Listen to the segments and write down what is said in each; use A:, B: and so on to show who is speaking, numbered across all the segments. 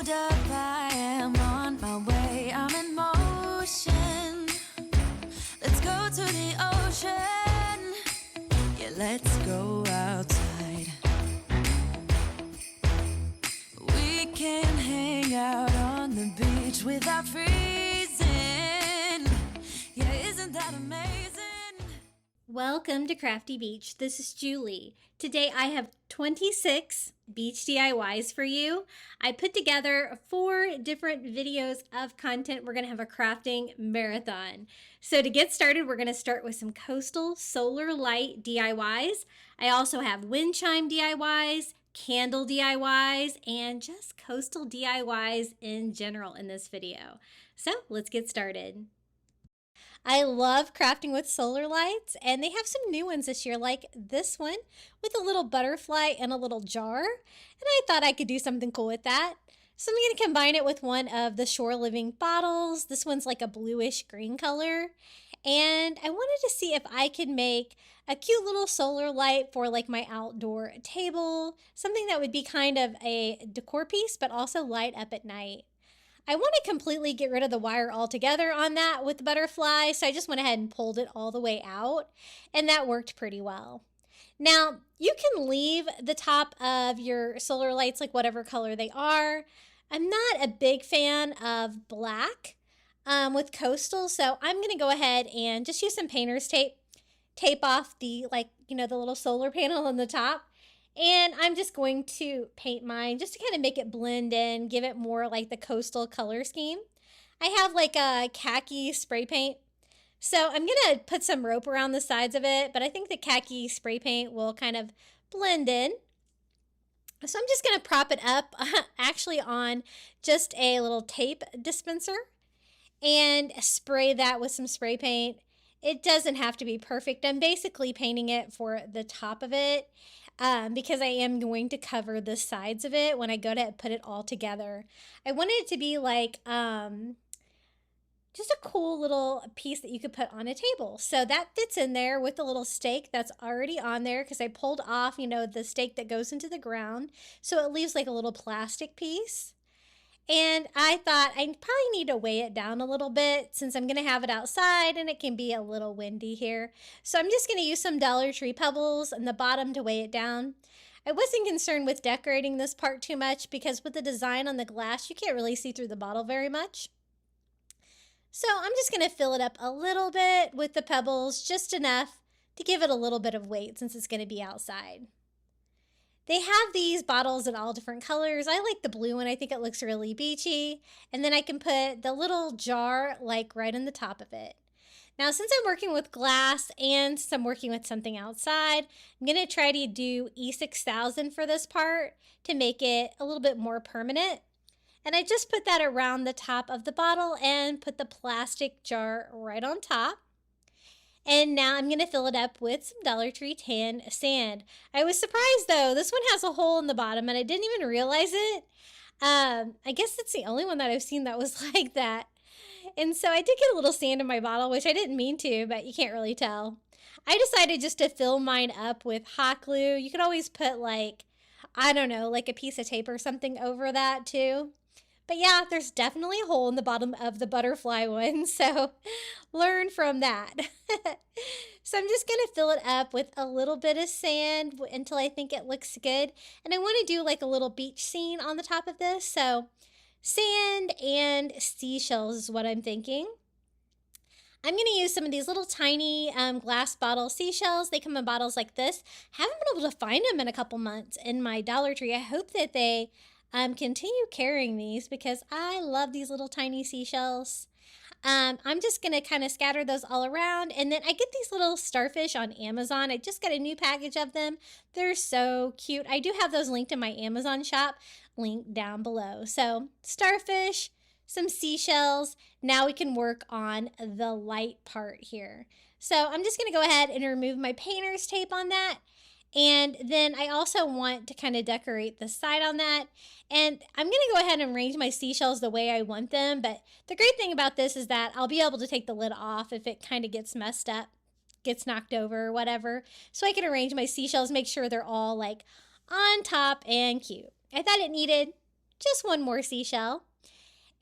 A: hold up, I am on my way, I'm in motion. Let's go to the ocean. Yeah, let's go outside. We can hang out on the beach without freezing. Yeah, isn't that amazing?
B: Welcome to Crafty Beach. This is Julie. Today I have 26 beach DIYs for you. I put together 4 different videos of content. We're going to have a crafting marathon. So to get started, we're going to start with some coastal solar light DIYs. I also have wind chime DIYs, candle DIYs, and just coastal DIYs in general in this video. So let's get started. I love crafting with solar lights, and they have some new ones this year, like this one with a little butterfly and a little jar, and I thought I could do something cool with that. So I'm going to combine it with one of the Shore Living bottles. This one's like a bluish green color, and I wanted to see if I could make a cute little solar light for like my outdoor table, something that would be kind of a decor piece, but also light up at night. I want to completely get rid of the wire altogether on that with the butterfly, so I just went ahead and pulled it all the way out, and that worked pretty well. Now, you can leave the top of your solar lights like whatever color they are. I'm not a big fan of black with coastal, so I'm going to go ahead and just use some painter's tape off the the little solar panel on the top. And I'm just going to paint mine just to kind of make it blend in, give it more like the coastal color scheme. I have like a khaki spray paint. So I'm going to put some rope around the sides of it, but I think the khaki spray paint will kind of blend in. So I'm just going to prop it up actually on just a little tape dispenser and spray that with some spray paint. It doesn't have to be perfect. I'm basically painting it for the top of it. Because I am going to cover the sides of it when I go to put it all together. I wanted it to be like just a cool little piece that you could put on a table. So that fits in there with the little stake that's already on there because I pulled off, the stake that goes into the ground. So it leaves like a little plastic piece. And I thought I probably need to weigh it down a little bit since I'm going to have it outside and it can be a little windy here. So I'm just going to use some Dollar Tree pebbles on the bottom to weigh it down. I wasn't concerned with decorating this part too much because with the design on the glass, you can't really see through the bottle very much. So I'm just going to fill it up a little bit with the pebbles, just enough to give it a little bit of weight since it's going to be outside. They have these bottles in all different colors. I like the blue one. I think it looks really beachy. And then I can put the little jar like right on the top of it. Now, since I'm working with glass and since I'm working with something outside, I'm going to try to do E6000 for this part to make it a little bit more permanent. And I just put that around the top of the bottle and put the plastic jar right on top. And now I'm going to fill it up with some Dollar Tree tan sand. I was surprised though, this one has a hole in the bottom and I didn't even realize it. I guess that's the only one that I've seen that was like that. And so I did get a little sand in my bottle, which I didn't mean to, but you can't really tell. I decided just to fill mine up with hot glue. You could always put like, I don't know, like a piece of tape or something over that too. But yeah, there's definitely a hole in the bottom of the butterfly one, so learn from that. So I'm just going to fill it up with a little bit of sand until I think it looks good. And I want to do like a little beach scene on the top of this, so sand and seashells is what I'm thinking. I'm going to use some of these little tiny glass bottle seashells. They come in bottles like this. Haven't been able to find them in a couple months in my Dollar Tree. I hope that they continue carrying these because I love these little tiny seashells. I'm just going to kind of scatter those all around. And then I get these little starfish on Amazon. I just got a new package of them. They're so cute. I do have those linked in my Amazon shop, linked down below. So starfish, some seashells. Now we can work on the light part here. So I'm just going to go ahead and remove my painter's tape on that. And then I also want to kind of decorate the side on that. And I'm going to go ahead and arrange my seashells the way I want them. But the great thing about this is that I'll be able to take the lid off if it kind of gets messed up, gets knocked over or whatever. So I can arrange my seashells, make sure they're all like on top and cute. I thought it needed just one more seashell.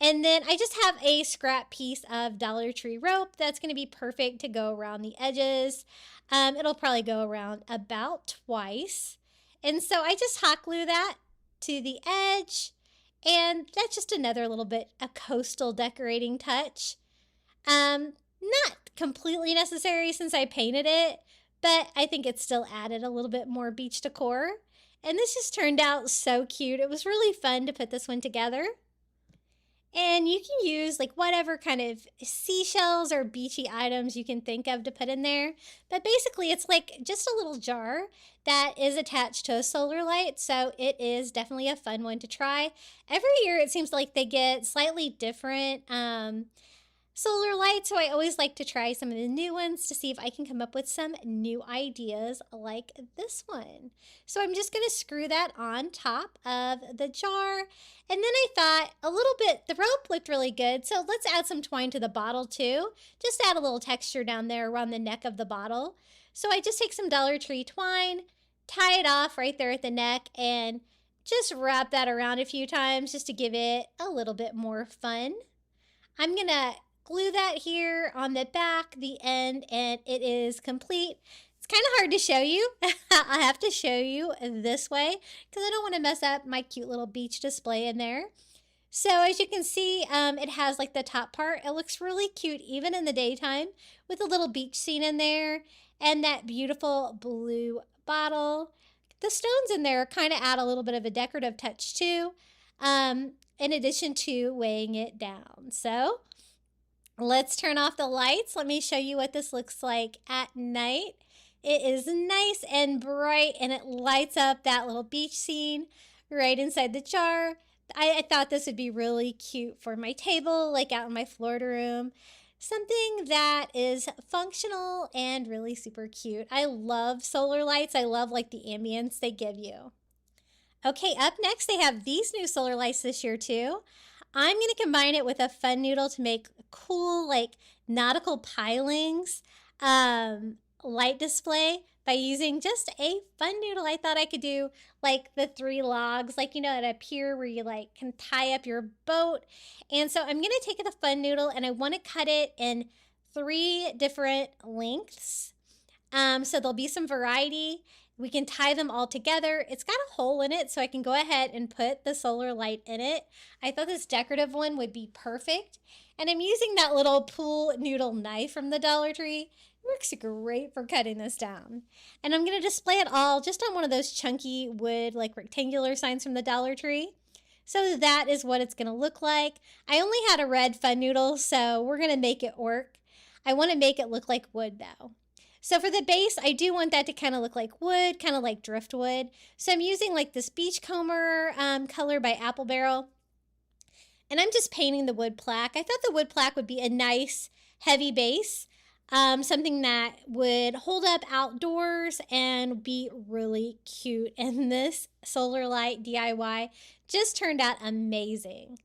B: And then I just have a scrap piece of Dollar Tree rope that's going to be perfect to go around the edges. It'll probably go around about twice. And so I just hot glue that to the edge. And that's just another little bit a coastal decorating touch. Not completely necessary since I painted it, but I think it still added a little bit more beach decor. And this just turned out so cute. It was really fun to put this one together. And you can use like whatever kind of seashells or beachy items you can think of to put in there. But basically it's like just a little jar that is attached to a solar light. So it is definitely a fun one to try. Every year it seems like they get slightly different solar lights, so I always like to try some of the new ones to see if I can come up with some new ideas like this one. So I'm just going to screw that on top of the jar, and then I thought a little bit, the rope looked really good, so let's add some twine to the bottle too. Just add a little texture down there around the neck of the bottle. So I just take some Dollar Tree twine, tie it off right there at the neck, and just wrap that around a few times just to give it a little bit more fun. I'm going to glue that here on the back, the end, and it is complete. It's kind of hard to show you. I have to show you this way because I don't want to mess up my cute little beach display in there. So as you can see, it has like the top part. It looks really cute even in the daytime with a little beach scene in there and that beautiful blue bottle. The stones in there kind of add a little bit of a decorative touch too, in addition to weighing it down. So let's turn off the lights. Let me show you what this looks like at night. It is nice and bright and it lights up that little beach scene right inside the jar. I thought this would be really cute for my table, like out in my Florida room. Something that is functional and really super cute. I love solar lights. I love like the ambience they give you. Okay, up next they have these new solar lights this year too. I'm going to combine it with a fun noodle to make cool like nautical pilings light display by using just a fun noodle. I thought I could do like the 3 logs, like, you know, at a pier where you like can tie up your boat. And so I'm going to take the fun noodle and I want to cut it in 3 different lengths. So there'll be some variety. We can tie them all together. It's got a hole in it, so I can go ahead and put the solar light in it. I thought this decorative one would be perfect. And I'm using that little pool noodle knife from the Dollar Tree. It works great for cutting this down. And I'm going to display it all just on one of those chunky wood, like rectangular signs from the Dollar Tree. So that is what it's going to look like. I only had a red fun noodle, so we're going to make it work. I want to make it look like wood though. So for the base, I do want that to kind of look like wood, kind of like driftwood. So I'm using like this beachcomber color by Apple Barrel. And I'm just painting the wood plaque. I thought the wood plaque would be a nice heavy base. Something that would hold up outdoors and be really cute. And this solar light DIY just turned out amazing.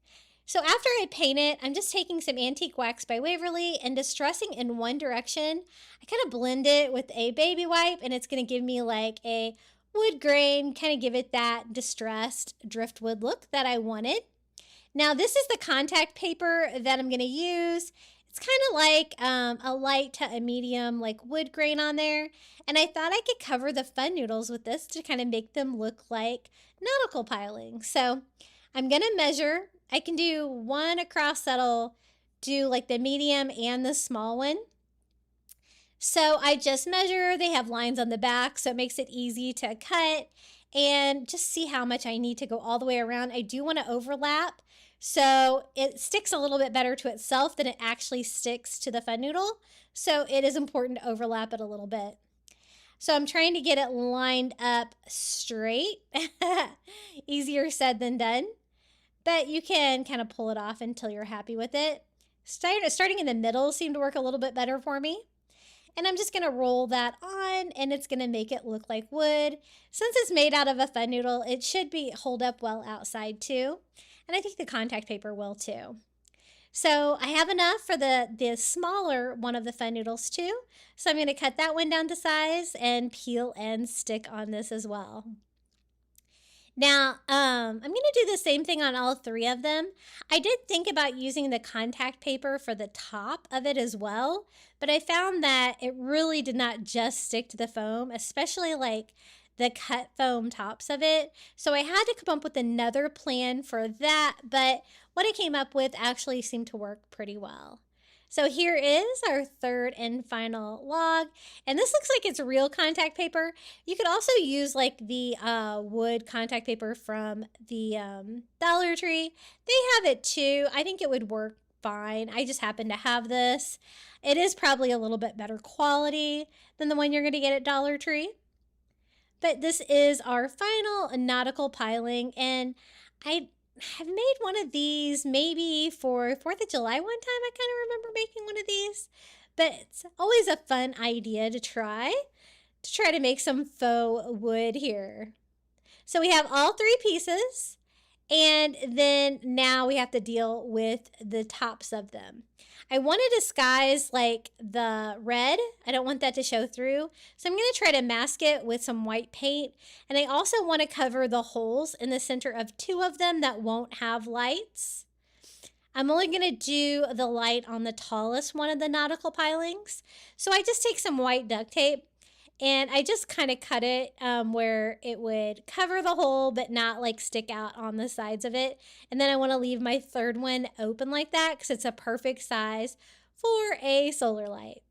B: So after I paint it, I'm just taking some antique wax by Waverly and distressing in one direction. I kind of blend it with a baby wipe and it's going to give me like a wood grain, kind of give it that distressed driftwood look that I wanted. Now this is the contact paper that I'm going to use. It's kind of like a light to a medium like wood grain on there. And I thought I could cover the fun noodles with this to kind of make them look like nautical piling. So I'm going to measure. I can do one across that'll do like the medium and the small one. So I just measure. They have lines on the back, so it makes it easy to cut and just see how much I need to go all the way around. I do want to overlap so it sticks a little bit better to itself than it actually sticks to the fun noodle. So it is important to overlap it a little bit. So I'm trying to get it lined up straight. Easier said than done. But you can kind of pull it off until you're happy with it. Starting in the middle seemed to work a little bit better for me. And I'm just going to roll that on and it's going to make it look like wood. Since it's made out of a fun noodle, it should hold up well outside too. And I think the contact paper will too. So I have enough for the smaller one of the fun noodles too. So I'm going to cut that one down to size and peel and stick on this as well. Now, I'm going to do the same thing on all three of them. I did think about using the contact paper for the top of it as well, but I found that it really did not just stick to the foam, especially like the cut foam tops of it. So I had to come up with another plan for that, but what I came up with actually seemed to work pretty well. So here is our third and final log, and this looks like it's real contact paper. You could also use like the wood contact paper from the Dollar Tree. They have it too. I think it would work fine. I just happen to have this. It is probably a little bit better quality than the one you're going to get at Dollar Tree. But this is our final nautical piling, and I have made one of these maybe for 4th of July one time. I kind of remember making one of these, but it's always a fun idea to try to make some faux wood here. So we have all three pieces, and then now we have to deal with the tops of them. I want to disguise like the red. I don't want that to show through. So I'm going to try to mask it with some white paint. And I also want to cover the holes in the center of two of them that won't have lights. I'm only going to do the light on the tallest one of the nautical pilings. So I just take some white duct tape and I just kind of cut it where it would cover the hole but not like stick out on the sides of it. And then I want to leave my third one open like that because it's a perfect size for a solar light.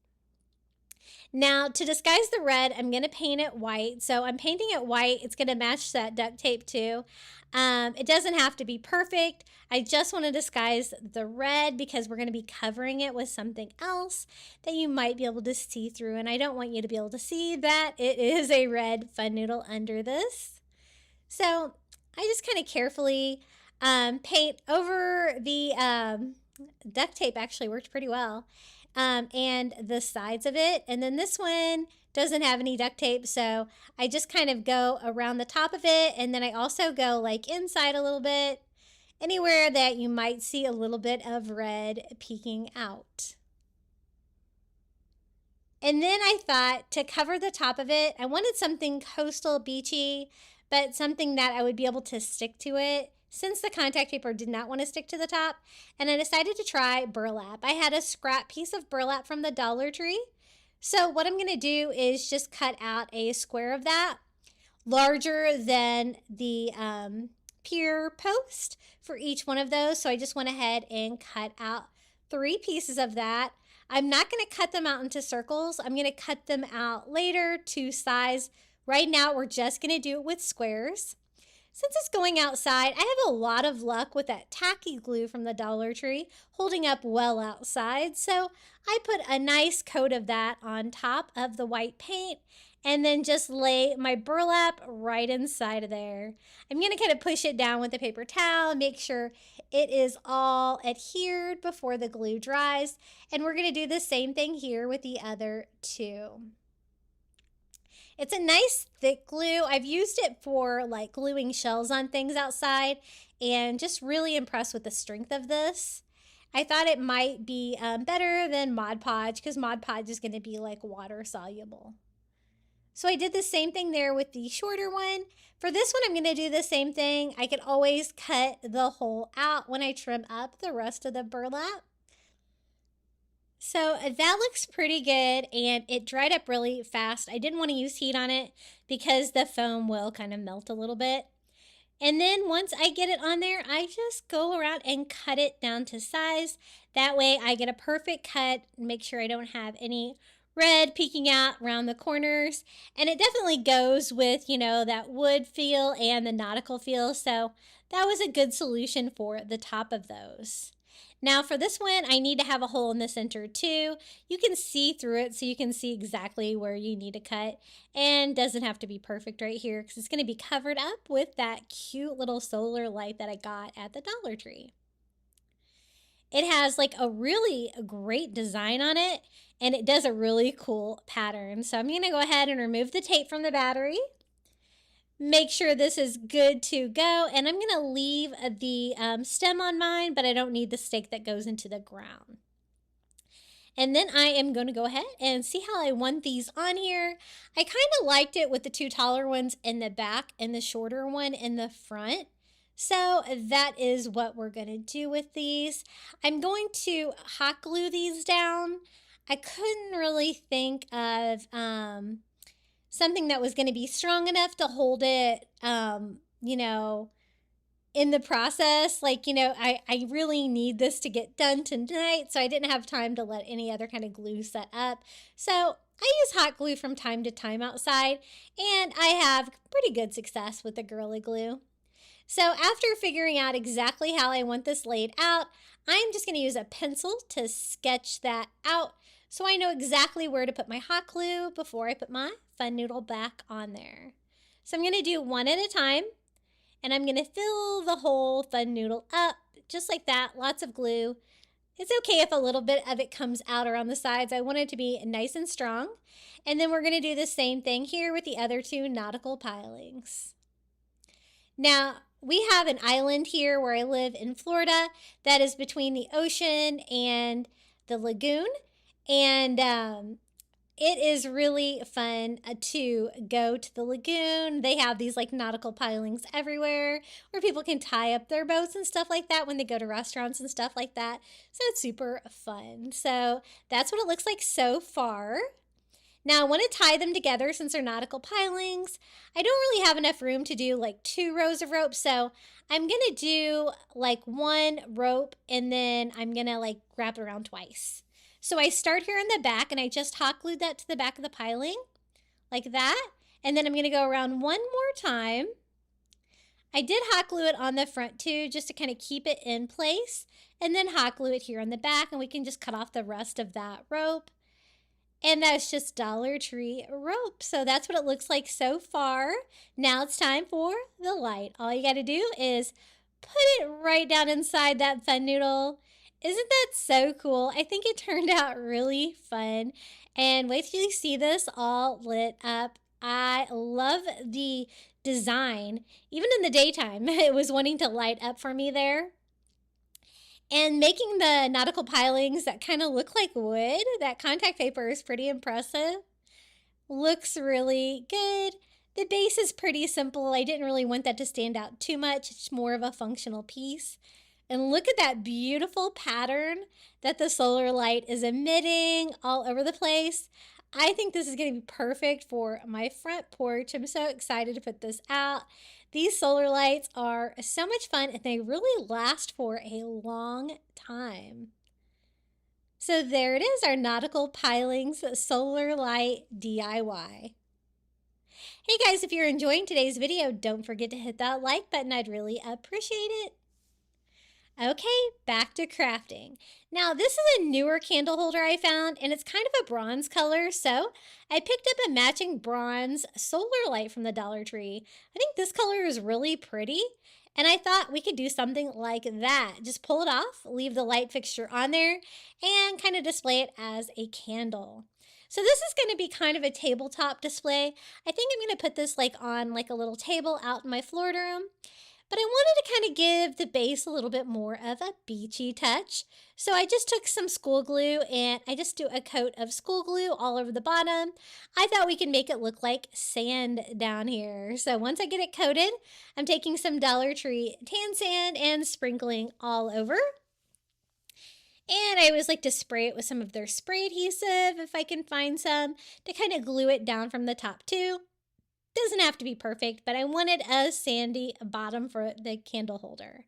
B: Now to disguise the red, I'm going to paint it white. So I'm painting it white. It's going to match that duct tape too. It doesn't have to be perfect. I just want to disguise the red because we're going to be covering it with something else that you might be able to see through. And I don't want you to be able to see that it is a red fun noodle under this. So I just kind of carefully paint over the duct tape. Actually worked pretty well. And the sides of it. And then this one doesn't have any duct tape, so I just kind of go around the top of it, and then I also go like inside a little bit, anywhere that you might see a little bit of red peeking out. And then I thought to cover the top of it, I wanted something coastal beachy, but something that I would be able to stick to it, since the contact paper did not want to stick to the top. And I decided to try burlap. I had a scrap piece of burlap from the Dollar Tree. So what I'm going to do is just cut out a square of that, larger than the pier post for each one of those. So I just went ahead and cut out 3 pieces of that. I'm not going to cut them out into circles. I'm going to cut them out later to size. Right now, we're just going to do it with squares. Since it's going outside, I have a lot of luck with that tacky glue from the Dollar Tree holding up well outside. So I put a nice coat of that on top of the white paint and then just lay my burlap right inside of there. I'm going to kind of push it down with a paper towel, make sure it is all adhered before the glue dries. And we're going to do the same thing here with the other 2. It's a nice thick glue. I've used it for like gluing shells on things outside and just really impressed with the strength of this. I thought it might be better than Mod Podge because Mod Podge is going to be like water soluble. So I did the same thing there with the shorter one. For this one, I'm going to do the same thing. I could always cut the hole out when I trim up the rest of the burlap. So that looks pretty good, and it dried up really fast. I didn't want to use heat on it because the foam will kind of melt a little bit. And then once I get it on there, I just go around and cut it down to size. That way I get a perfect cut, make sure I don't have any red peeking out around the corners. And it definitely goes with, you know, that wood feel and the nautical feel. So that was a good solution for the top of those. Now for this one, I need to have a hole in the center too. You can see through it so you can see exactly where you need to cut, and doesn't have to be perfect right here because it's going to be covered up with that cute little solar light that I got at the Dollar Tree. It has like a really great design on it, and it does a really cool pattern. So I'm going to go ahead and remove the tape from the battery. Make sure this is good to go, and I'm going to leave the stem on mine, but I don't need the stake that goes into the ground. And then I am going to go ahead and see how I want these on here. I kind of liked it with the two taller ones in the back and the shorter one in the front. So that is what we're going to do with these. I'm going to hot glue these down. I couldn't really think of something that was going to be strong enough to hold it, you know, in the process. Like, you know, I really need this to get done tonight, so I didn't have time to let any other kind of glue set up. So I use hot glue from time to time outside, and I have pretty good success with the Gorilla Glue. So after figuring out exactly how I want this laid out, I'm just going to use a pencil to sketch that out so I know exactly where to put my hot glue before I put my fun noodle back on there. So I'm going to do one at a time, and I'm going to fill the whole fun noodle up just like that, lots of glue. It's okay if a little bit of it comes out around the sides. I want it to be nice and strong. And then we're going to do the same thing here with the other two nautical pilings. Now, we have an island here where I live in Florida that is between the ocean and the lagoon. And it is really fun to go to the lagoon. They have these like nautical pilings everywhere where people can tie up their boats and stuff like that when they go to restaurants and stuff like that. So it's super fun. So that's what it looks like so far. Now I want to tie them together since they're nautical pilings. I don't really have enough room to do like 2 rows of rope, so I'm going to do like 1 rope and then I'm going to like wrap it around twice. So I start here in the back and I just hot glued that to the back of the piling like that. And then I'm going to go around 1 more time. I did hot glue it on the front too, just to kind of keep it in place, and then hot glue it here on the back, and we can just cut off the rest of that rope. And that's just Dollar Tree rope. So that's what it looks like so far. Now it's time for the light. All you got to do is put it right down inside that fun noodle. Isn't that so cool? I think it turned out really fun. And wait till you see this all lit up. I love the design. Even in the daytime, it was wanting to light up for me there. And making the nautical pilings that kind of look like wood, that contact paper is pretty impressive. Looks really good. The base is pretty simple. I didn't really want that to stand out too much. It's more of a functional piece. And look at that beautiful pattern that the solar light is emitting all over the place. I think this is going to be perfect for my front porch. I'm so excited to put this out. These solar lights are so much fun and they really last for a long time. So there it is, our nautical pilings solar light DIY. Hey guys, if you're enjoying today's video, don't forget to hit that like button. I'd really appreciate it. Okay, back to crafting. Now this is a newer candle holder I found, and it's kind of a bronze color, so I picked up a matching bronze solar light from the Dollar Tree. I think this color is really pretty, and I thought we could do something like that. Just pull it off, leave the light fixture on there, and kind of display it as a candle. So this is going to be kind of a tabletop display. I think I'm going to put this like on like a little table out in my Florida room. But I wanted to kind of give the base a little bit more of a beachy touch. So I just took some school glue and I just do a coat of school glue all over the bottom. I thought we could make it look like sand down here. So once I get it coated, I'm taking some Dollar Tree tan sand and sprinkling all over. And I always like to spray it with some of their spray adhesive if I can find some to kind of glue it down from the top too. Doesn't have to be perfect, but I wanted a sandy bottom for the candle holder.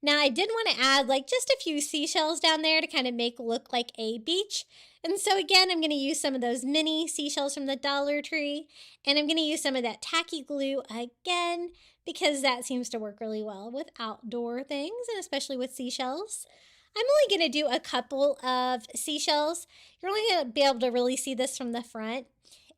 B: Now I did want to add like just a few seashells down there to kind of make it look like a beach. And so again, I'm going to use some of those mini seashells from the Dollar Tree, and I'm going to use some of that tacky glue again because that seems to work really well with outdoor things and especially with seashells. I'm only going to do a couple of seashells. You're only going to be able to really see this from the front.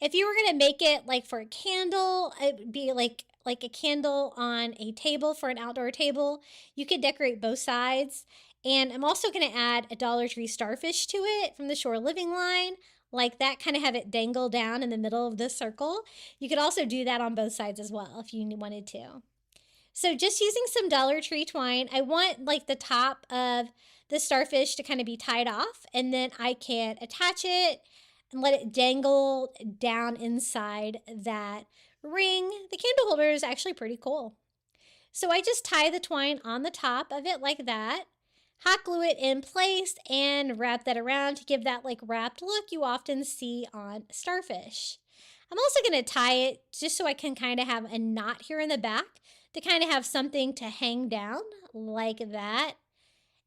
B: If you were going to make it like for a candle, it would be like a candle on a table for an outdoor table. You could decorate both sides. And I'm also going to add a Dollar Tree starfish to it from the Shore Living line. Like that, kind of have it dangle down in the middle of the circle. You could also do that on both sides as well if you wanted to. So just using some Dollar Tree twine, I want like the top of the starfish to kind of be tied off, and then I can attach it and let it dangle down inside that ring. The candle holder is actually pretty cool. So I just tie the twine on the top of it like that, hot glue it in place, and wrap that around to give that like wrapped look you often see on starfish. I'm also going to tie it just so I can kind of have a knot here in the back to kind of have something to hang down like that,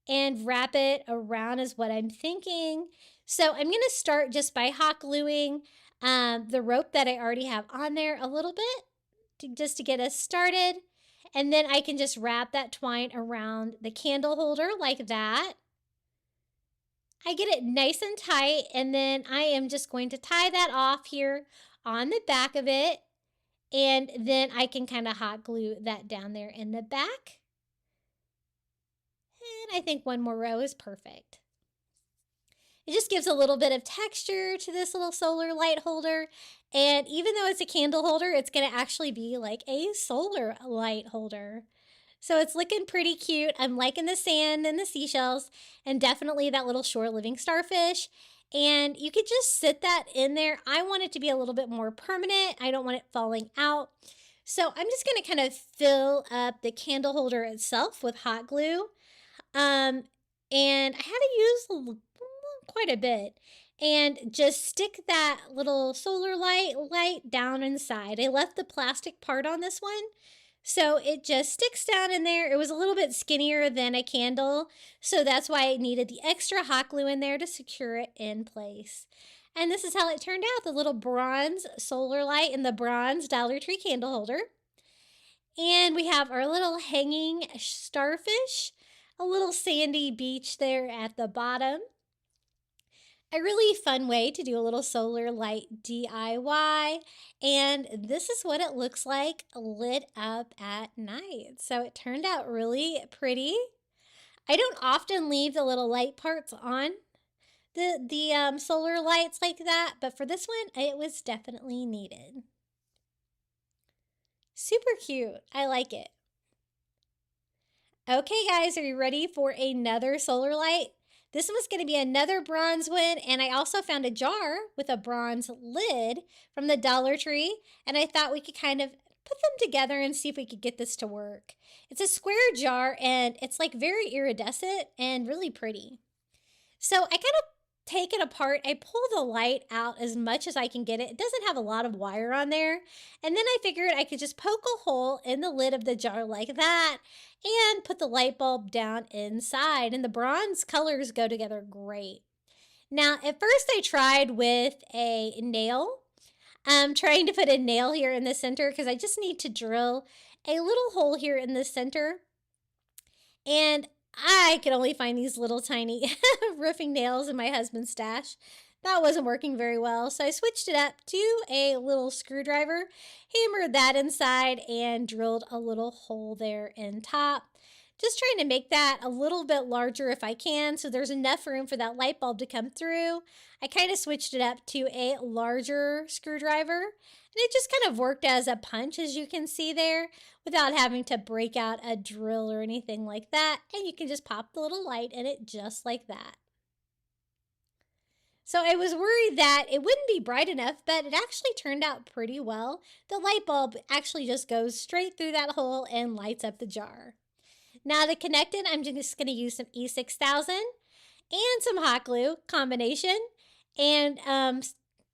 B: and wrap it around is what I'm thinking. So I'm going to start just by hot gluing the rope that I already have on there a little bit just to get us started. And then I can just wrap that twine around the candle holder like that. I get it nice and tight, and then I am just going to tie that off here on the back of it, and then I can kind of hot glue that down there in the back. And I think one more row is perfect. It just gives a little bit of texture to this little solar light holder. And even though it's a candle holder, it's going to actually be like a solar light holder. So it's looking pretty cute. I'm liking the sand and the seashells, and definitely that little shore living starfish. And you could just sit that in there. I want it to be a little bit more permanent. I don't want it falling out. So I'm just going to kind of fill up the candle holder itself with hot glue. And I had to use quite a bit, and just stick that little solar light down inside. I left the plastic part on this one, so it just sticks down in there. It was a little bit skinnier than a candle, so that's why I needed the extra hot glue in there to secure it in place. And this is how it turned out, the little bronze solar light in the bronze Dollar Tree candle holder. And we have our little hanging starfish, a little sandy beach there at the bottom. A really fun way to do a little solar light DIY, and this is what it looks like lit up at night. So it turned out really pretty. I don't often leave the little light parts on the solar lights like that, but for this one, it was definitely needed. Super cute. I like it. Okay, guys, are you ready for another solar light? This was going to be another bronze one, and I also found a jar with a bronze lid from the Dollar Tree, and I thought we could kind of put them together and see if we could get this to work. It's a square jar, and it's like very iridescent and really pretty. So I kind of take it apart. I pull the light out as much as I can get it. It doesn't have a lot of wire on there. And then I figured I could just poke a hole in the lid of the jar like that and put the light bulb down inside. And the bronze colors go together great. Now, at first I tried with a nail. I'm trying to put a nail here in the center because I just need to drill a little hole here in the center. And I could only find these little tiny roofing nails in my husband's stash. That wasn't working very well, so I switched it up to a little screwdriver, hammered that inside, and drilled a little hole there in top. Just trying to make that a little bit larger if I can, so there's enough room for that light bulb to come through. I kind of switched it up to a larger screwdriver, and it just kind of worked as a punch, as you can see there, without having to break out a drill or anything like that. And you can just pop the little light in it just like that. So I was worried that it wouldn't be bright enough, but it actually turned out pretty well. The light bulb actually just goes straight through that hole and lights up the jar. Now to connect it, I'm just going to use some E6000 and some hot glue combination, and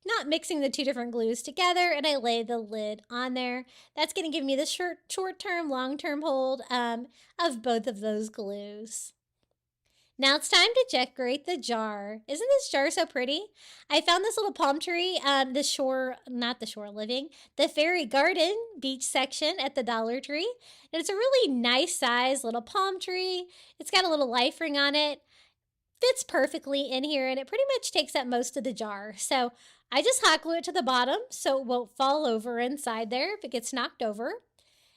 B: not mixing the two different glues together, and I lay the lid on there. That's going to give me the short-term, long-term hold of both of those glues. Now it's time to decorate the jar. Isn't this jar so pretty? I found this little palm tree, the fairy garden beach section at the Dollar Tree. And it's a really nice size little palm tree. It's got a little life ring on it. Fits perfectly in here, and it pretty much takes up most of the jar. So I just hot glue it to the bottom so it won't fall over inside there if it gets knocked over.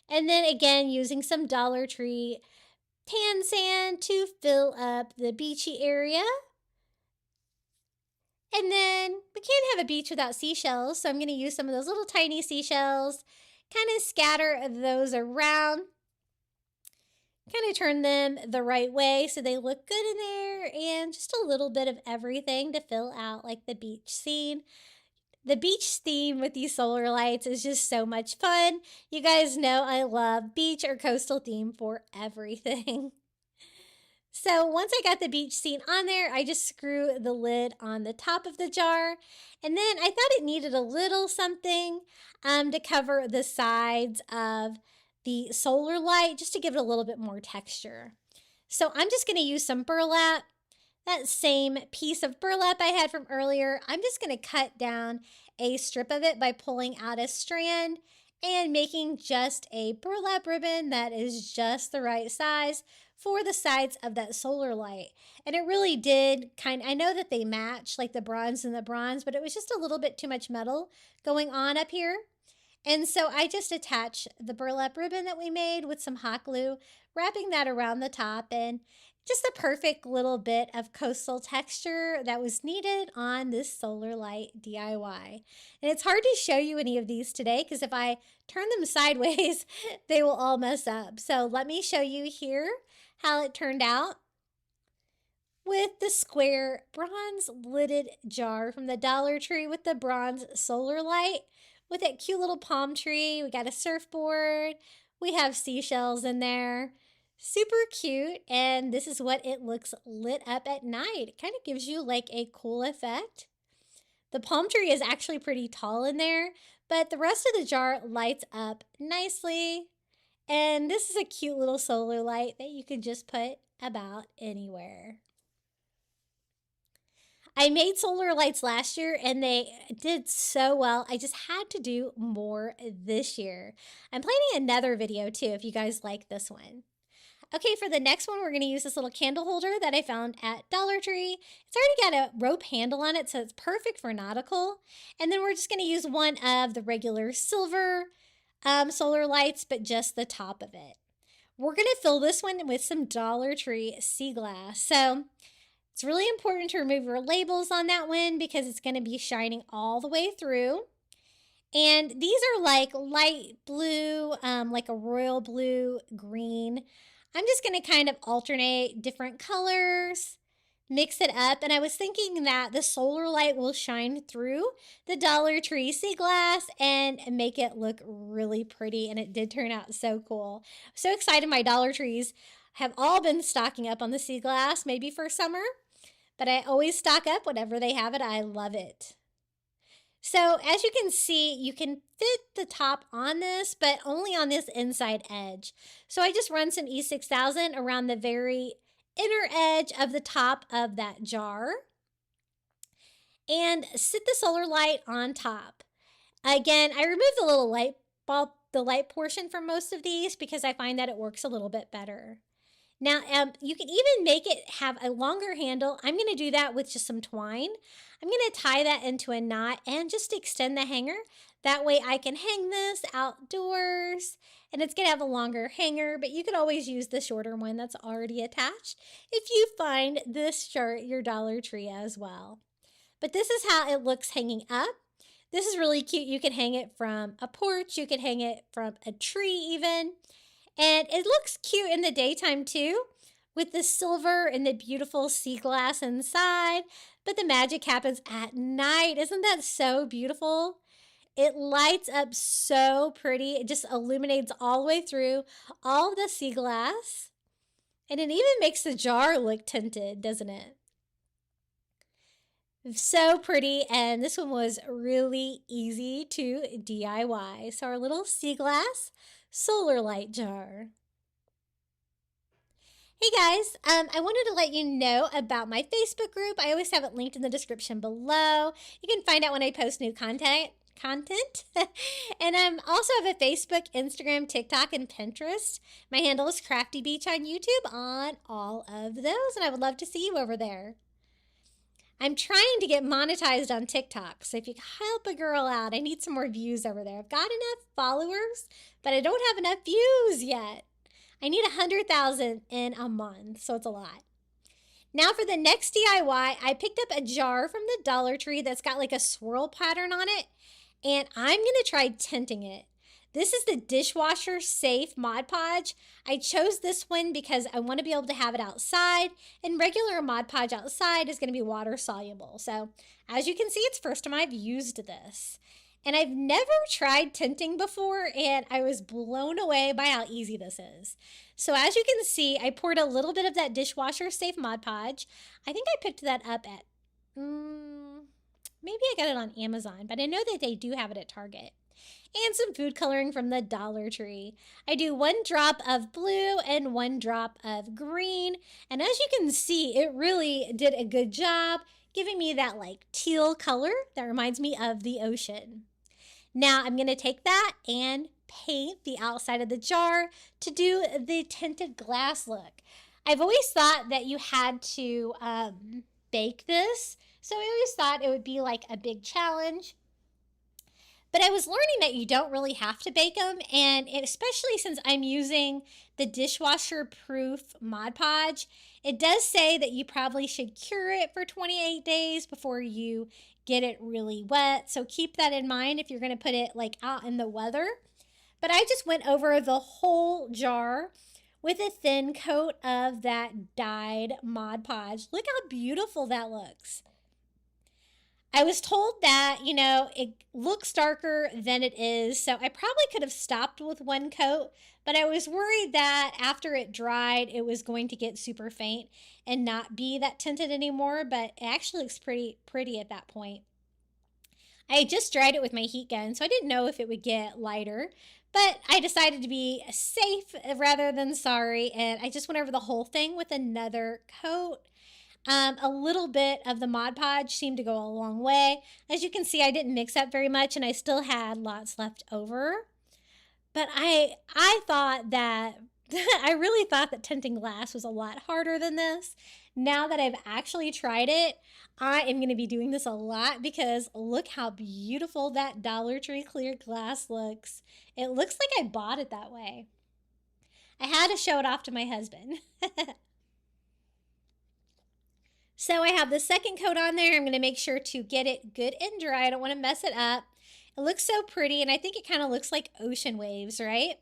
B: And then again, using some Dollar Tree tan sand to fill up the beachy area. And then we can't have a beach without seashells, so I'm going to use some of those little tiny seashells, kind of scatter those around. Kind of turn them the right way so they look good in there, and just a little bit of everything to fill out like the beach scene. The beach theme with these solar lights is just so much fun. You guys know I love beach or coastal theme for everything. So once I got the beach scene on there, I just screw the lid on the top of the jar. And then I thought it needed a little something to cover the sides of the solar light, just to give it a little bit more texture. So I'm just going to use some burlap. That same piece of burlap I had from earlier, I'm just going to cut down a strip of it by pulling out a strand and making just a burlap ribbon that is just the right size for the sides of that solar light. And it really did I know that they match like the bronze and the bronze, but it was just a little bit too much metal going on up here. And so I just attached the burlap ribbon that we made with some hot glue, wrapping that around the top, and just a perfect little bit of coastal texture that was needed on this solar light DIY. And it's hard to show you any of these today because if I turn them sideways, they will all mess up. So let me show you here how it turned out with the square bronze lidded jar from the Dollar Tree with the bronze solar light with that cute little palm tree. We got a surfboard. We have seashells in there. Super cute, and this is what it looks lit up at night. It kind of gives you like a cool effect. The palm tree is actually pretty tall in there, but the rest of the jar lights up nicely. And this is a cute little solar light that you could just put about anywhere. I made solar lights last year and they did so well. I just had to do more this year. I'm planning another video too if you guys like this one. Okay, for the next one, we're going to use this little candle holder that I found at Dollar Tree. It's already got a rope handle on it, so it's perfect for nautical. And then we're just going to use one of the regular silver solar lights, but just the top of it. We're going to fill this one with some Dollar Tree sea glass. So it's really important to remove your labels on that one because it's going to be shining all the way through. And these are like light blue, like a royal blue, green. I'm just going to kind of alternate different colors, mix it up. And I was thinking that the solar light will shine through the Dollar Tree sea glass and make it look really pretty. And it did turn out so cool. I'm so excited. My Dollar Trees have all been stocking up on the sea glass, maybe for summer. But I always stock up whenever they have it. I love it. So as you can see, you can fit the top on this, but only on this inside edge. So I just run some E6000 around the very inner edge of the top of that jar and sit the solar light on top. Again, I removed the little light bulb, the light portion from most of these because I find that it works a little bit better. Now, you can even make it have a longer handle. I'm going to do that with just some twine. I'm going to tie that into a knot and just extend the hanger. That way I can hang this outdoors and it's going to have a longer hanger, but you could always use the shorter one that's already attached if you find this shirt your Dollar Tree as well. But this is how it looks hanging up. This is really cute. You can hang it from a porch. You can hang it from a tree even. And it looks cute in the daytime too, with the silver and the beautiful sea glass inside. But the magic happens at night. Isn't that so beautiful? It lights up so pretty. It just illuminates all the way through all the sea glass. And it even makes the jar look tinted, doesn't it? So pretty, and this one was really easy to DIY. So our little sea glass solar light jar. Hey guys, I wanted to let you know about my Facebook group. I always have it linked in the description below. You can find out when I post new content. And I also have a Facebook, Instagram, TikTok, and Pinterest. My handle is Crafty Beach on YouTube on all of those, and I would love to see you over there. I'm trying to get monetized on TikTok, so if you help a girl out, I need some more views over there. I've got enough followers, but I don't have enough views yet. I need 100,000 in a month, so it's a lot. Now for the next DIY, I picked up a jar from the Dollar Tree that's got like a swirl pattern on it, and I'm going to try tinting it. This is the dishwasher safe Mod Podge. I chose this one because I want to be able to have it outside, and regular Mod Podge outside is going to be water soluble. So as you can see, it's the first time I've used this. And I've never tried tinting before, and I was blown away by how easy this is. So as you can see, I poured a little bit of that dishwasher safe Mod Podge. I think I picked that up at, maybe I got it on Amazon, but I know that they do have it at Target. And some food coloring from the Dollar Tree. I do 1 drop of blue and 1 drop of green. And as you can see, it really did a good job giving me that like teal color that reminds me of the ocean. Now I'm going to take that and paint the outside of the jar to do the tinted glass look. I've always thought that you had to bake this. So I always thought it would be like a big challenge. But I was learning that you don't really have to bake them, and especially since I'm using the dishwasher proof Mod Podge, it does say that you probably should cure it for 28 days before you get it really wet. So keep that in mind if you're going to put it like out in the weather. But I just went over the whole jar with a thin coat of that dyed Mod Podge. Look how beautiful that looks. I was told that, you know, it looks darker than it is, so I probably could have stopped with 1 coat, but I was worried that after it dried, it was going to get super faint and not be that tinted anymore, but it actually looks pretty at that point. I just dried it with my heat gun, so I didn't know if it would get lighter, but I decided to be safe rather than sorry, and I just went over the whole thing with another coat. A little bit of the Mod Podge seemed to go a long way. As you can see, I didn't mix up very much, and I still had lots left over. But I thought that, I really thought that tinting glass was a lot harder than this. Now that I've actually tried it, I am going to be doing this a lot because look how beautiful that Dollar Tree clear glass looks. It looks like I bought it that way. I had to show it off to my husband. So I have the second coat on there. I'm going to make sure to get it good and dry. I don't want to mess it up. It looks so pretty, and I think it kind of looks like ocean waves, right?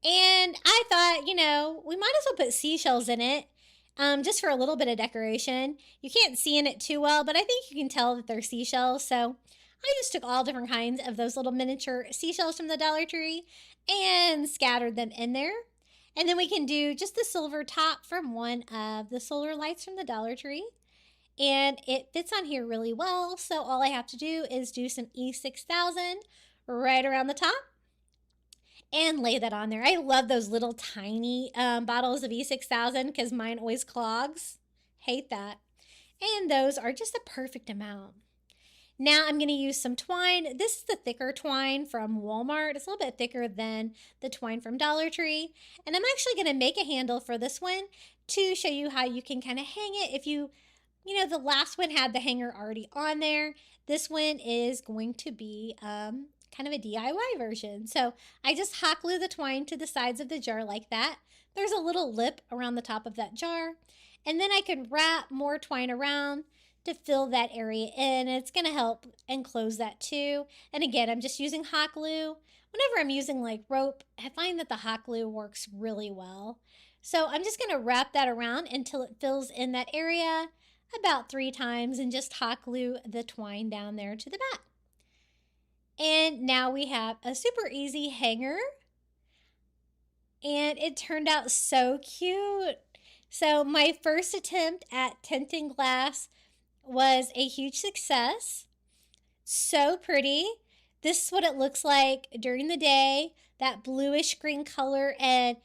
B: And I thought, you know, we might as well put seashells in it just for a little bit of decoration. You can't see in it too well, but I think you can tell that they're seashells. So I just took all different kinds of those little miniature seashells from the Dollar Tree and scattered them in there. And then we can do just the silver top from one of the solar lights from the Dollar Tree. And it fits on here really well. So all I have to do is do some E6000 right around the top and lay that on there. I love those little tiny bottles of E6000 because mine always clogs. Hate that. And those are just the perfect amount. Now I'm going to use some twine. This is the thicker twine from Walmart. It's a little bit thicker than the twine from Dollar Tree. And I'm actually going to make a handle for this one to show you how you can kind of hang it. If you know, the last one had the hanger already on there. This one is going to be kind of a DIY version. So I just hot glue the twine to the sides of the jar like that. There's a little lip around the top of that jar. And then I can wrap more twine around to fill that area in. It's going to help enclose that too. And again, I'm just using hot glue. Whenever I'm using like rope, I find that the hot glue works really well. So I'm just going to wrap that around until it fills in that area about 3 times and just hot glue the twine down there to the back. And now we have a super easy hanger. And it turned out so cute. So my first attempt at tinting glass was a huge success. So pretty. This is what it looks like during the day, that bluish green color, and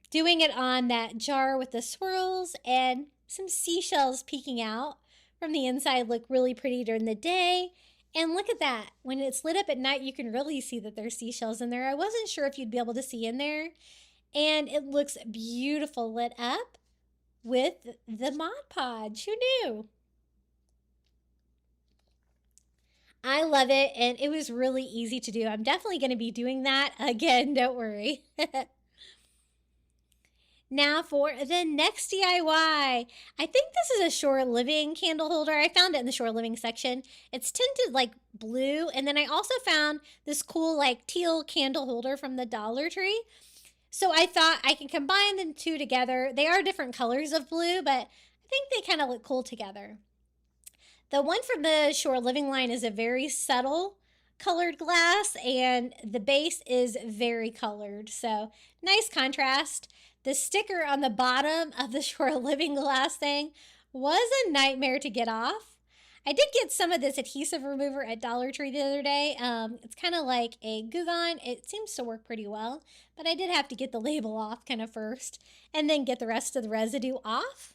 B: doing it on that jar with the swirls and some seashells peeking out from the inside look really pretty during the day. And look at that. When it's lit up at night, you can really see that there's seashells in there. I wasn't sure if you'd be able to see in there. And it looks beautiful lit up with the Mod Podge. Who knew? I love it, and it was really easy to do. I'm definitely going to be doing that again, don't worry. Now for the next DIY. I think this is a Shore Living candle holder. I found it in the Shore Living section. It's tinted like blue. And then I also found this cool like teal candle holder from the Dollar Tree. So I thought I can combine the two together. They are different colors of blue, but I think they kind of look cool together. The one from the Shore Living line is a very subtle colored glass, and the base is very colored. So nice contrast. The sticker on the bottom of the Shore Living glass thing was a nightmare to get off. I did get some of this adhesive remover at Dollar Tree the other day. It's kind of like a Goo Gone. It seems to work pretty well, but I did have to get the label off kind of first and then get the rest of the residue off.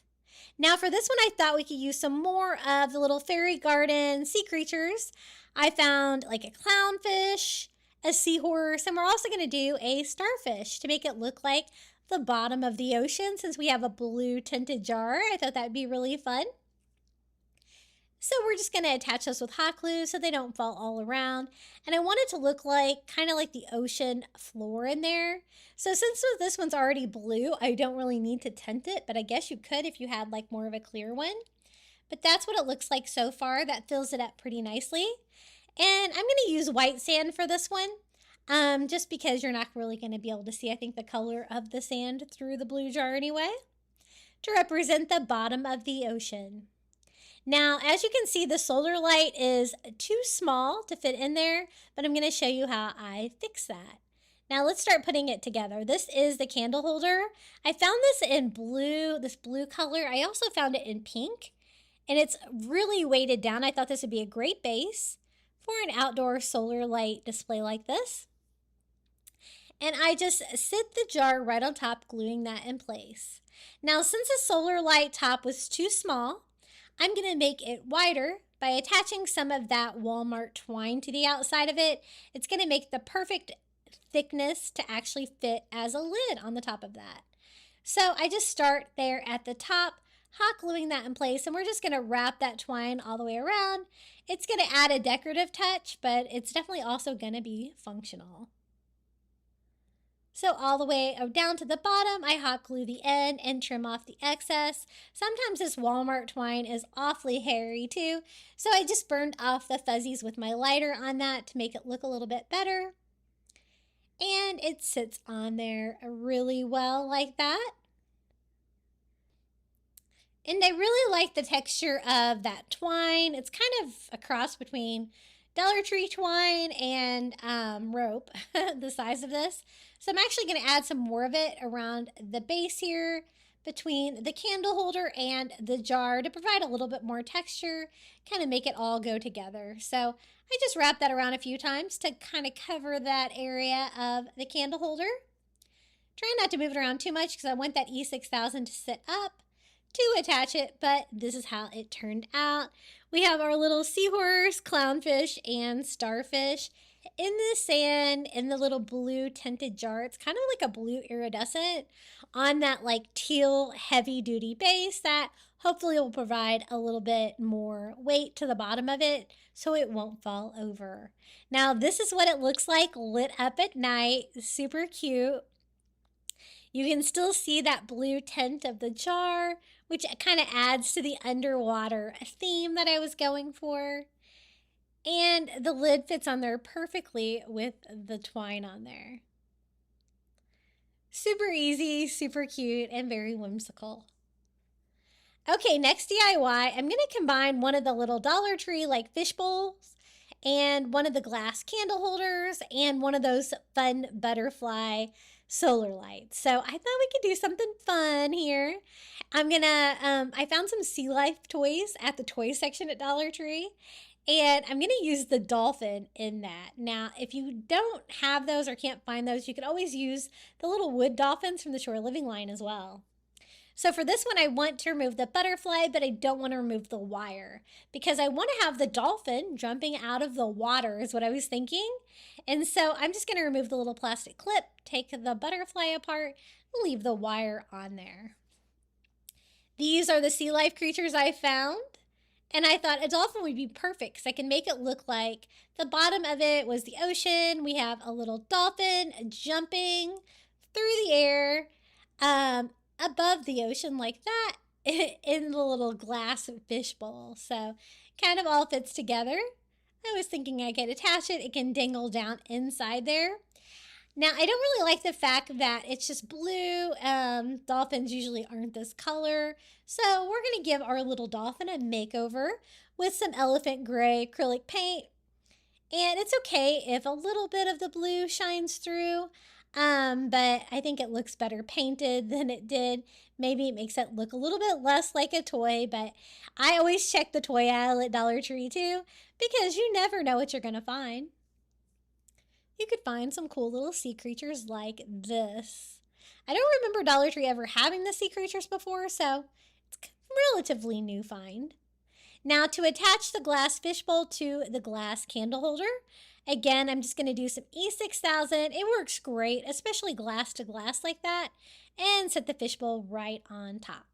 B: Now for this one, I thought we could use some more of the little fairy garden sea creatures. I found like a clownfish, a seahorse, and we're also going to do a starfish to make it look like the bottom of the ocean since we have a blue tinted jar. I thought that would be really fun. So we're just going to attach those with hot glue so they don't fall all around. And I want it to look like kind of like the ocean floor in there. So since this one's already blue, I don't really need to tint it, but I guess you could if you had like more of a clear one. But that's what it looks like so far. That fills it up pretty nicely. And I'm going to use white sand for this one. Just because you're not really going to be able to see, I think, the color of the sand through the blue jar anyway, to represent the bottom of the ocean. Now, as you can see, the solar light is too small to fit in there, but I'm going to show you how I fix that. Now, let's start putting it together. This is the candle holder. I found this in blue, this blue color. I also found it in pink, and it's really weighted down. I thought this would be a great base for an outdoor solar light display like this. And I just sit the jar right on top, gluing that in place. Now, since the solar light top was too small, I'm going to make it wider by attaching some of that Walmart twine to the outside of it. It's going to make the perfect thickness to actually fit as a lid on the top of that. So I just start there at the top, hot gluing that in place, and we're just going to wrap that twine all the way around. It's going to add a decorative touch, but it's definitely also going to be functional. So all the way down to the bottom, I hot glue the end and trim off the excess. Sometimes this Walmart twine is awfully hairy too, so I just burned off the fuzzies with my lighter on that to make it look a little bit better. And it sits on there really well like that. And I really like the texture of that twine. It's kind of a cross between Dollar Tree twine and rope, the size of this. So I'm actually going to add some more of it around the base here between the candle holder and the jar to provide a little bit more texture, kind of make it all go together. So I just wrap that around a few times to kind of cover that area of the candle holder. Try not to move it around too much because I want that E6000 to sit up to attach it, but this is how it turned out. We have our little seahorse, clownfish, and starfish in the sand in the little blue tinted jar. It's kind of like a blue iridescent on that like teal heavy duty base that hopefully will provide a little bit more weight to the bottom of it so it won't fall over. Now this is what it looks like lit up at night. Super cute. You can still see that blue tint of the jar, which kind of adds to the underwater theme that I was going for. And the lid fits on there perfectly with the twine on there. Super easy, super cute, and very whimsical. Okay, next DIY, I'm going to combine one of the little Dollar Tree like fish bowls and one of the glass candle holders and one of those fun butterfly solar lights. So I thought we could do something fun here. I found some sea life toys at the toy section at Dollar Tree, and I'm going to use the dolphin in that. Now, if you don't have those or can't find those, you could always use the little wood dolphins from the Shore Living line as well. So for this one, I want to remove the butterfly, but I don't want to remove the wire because I want to have the dolphin jumping out of the water is what I was thinking. And so I'm just going to remove the little plastic clip, take the butterfly apart, and leave the wire on there. These are the sea life creatures I found. And I thought a dolphin would be perfect because I can make it look like the bottom of it was the ocean. We have a little dolphin jumping through the air. above the ocean like that in the little glass fish bowl. So kind of all fits together. I was thinking I could attach it. It can dangle down inside there. Now, I don't really like the fact that it's just blue. Dolphins usually aren't this color. So we're going to give our little dolphin a makeover with some elephant gray acrylic paint. And it's okay if a little bit of the blue shines through, but I think it looks better painted than it did. Maybe it makes it look a little bit less like a toy, but I always check the toy aisle at Dollar Tree too, because you never know what you're going to find. You could find some cool little sea creatures like this. I don't remember Dollar Tree ever having the sea creatures before, so it's a relatively new find. Now to attach the glass fishbowl to the glass candle holder, again, I'm just going to do some E6000. It works great, especially glass to glass like that, and set the fishbowl right on top.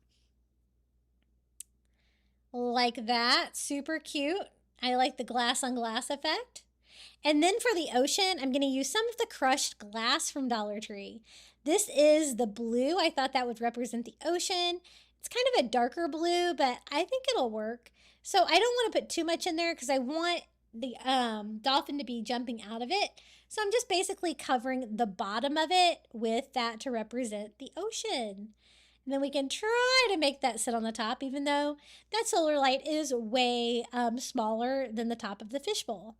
B: Like that, super cute. I like the glass on glass effect. And then for the ocean, I'm going to use some of the crushed glass from Dollar Tree. This is the blue. I thought that would represent the ocean. It's kind of a darker blue, but I think it'll work. So I don't want to put too much in there because I want the dolphin to be jumping out of it. So I'm just basically covering the bottom of it with that to represent the ocean. And then we can try to make that sit on the top, even though that solar light is way smaller than the top of the fishbowl.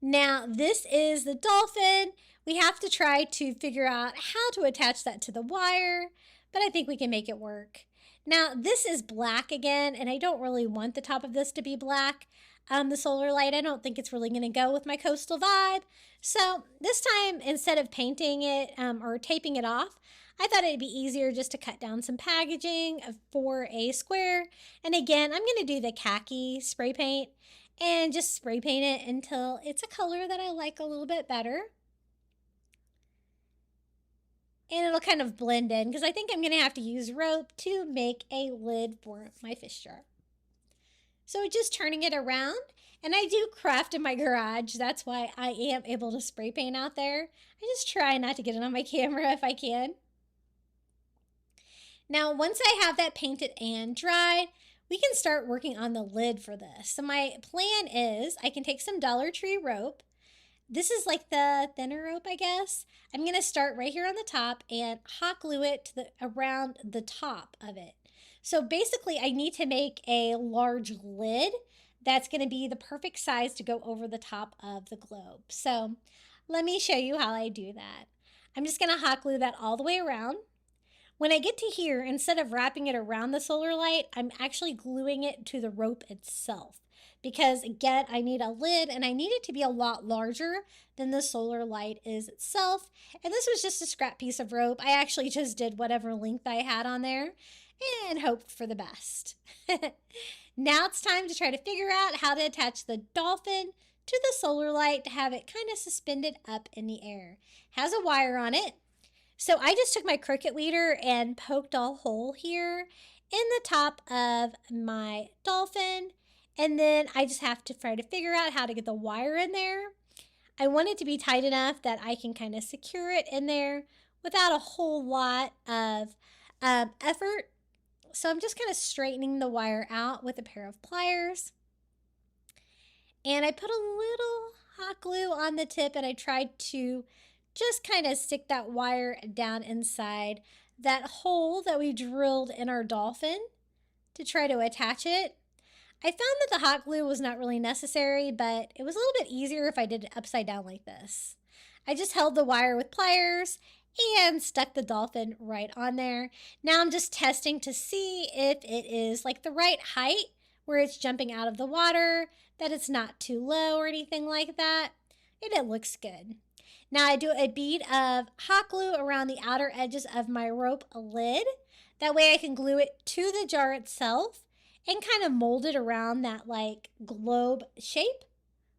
B: Now, this is the dolphin. We have to try to figure out how to attach that to the wire, but I think we can make it work. Now, this is black again, and I don't really want the top of this to be black. The solar light, I don't think it's really going to go with my coastal vibe. So this time, instead of painting it or taping it off, I thought it'd be easier just to cut down some packaging for a square. And again, I'm going to do the khaki spray paint and just spray paint it until it's a color that I like a little bit better. And it'll kind of blend in because I think I'm going to have to use rope to make a lid for my fish jar. So just turning it around, and I do craft in my garage. That's why I am able to spray paint out there. I just try not to get it on my camera if I can. Now, once I have that painted and dried, we can start working on the lid for this. So my plan is I can take some Dollar Tree rope. This is like the thinner rope, I guess. I'm going to start right here on the top and hot glue it to around the top of it. So basically, I need to make a large lid that's going to be the perfect size to go over the top of the globe. So let me show you how I do that. I'm just going to hot glue that all the way around. When I get to here, instead of wrapping it around the solar light, I'm actually gluing it to the rope itself. Because again, I need a lid and I need it to be a lot larger than the solar light is itself. And this was just a scrap piece of rope. I actually just did whatever length I had on there and hoped for the best. Now it's time to try to figure out how to attach the dolphin to the solar light to have it kind of suspended up in the air. Has a wire on it. So I just took my Cricut weeder and poked a hole here in the top of my dolphin. And then I just have to try to figure out how to get the wire in there. I want it to be tight enough that I can kind of secure it in there without a whole lot of effort. So I'm just kind of straightening the wire out with a pair of pliers. And I put a little hot glue on the tip and I tried to just kind of stick that wire down inside that hole that we drilled in our dolphin to try to attach it. I found that the hot glue was not really necessary, but it was a little bit easier if I did it upside down like this. I just held the wire with pliers and stuck the dolphin right on there. Now I'm just testing to see if it is like the right height where it's jumping out of the water, that it's not too low or anything like that, and it looks good. Now I do a bead of hot glue around the outer edges of my rope lid. That way I can glue it to the jar itself and kind of mold it around that like globe shape,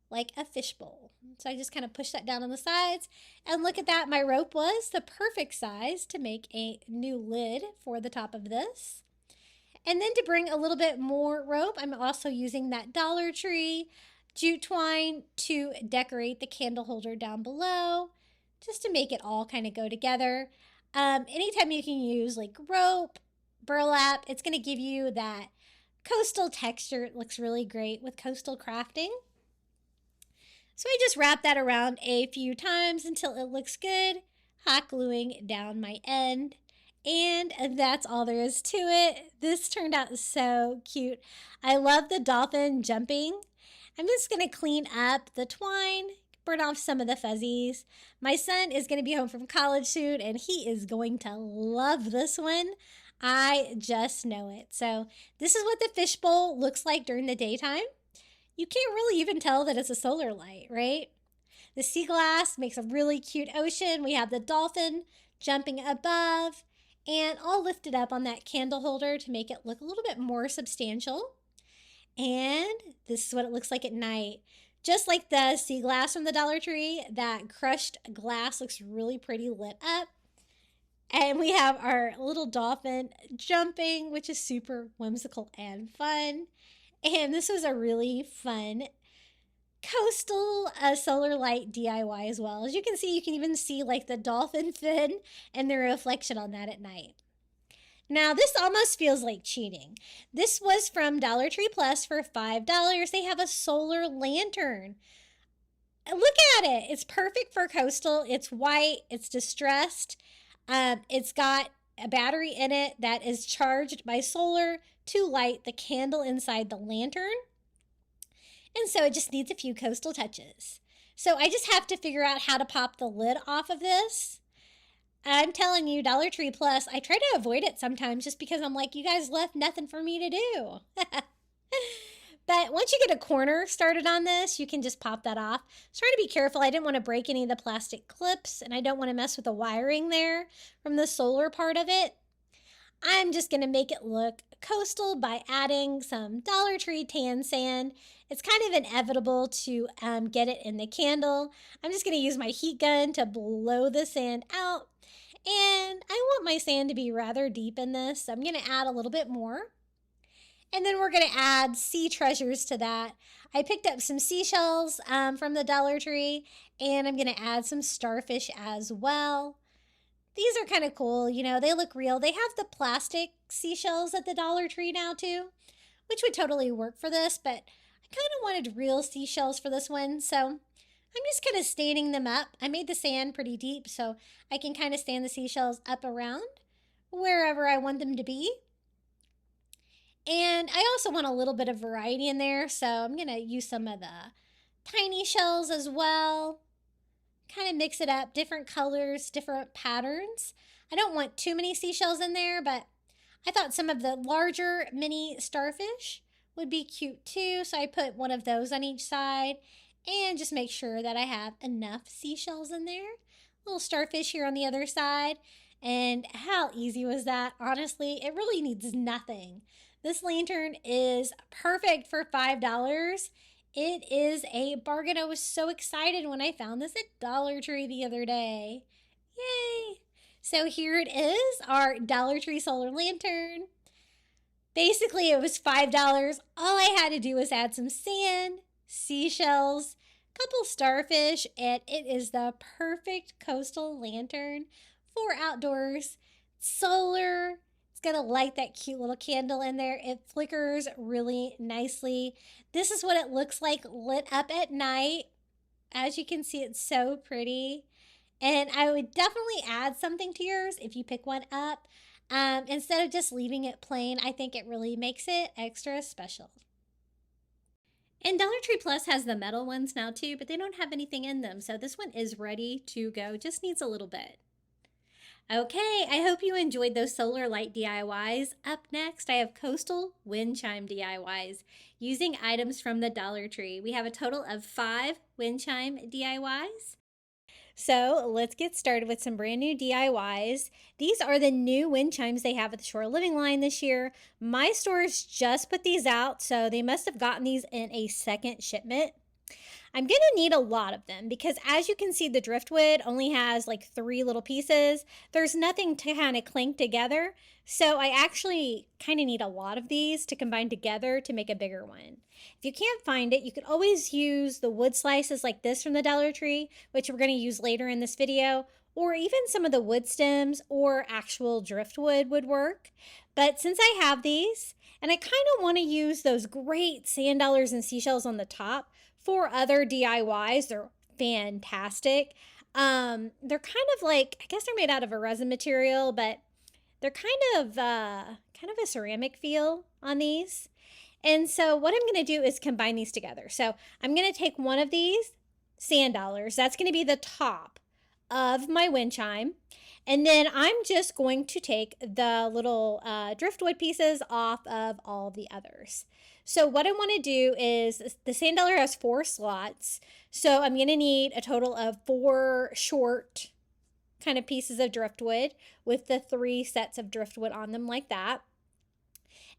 B: like a fishbowl. So I just kind of push that down on the sides and look at that. My rope was the perfect size to make a new lid for the top of this. And then to bring a little bit more rope, I'm also using that Dollar Tree jute twine to decorate the candle holder down below, just to make it all kind of go together. Anytime you can use like rope, burlap, it's going to give you that coastal texture. It looks really great with coastal crafting. So I just wrap that around a few times until it looks good, hot gluing down my end. And that's all there is to it. This turned out so cute. I love the dolphin jumping. I'm just going to clean up the twine, burn off some of the fuzzies. My son is going to be home from college soon, and he is going to love this one. I just know it. So this is what the fishbowl looks like during the daytime. You can't really even tell that it's a solar light, right? The sea glass makes a really cute ocean. We have the dolphin jumping above and all lifted up on that candle holder to make it look a little bit more substantial. And this is what it looks like at night. Just like the sea glass from the Dollar Tree, that crushed glass looks really pretty lit up. And we have our little dolphin jumping, which is super whimsical and fun. And this was a really fun coastal solar light DIY as well. As you can see, you can even see like the dolphin fin and the reflection on that at night. Now, this almost feels like cheating. This was from Dollar Tree Plus for $5. They have a solar lantern. Look at it. It's perfect for coastal. It's white. It's distressed. It's got a battery in it that is charged by solar to light the candle inside the lantern. And so it just needs a few coastal touches. So I just have to figure out how to pop the lid off of this. I'm telling you, Dollar Tree Plus, I try to avoid it sometimes just because I'm like, you guys left nothing for me to do. But once you get a corner started on this, you can just pop that off. I was trying to be careful. I didn't want to break any of the plastic clips, and I don't want to mess with the wiring there from the solar part of it. I'm just going to make it look coastal by adding some Dollar Tree tan sand. It's kind of inevitable to get it in the candle. I'm just going to use my heat gun to blow the sand out. And I want my sand to be rather deep in this, so I'm going to add a little bit more. And then we're going to add sea treasures to that. I picked up some seashells from the Dollar Tree, and I'm going to add some starfish as well. These are kind of cool, you know, they look real. They have the plastic seashells at the Dollar Tree now too, which would totally work for this, but I kind of wanted real seashells for this one, so I'm just kind of standing them up. I made the sand pretty deep, so I can kind of stand the seashells up around wherever I want them to be. And I also want a little bit of variety in there, so I'm going to use some of the tiny shells as well. Kind of mix it up, different colors, different patterns. I don't want too many seashells in there, but I thought some of the larger mini starfish would be cute too, so I put one of those on each side and just make sure that I have enough seashells in there. Little starfish here on the other side. And how easy was that? Honestly, it really needs nothing. This lantern is perfect for $5. It is a bargain. I was so excited when I found this at Dollar Tree the other day. Yay! So here it is, our Dollar Tree solar lantern. Basically, it was $5. All I had to do was add some sand, seashells, a couple starfish, and it is the perfect coastal lantern for outdoors. Solar. It's going to light that cute little candle in there. It flickers really nicely. This is what it looks like lit up at night. As you can see, it's so pretty. And I would definitely add something to yours if you pick one up. Instead of just leaving it plain, I think it really makes it extra special. And Dollar Tree Plus has the metal ones now too, but they don't have anything in them. So this one is ready to go, just needs a little bit. Okay, I hope you enjoyed those solar light DIYs. Up next, I have coastal wind chime DIYs using items from the Dollar Tree. We have a total of 5 wind chime DIYs. So let's get started with some brand new DIYs. These are the new wind chimes they have at the Shore Living line this year. My stores just put these out, so they must have gotten these in a second shipment. I'm going to need a lot of them because as you can see, the driftwood only has like 3 little pieces. There's nothing to kind of clink together. So I actually kind of need a lot of these to combine together to make a bigger one. If you can't find it, you could always use the wood slices like this from the Dollar Tree, which we're going to use later in this video, or even some of the wood stems or actual driftwood would work. But since I have these, and I kind of want to use those great sand dollars and seashells on the top for other DIYs, they're fantastic. They're kind of like, I guess they're made out of a resin material, but they're kind of a ceramic feel on these. And so what I'm going to do is combine these together. So I'm going to take one of these sand dollars. That's going to be the top of my wind chime. And then I'm just going to take the little driftwood pieces off of all the others. So what I want to do is, the sand dollar has 4 slots. So I'm going to need a total of 4 short kind of pieces of driftwood with the 3 sets of driftwood on them like that.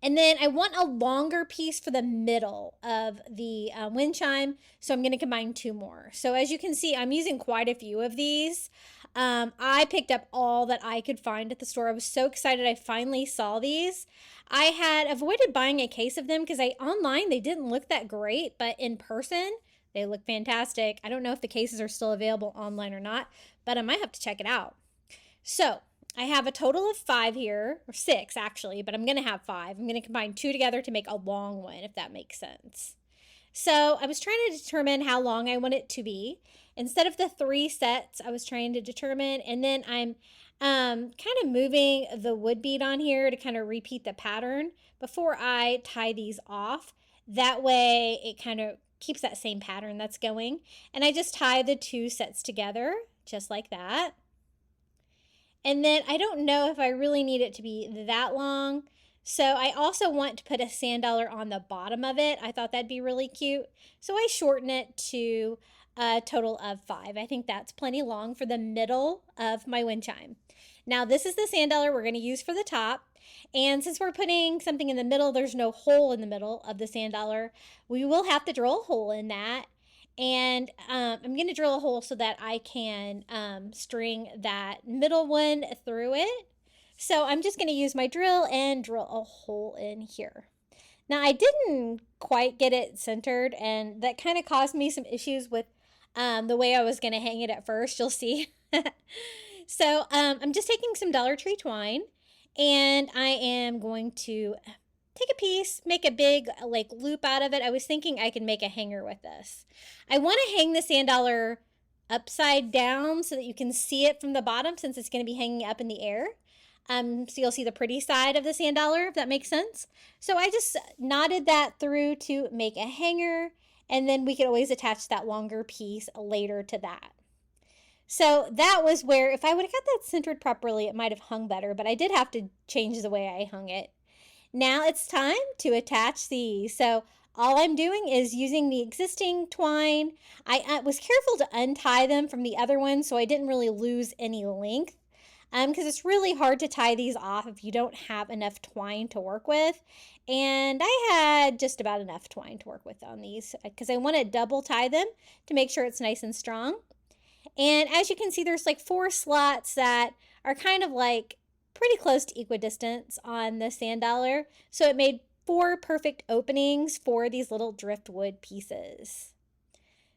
B: And then I want a longer piece for the middle of the wind chime, so I'm going to combine 2 more. So as you can see, I'm using quite a few of these. I picked up all that I could find at the store. I was so excited I finally saw these. I had avoided buying a case of them because online they didn't look that great, but in person they look fantastic. I don't know if the cases are still available online or not, but I might have to check it out. So I have a total of 5 here, or 6 actually, but I'm going to have 5. I'm going to combine 2 together to make a long one, if that makes sense. So I was trying to determine how long I want it to be. Instead of the 3 sets, I was trying to determine, and then I'm kind of moving the wood bead on here to kind of repeat the pattern before I tie these off. That way it kind of keeps that same pattern that's going. And I just tie the 2 sets together, just like that. And then I don't know if I really need it to be that long. So I also want to put a sand dollar on the bottom of it. I thought that'd be really cute. So I shorten it to a total of 5. I think that's plenty long for the middle of my wind chime. Now this is the sand dollar we're going to use for the top. And since we're putting something in the middle, there's no hole in the middle of the sand dollar. We will have to drill a hole in that. And I'm going to drill a hole so that I can string that middle one through it. So I'm just going to use my drill and drill a hole in here. Now I didn't quite get it centered, and that kind of caused me some issues with the way I was going to hang it at first. You'll see. So I'm just taking some Dollar Tree twine, and I am going to take a piece, make a big like loop out of it. I was thinking I could make a hanger with this. I want to hang the sand dollar upside down so that you can see it from the bottom, since it's going to be hanging up in the air. So you'll see the pretty side of the sand dollar, if that makes sense. So I just knotted that through to make a hanger, and then we could always attach that longer piece later to that. So that was where, if I would have got that centered properly, it might have hung better, but I did have to change the way I hung it. Now it's time to attach these. So all I'm doing is using the existing twine. I was careful to untie them from the other ones so I didn't really lose any length, because it's really hard to tie these off if you don't have enough twine to work with. And I had just about enough twine to work with on these because I want to double tie them to make sure it's nice and strong. And as you can see, there's like 4 slots that are kind of like pretty close to equidistance on the sand dollar. So it made 4 perfect openings for these little driftwood pieces.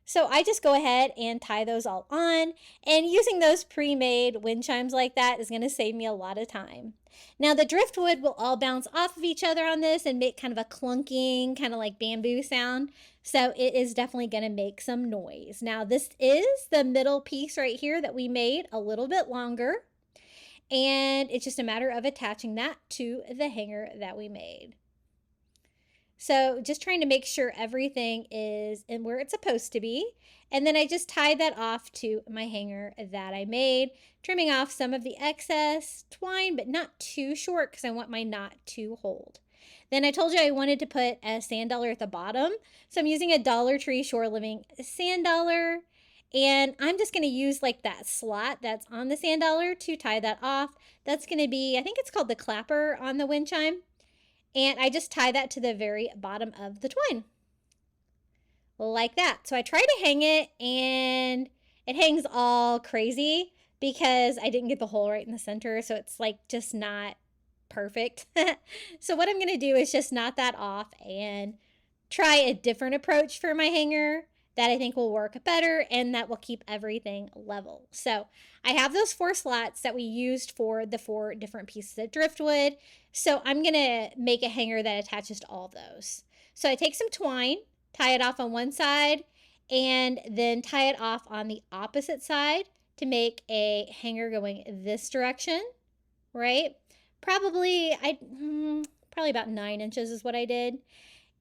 B: So I just go ahead and tie those all on, and using those pre-made wind chimes like that is going to save me a lot of time. Now the driftwood will all bounce off of each other on this and make kind of a clunking, kind of like bamboo sound. So it is definitely going to make some noise. Now this is the middle piece right here that we made a little bit longer. And it's just a matter of attaching that to the hanger that we made. So just trying to make sure everything is in where it's supposed to be. And then I just tied that off to my hanger that I made, trimming off some of the excess twine, but not too short because I want my knot to hold. Then I told you I wanted to put a sand dollar at the bottom. So I'm using a Dollar Tree Shore Living sand dollar. And I'm just going to use like that slot that's on the sand dollar to tie that off. That's going to be, I think it's called the clapper on the wind chime. And I just tie that to the very bottom of the twine. Like that. So I try to hang it, and it hangs all crazy because I didn't get the hole right in the center. So it's like just not perfect. So what I'm going to do is just knot that off and try a different approach for my hanger that I think will work better and that will keep everything level. So I have those 4 slots that we used for the 4 different pieces of driftwood. So I'm going to make a hanger that attaches to all of those. So I take some twine, tie it off on one side, and then tie it off on the opposite side to make a hanger going this direction, right? Probably about 9 inches is what I did.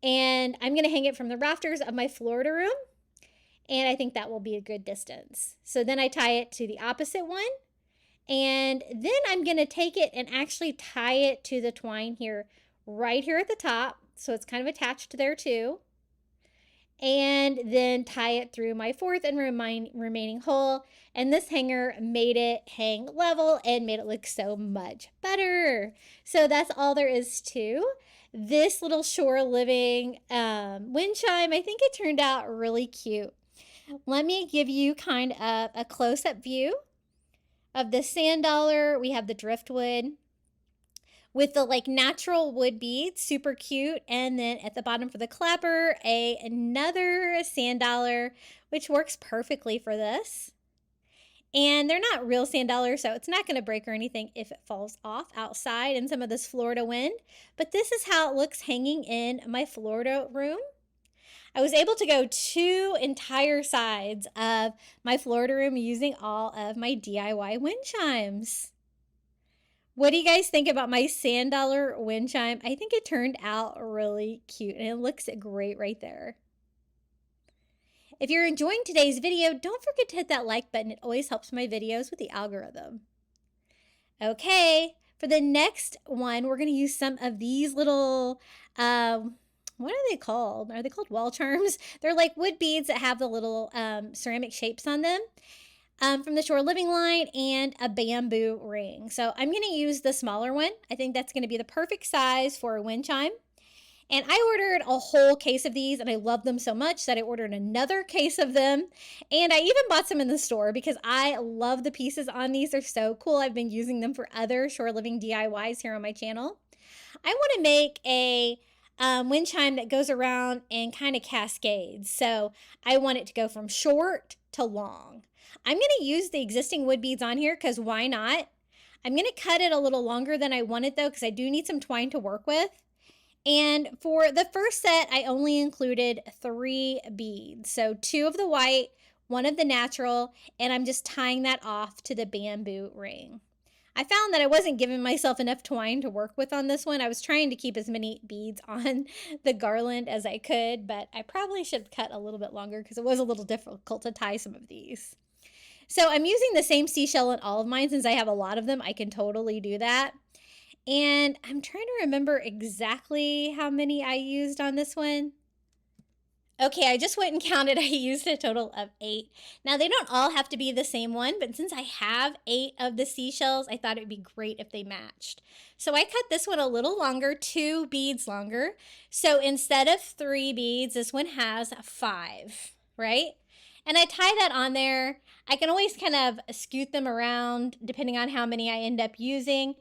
B: And I'm going to hang it from the rafters of my Florida room. And I think that will be a good distance. So then I tie it to the opposite one. And then I'm going to take it and actually tie it to the twine here, right here at the top. So it's kind of attached there too. And then tie it through my 4th and remaining hole. And this hanger made it hang level and made it look so much better. So that's all there is to this little shore living wind chime. I think it turned out really cute. Let me give you kind of a close-up view of the sand dollar. We have the driftwood with the like natural wood beads, super cute. And then at the bottom for the clapper, another sand dollar, which works perfectly for this. And they're not real sand dollars, so it's not going to break or anything if it falls off outside in some of this Florida wind. But this is how it looks hanging in my Florida room. I was able to go 2 entire sides of my Florida room using all of my DIY wind chimes. What do you guys think about my sand dollar wind chime? I think it turned out really cute and it looks great right there. If you're enjoying today's video, don't forget to hit that like button. It always helps my videos with the algorithm. Okay, for the next one, we're going to use some of these little, what are they called? Are they called wall charms? They're like wood beads that have the little ceramic shapes on them from the Shore Living line and a bamboo ring. So I'm going to use the smaller one. I think that's going to be the perfect size for a wind chime. And I ordered a whole case of these and I love them so much that I ordered another case of them. And I even bought some in the store because I love the pieces on these. They're so cool. I've been using them for other Shore Living DIYs here on my channel. I want to make a wind chime that goes around and kind of cascades. So I want it to go from short to long. I'm going to use the existing wood beads on here because why not? I'm going to cut it a little longer than I want it though because I do need some twine to work with. And for the first set, I only included 3 beads. So 2 of the white, 1 of the natural, and I'm just tying that off to the bamboo ring. I found that I wasn't giving myself enough twine to work with on this one. I was trying to keep as many beads on the garland as I could, but I probably should have cut a little bit longer because it was a little difficult to tie some of these. So I'm using the same seashell in all of mine since I have a lot of them. I can totally do that. And I'm trying to remember exactly how many I used on this one. Okay, I just went and counted. I used a total of 8. Now, they don't all have to be the same one, but since I have 8 of the seashells, I thought it would be great if they matched. So I cut this one a little longer, 2 beads longer. So instead of 3 beads, this one has 5, right? And I tie that on there. I can always kind of scoot them around depending on how many I end up using.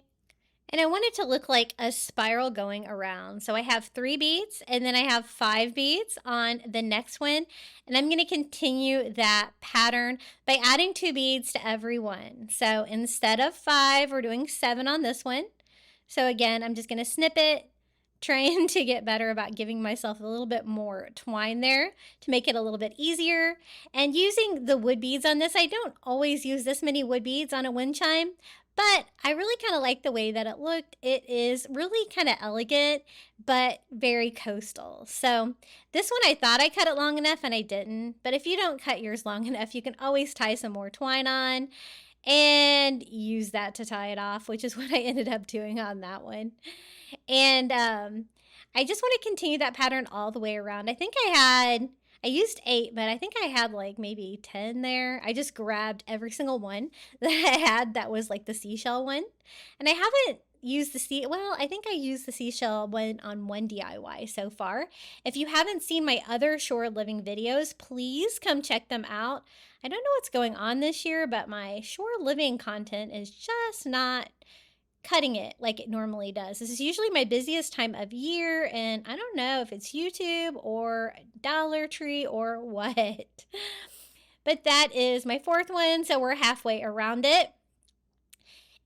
B: And I want it to look like a spiral going around. So I have 3 beads and then I have 5 beads on the next one. And I'm going to continue that pattern by adding 2 beads to every one. So instead of 5, we're doing 7 on this one. So again, I'm just going to snip it, trying to get better about giving myself a little bit more twine there to make it a little bit easier. And using the wood beads on this, I don't always use this many wood beads on a wind chime, but I really kind of like the way that it looked. It is really kind of elegant, but very coastal. So this one, I thought I cut it long enough and I didn't. But if you don't cut yours long enough, you can always tie some more twine on and use that to tie it off, which is what I ended up doing on that one. And I just want to continue that pattern all the way around. I think I used 8, but I think I had like maybe 10 there. I just grabbed every single one that I had that was like the seashell one. And I haven't used I think I used the seashell one on one DIY so far. If you haven't seen my other Shore Living videos, please come check them out. I don't know what's going on this year, but my Shore Living content is just not cutting it like it normally does. This is usually my busiest time of year, and I don't know if it's YouTube or Dollar Tree or what. But that is my fourth one, so we're halfway around it.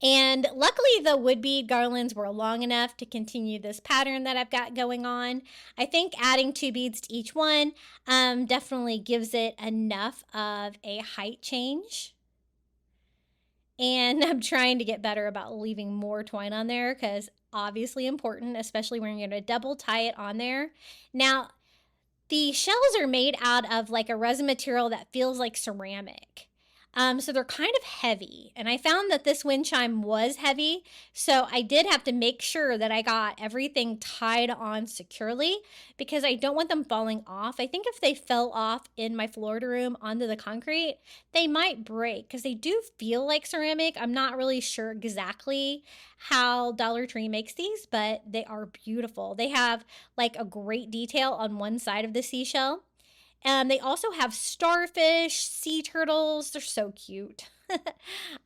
B: And luckily the wood bead garlands were long enough to continue this pattern that I've got going on. I think adding 2 beads to each one definitely gives it enough of a height change. And I'm trying to get better about leaving more twine on there because obviously important, especially when you're going to double tie it on there. Now, the shells are made out of like a resin material that feels like ceramic. So they're kind of heavy, and I found that this wind chime was heavy, so I did have to make sure that I got everything tied on securely because I don't want them falling off. I think if they fell off in my Florida room onto the concrete, they might break because they do feel like ceramic. I'm not really sure exactly how Dollar Tree makes these, but they are beautiful. They have like a great detail on one side of the seashell. They also have starfish, sea turtles. They're so cute.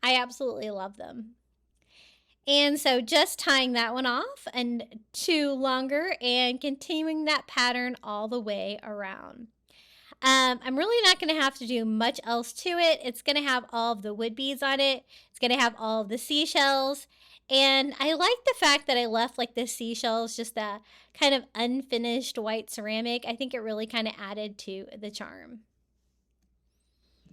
B: I absolutely love them. And so just tying that one off and 2 longer and continuing that pattern all the way around. I'm really not going to have to do much else to it. It's going to have all of the wood beads on it. It's going to have all of the seashells. And I like the fact that I left like the seashells, just that kind of unfinished white ceramic. I think it really kind of added to the charm.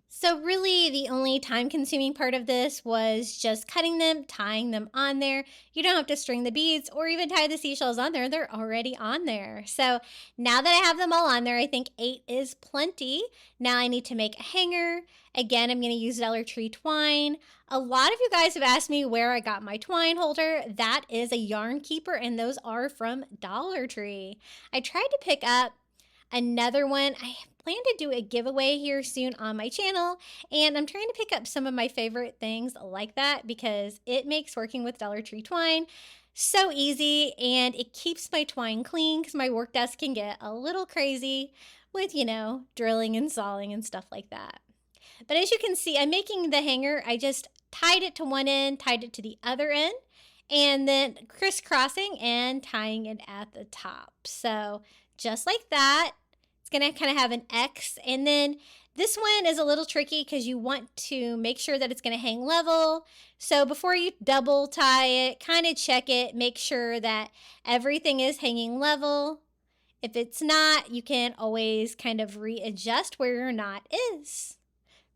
B: So really the only time consuming part of this was just cutting them, tying them on there. You don't have to string the beads or even tie the seashells on there. They're already on there. So now that I have them all on there, I think 8 is plenty. Now I need to make a hanger. Again, I'm going to use Dollar Tree twine. A lot of you guys have asked me where I got my twine holder. That is a yarn keeper, and those are from Dollar Tree. I tried to pick up another one. I plan to do a giveaway here soon on my channel, and I'm trying to pick up some of my favorite things like that because it makes working with Dollar Tree twine so easy, and it keeps my twine clean because my work desk can get a little crazy with, you know, drilling and sawing and stuff like that. But as you can see, I'm making the hanger. I just tied it to one end, tied it to the other end, and then crisscrossing and tying it at the top. So just like that. It's going to kind of have an X. And then this one is a little tricky because you want to make sure that it's going to hang level. So before you double tie it, kind of check it, make sure that everything is hanging level. If it's not, you can always kind of readjust where your knot is.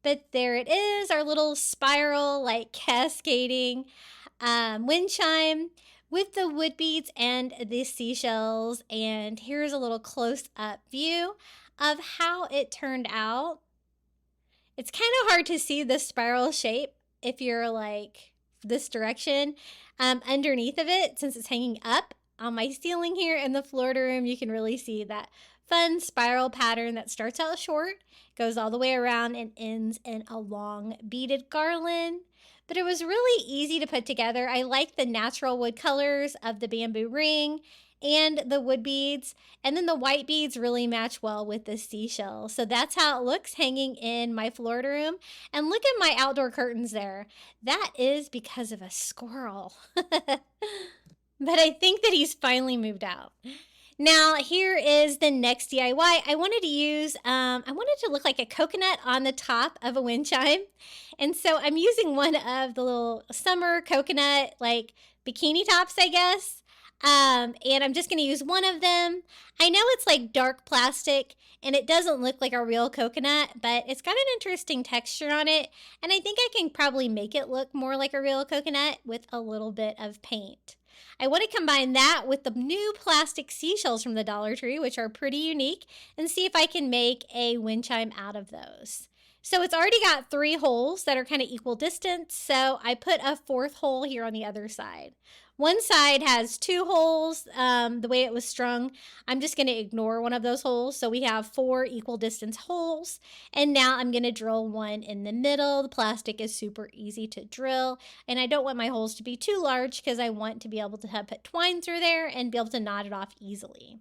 B: But there it is, our little spiral, like cascading wind chime with the wood beads and the seashells. And here's a little close-up view of how it turned out. It's kind of hard to see the spiral shape if you're like this direction underneath of it, since it's hanging up on my ceiling here in the Florida room. You can really see that fun spiral pattern that starts out short, goes all the way around, and ends in a long beaded garland. But it was really easy to put together. I like the natural wood colors of the bamboo ring and the wood beads. And then the white beads really match well with the seashell. So that's how it looks hanging in my Florida room. And look at my outdoor curtains there. That is because of a squirrel. But I think that he's finally moved out. Now, here is the next DIY. I wanted to look like a coconut on the top of a wind chime. And so I'm using one of the little summer coconut, like bikini tops, I guess. And I'm just going to use one of them. I know it's like dark plastic and it doesn't look like a real coconut, but it's got an interesting texture on it. And I think I can probably make it look more like a real coconut with a little bit of paint. I want to combine that with the new plastic seashells from the Dollar Tree, which are pretty unique, and see if I can make a wind chime out of those. So it's already got 3 holes that are kind of equal distance, so I put a 4th hole here on the other side. One side has 2 holes, the way it was strung. I'm just going to ignore one of those holes, so we have 4 equal distance holes. And now I'm going to drill one in the middle. The plastic is super easy to drill, and I don't want my holes to be too large because I want to be able to put twine through there and be able to knot it off easily.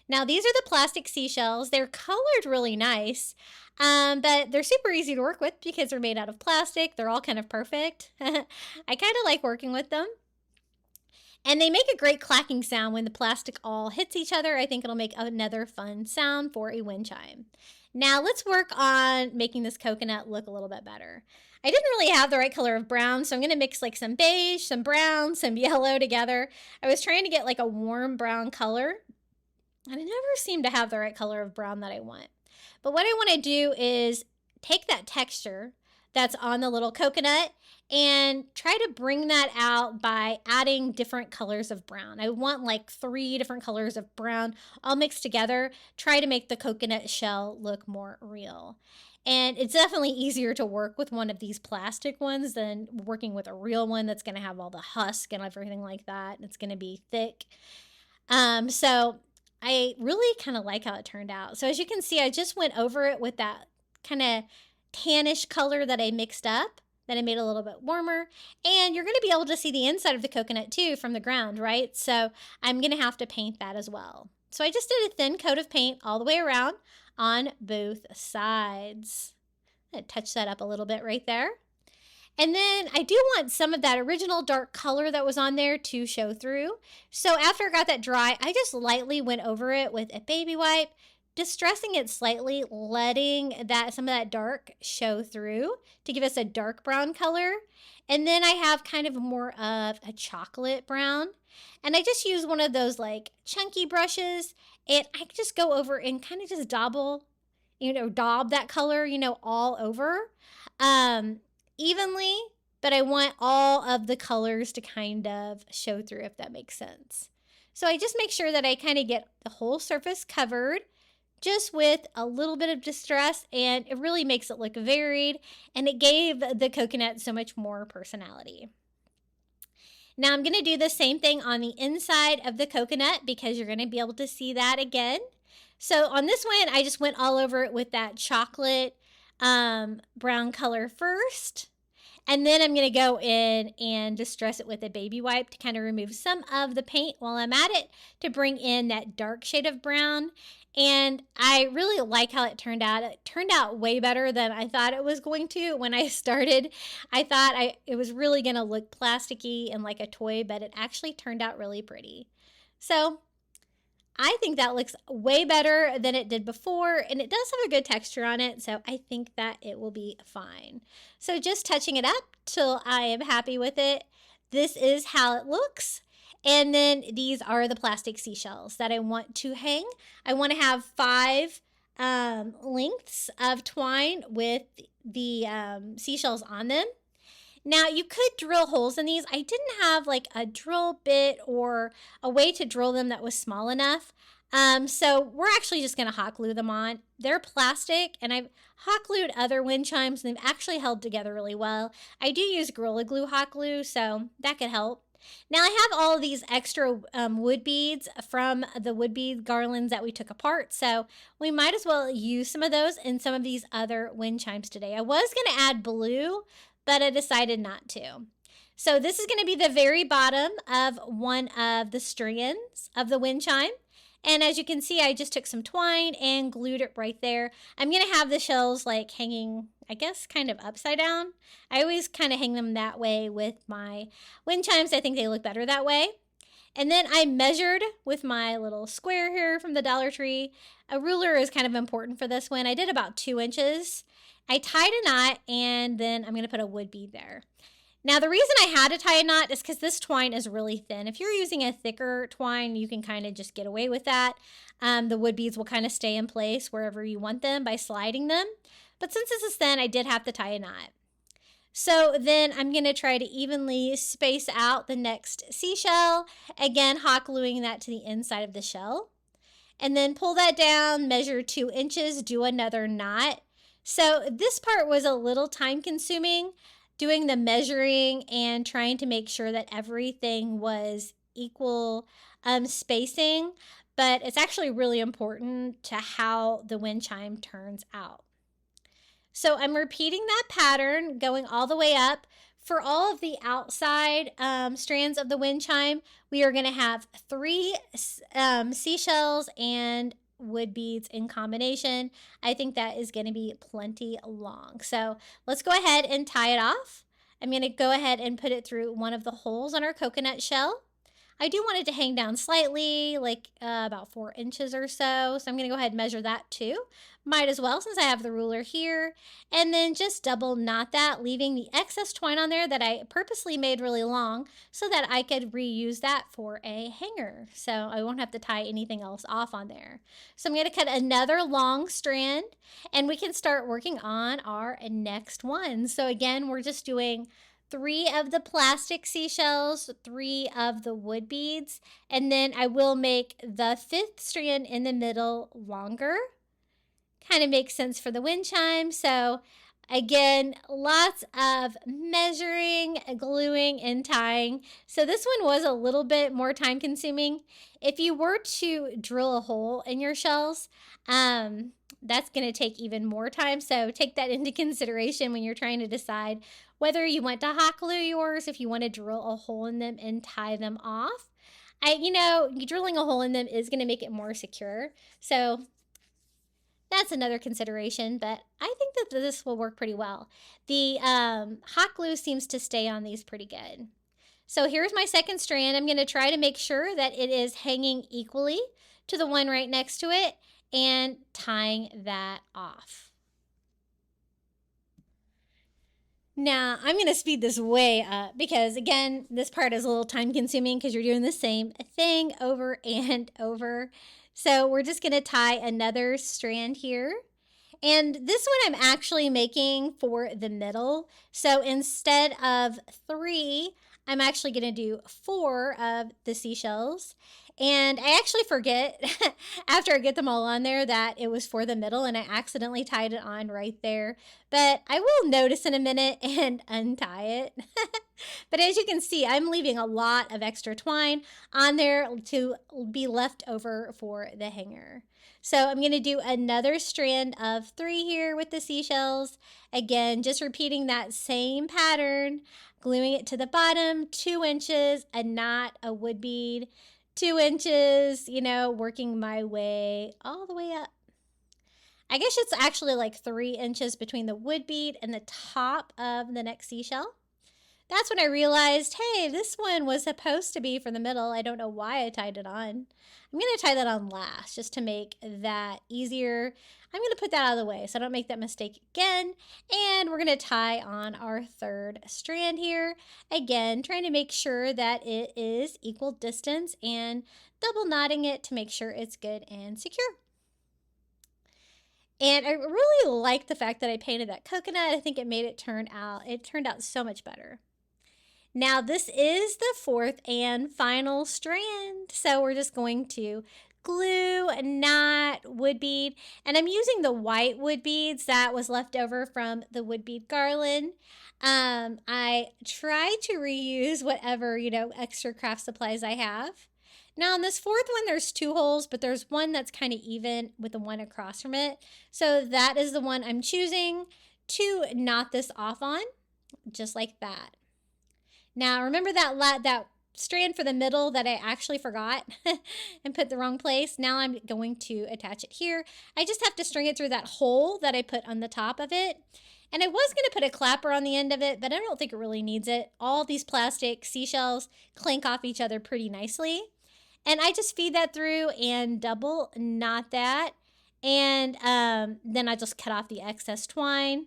B: Now these are the plastic seashells. They're colored really nice, but they're super easy to work with because they're made out of plastic. They're all kind of perfect. I kind of like working with them. And they make a great clacking sound when the plastic all hits each other. I think it'll make another fun sound for a wind chime. Now let's work on making this coconut look a little bit better. I didn't really have the right color of brown, so I'm going to mix like some beige, some brown, some yellow together. I was trying to get like a warm brown color, and I never seem to have the right color of brown that I want. But what I want to do is take that texture that's on the little coconut and try to bring that out by adding different colors of brown. I want like 3 different colors of brown all mixed together. Try to make the coconut shell look more real. And it's definitely easier to work with one of these plastic ones than working with a real one that's going to have all the husk and everything like that. It's going to be thick. So I really kind of like how it turned out. So as you can see, I just went over it with that kind of tannish color that I mixed up, that I made a little bit warmer. And you're going to be able to see the inside of the coconut too from the ground, right? So I'm going to have to paint that as well. So I just did a thin coat of paint all the way around on both sides. I'm going to touch that up a little bit right there. And then I do want some of that original dark color that was on there to show through. So after I got that dry, I just lightly went over it with a baby wipe, distressing it slightly, letting some of that dark show through to give us a dark brown color. And then I have kind of more of a chocolate brown. And I just use one of those like chunky brushes, and I just go over and kind of just daub that color, all over evenly, but I want all of the colors to kind of show through, if that makes sense. So I just make sure that I kind of get the whole surface covered just with a little bit of distress, and it really makes it look varied, and it gave the coconut so much more personality. Now I'm going to do the same thing on the inside of the coconut because you're going to be able to see that again. So on this one, I just went all over it with that chocolate brown color first. And then I'm going to go in and distress it with a baby wipe to kind of remove some of the paint while I'm at it to bring in that dark shade of brown. And I really like how it turned out. It turned out way better than I thought it was going to. When I started, I thought it was really going to look plasticky and like a toy, but it actually turned out really pretty. So I think that looks way better than it did before, and it does have a good texture on it, so I think that it will be fine. So just touching it up till I am happy with it. This is how it looks. And then these are the plastic seashells that I want to hang. I want to have 5 lengths of twine with the seashells on them. Now you could drill holes in these. I didn't have like a drill bit or a way to drill them that was small enough. So we're actually just going to hot glue them on. They're plastic, and I've hot glued other wind chimes, and they've actually held together really well. I do use Gorilla Glue hot glue, so that could help. Now I have all of these extra wood beads from the wood bead garlands that we took apart, so we might as well use some of those in some of these other wind chimes today. I was going to add blue, but I decided not to. So this is going to be the very bottom of one of the strands of the wind chime. And as you can see, I just took some twine and glued it right there. I'm going to have the shells like hanging, I guess, kind of upside down. I always kind of hang them that way with my wind chimes. I think they look better that way. And then I measured with my little square here from the Dollar Tree. A ruler is kind of important for this one. I did about 2 inches. I tied a knot, and then I'm going to put a wood bead there. Now, the reason I had to tie a knot is because this twine is really thin. If you're using a thicker twine, you can kind of just get away with that. The wood beads will kind of stay in place wherever you want them by sliding them. But since this is thin, I did have to tie a knot. So then I'm going to try to evenly space out the next seashell. Again, hot gluing that to the inside of the shell. And then pull that down, measure 2 inches, do another knot. So this part was a little time consuming, doing the measuring and trying to make sure that everything was equal spacing, but it's actually really important to how the wind chime turns out. So I'm repeating that pattern, going all the way up. For all of the outside strands of the wind chime, we are going to have 3 seashells and wood beads in combination. I think that is going to be plenty long. So let's go ahead and tie it off. I'm going to go ahead and put it through one of the holes on our coconut shell. I do want it to hang down slightly, like about 4 inches or so. So I'm going to go ahead and measure that too. Might as well since I have the ruler here. And then just double knot that, leaving the excess twine on there that I purposely made really long so that I could reuse that for a hanger. So I won't have to tie anything else off on there. So I'm going to cut another long strand and we can start working on our next one. So again, we're just doing 3 of the plastic seashells, 3 of the wood beads, and then I will make the 5th strand in the middle longer. Kind of makes sense for the wind chime. So again, lots of measuring, gluing, and tying. So this one was a little bit more time consuming. If you were to drill a hole in your shells, that's going to take even more time. So take that into consideration when you're trying to decide whether you want to hot glue yours, if you want to drill a hole in them and tie them off. Drilling a hole in them is going to make it more secure. So that's another consideration, but I think that this will work pretty well. The hot glue seems to stay on these pretty good. So here's my second strand. I'm going to try to make sure that it is hanging equally to the one right next to it and tying that off. Now, I'm going to speed this way up because, again, this part is a little time consuming because you're doing the same thing over and over. So we're just going to tie another strand here. And this one I'm actually making for the middle. So instead of 3, I'm actually going to do 4 of the seashells. And I actually forget after I get them all on there that it was for the middle and I accidentally tied it on right there. But I will notice in a minute and untie it. But as you can see, I'm leaving a lot of extra twine on there to be left over for the hanger. So I'm going to do another strand of 3 here with the seashells. Again, just repeating that same pattern, gluing it to the bottom, 2 inches, a knot, a wood bead, 2 inches, working my way all the way up. I guess it's actually like 3 inches between the wood bead and the top of the next seashell. That's when I realized, hey, this one was supposed to be for the middle. I don't know why I tied it on. I'm going to tie that on last just to make that easier. I'm going to put that out of the way so I don't make that mistake again. And we're going to tie on our 3rd strand here. Again, trying to make sure that it is equal distance and double knotting it to make sure it's good and secure. And I really like the fact that I painted that coconut. I think it made it turned out so much better. Now this is the 4th and final strand. So we're just going to glue, knot, wood bead, and I'm using the white wood beads that was left over from the wood bead garland. I try to reuse whatever, extra craft supplies I have. Now on this 4th one, there's 2 holes, but there's one that's kind of even with the one across from it. So that is the one I'm choosing to knot this off on, just like that. Now, remember that strand for the middle that I actually forgot and put the wrong place? Now I'm going to attach it here. I just have to string it through that hole that I put on the top of it. And I was going to put a clapper on the end of it, but I don't think it really needs it. All these plastic seashells clank off each other pretty nicely. And I just feed that through and double knot that. And then I just cut off the excess twine.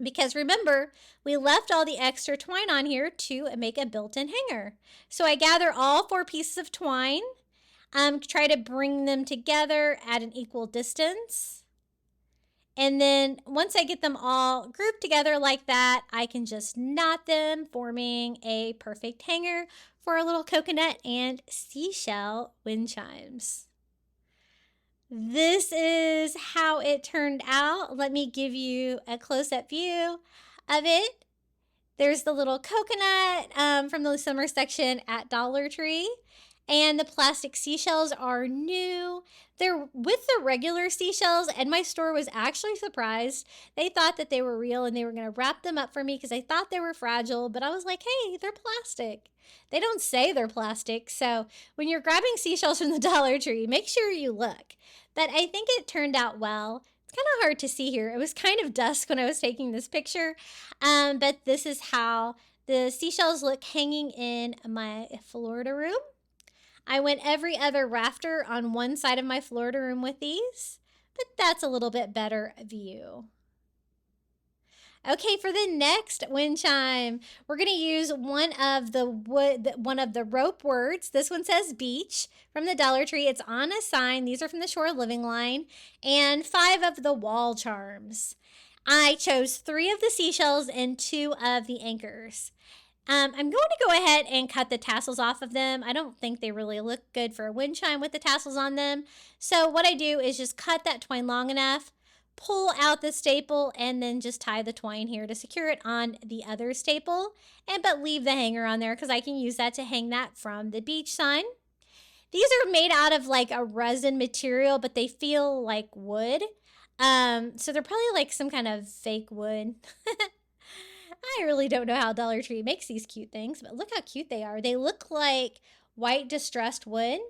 B: Because remember, we left all the extra twine on here to make a built-in hanger. So I gather all 4 pieces of twine, try to bring them together at an equal distance. And then once I get them all grouped together like that, I can just knot them, forming a perfect hanger for our little coconut and seashell wind chimes. This is how it turned out. Let me give you a close-up view of it. There's the little coconut from the summer section at Dollar Tree. And the plastic seashells are new. They're with the regular seashells, and my store was actually surprised. They thought that they were real and they were going to wrap them up for me because they thought they were fragile. But I was like, hey, they're plastic. They don't say they're plastic. So when you're grabbing seashells from the Dollar Tree, make sure you look. But I think it turned out well. It's kind of hard to see here. It was kind of dusk when I was taking this picture. But this is how the seashells look hanging in my Florida room. I went every other rafter on one side of my Florida room with these, but that's a little bit better view. Okay, for the next wind chime, we're going to use one of the rope words. This one says beach from the Dollar Tree. It's on a sign. These are from the Shore Living line, and 5 of the wall charms. I chose 3 of the seashells and 2 of the anchors. I'm going to go ahead and cut the tassels off of them. I don't think they really look good for a wind chime with the tassels on them. So what I do is just cut that twine long enough, pull out the staple, and then just tie the twine here to secure it on the other staple, but leave the hanger on there because I can use that to hang that from the beach sign. These are made out of like a resin material, but they feel like wood. So they're probably like some kind of fake wood. I really don't know how Dollar Tree makes these cute things, but look how cute they are. They look like white distressed wood,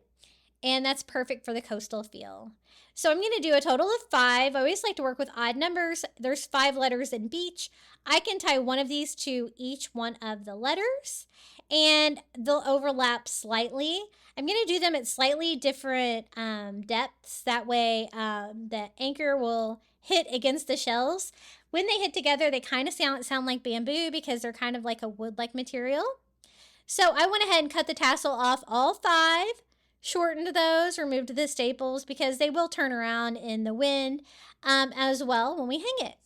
B: and that's perfect for the coastal feel. So I'm going to do a total of 5. I always like to work with odd numbers. There's 5 letters in beach. I can tie one of these to each one of the letters, and they'll overlap slightly. I'm going to do them at slightly different depths. That way the anchor will hit against the shells. When they hit together, they kind of sound like bamboo because they're kind of like a wood-like material. So I went ahead and cut the tassel off all 5, shortened those, removed the staples because they will turn around in the wind as well when we hang it.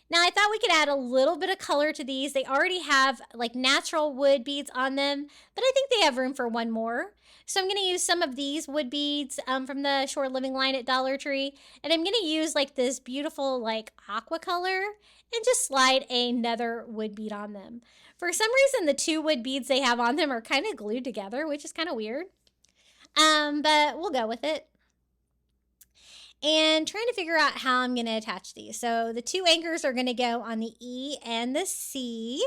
B: Now I thought we could add a little bit of color to these. They already have like natural wood beads on them, but I think they have room for one more. So I'm going to use some of these wood beads from the Shore Living line at Dollar Tree. And I'm going to use like this beautiful like aqua color and just slide another wood bead on them. For some reason, the 2 wood beads they have on them are kind of glued together, which is kind of weird. But we'll go with it. And trying to figure out how I'm going to attach these. So the 2 anchors are going to go on the E and the C.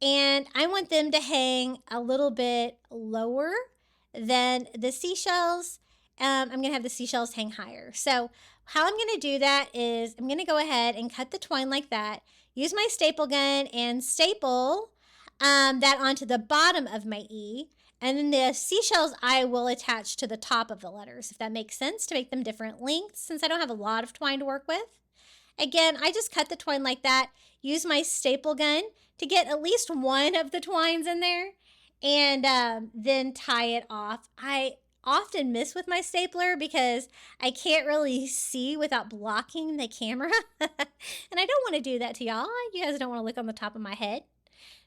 B: And I want them to hang a little bit lower than the seashells. I'm going to have the seashells hang higher. So how I'm going to do that is I'm going to go ahead and cut the twine like that. Use my staple gun and staple that onto the bottom of my E. And then the seashells I will attach to the top of the letters, if that makes sense, to make them different lengths since I don't have a lot of twine to work with. Again, I just cut the twine like that, use my staple gun to get at least one of the twines in there, and then tie it off. I often miss with my stapler because I can't really see without blocking the camera. And I don't want to do that to y'all. You guys don't want to look on the top of my head.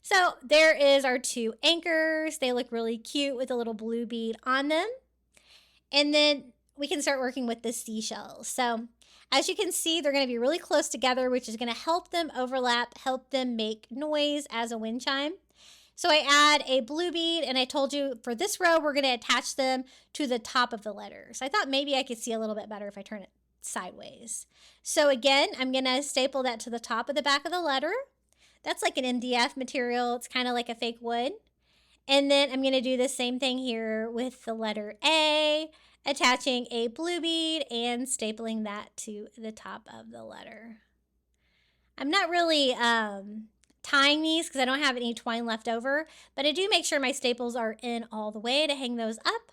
B: So there is our 2 anchors. They look really cute with a little blue bead on them. And then we can start working with the seashells. So as you can see, they're going to be really close together, which is going to help them overlap, help them make noise as a wind chime. So I add a blue bead, and I told you for this row, we're going to attach them to the top of the letters. I thought maybe I could see a little bit better if I turn it sideways. So again, I'm going to staple that to the top of the back of the letter. That's like an MDF material. It's kind of like a fake wood. And then I'm going to do the same thing here with the letter A, attaching a blue bead and stapling that to the top of the letter. I'm not really tying these because I don't have any twine left over, but I do make sure my staples are in all the way to hang those up.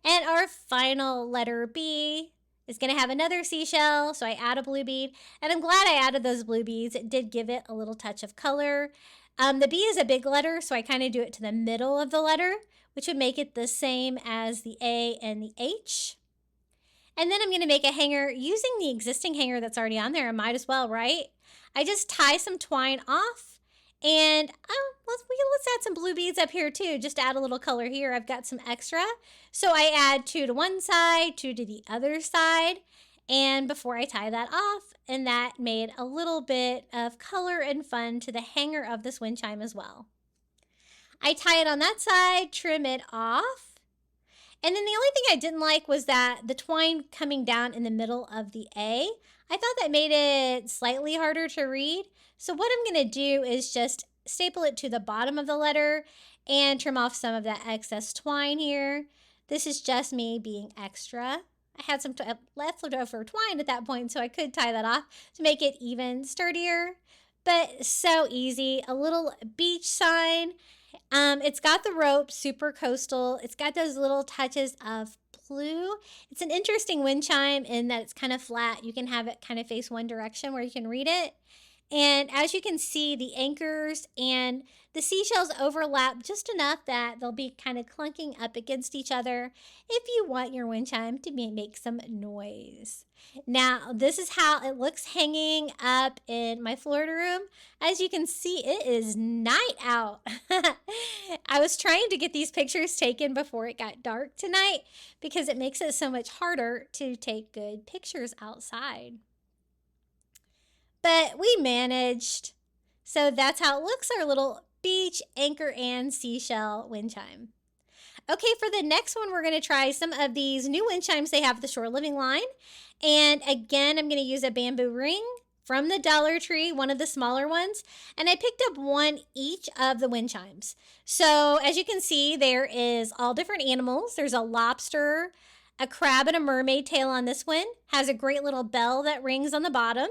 B: And our final letter B is going to have another seashell, so I add a blue bead, and I'm glad I added those blue beads. It did give it a little touch of color. The B is a big letter, so I kind of do it to the middle of the letter, which would make it the same as the A and the H. And then I'm going to make a hanger using the existing hanger that's already on there. I might as well, right? I just tie some twine off, and let's add some blue beads up here too, just to add a little color here. I've got some extra. So I add 2 to one side, 2 to the other side, and before I tie that off, and that made a little bit of color and fun to the hanger of this wind chime as well. I tie it on that side, trim it off, and then the only thing I didn't like was that the twine coming down in the middle of the A. I thought that made it slightly harder to read. So what I'm going to do is just staple it to the bottom of the letter and trim off some of that excess twine here. This is just me being extra. I had some leftover twine at that point, so I could tie that off to make it even sturdier. But so easy. A little beach sign. It's got the rope, super coastal. It's got those little touches of blue. It's an interesting wind chime in that it's kind of flat. You can have it kind of face one direction where you can read it. And as you can see, the anchors and the seashells overlap just enough that they'll be kind of clunking up against each other if you want your wind chime to make some noise. Now, this is how it looks hanging up in my Florida room. As you can see, it is night out. I was trying to get these pictures taken before it got dark tonight because it makes it so much harder to take good pictures outside. But we managed. So that's how it looks, our little beach anchor and seashell wind chime. Okay, for the next one, we're going to try some of these new wind chimes they have at the Shore Living line. And again, I'm going to use a bamboo ring from the Dollar Tree, one of the smaller ones. And I picked up one each of the wind chimes. So as you can see, there is all different animals. There's a lobster, a crab, and a mermaid tail on this one. Has a great little bell that rings on the bottom.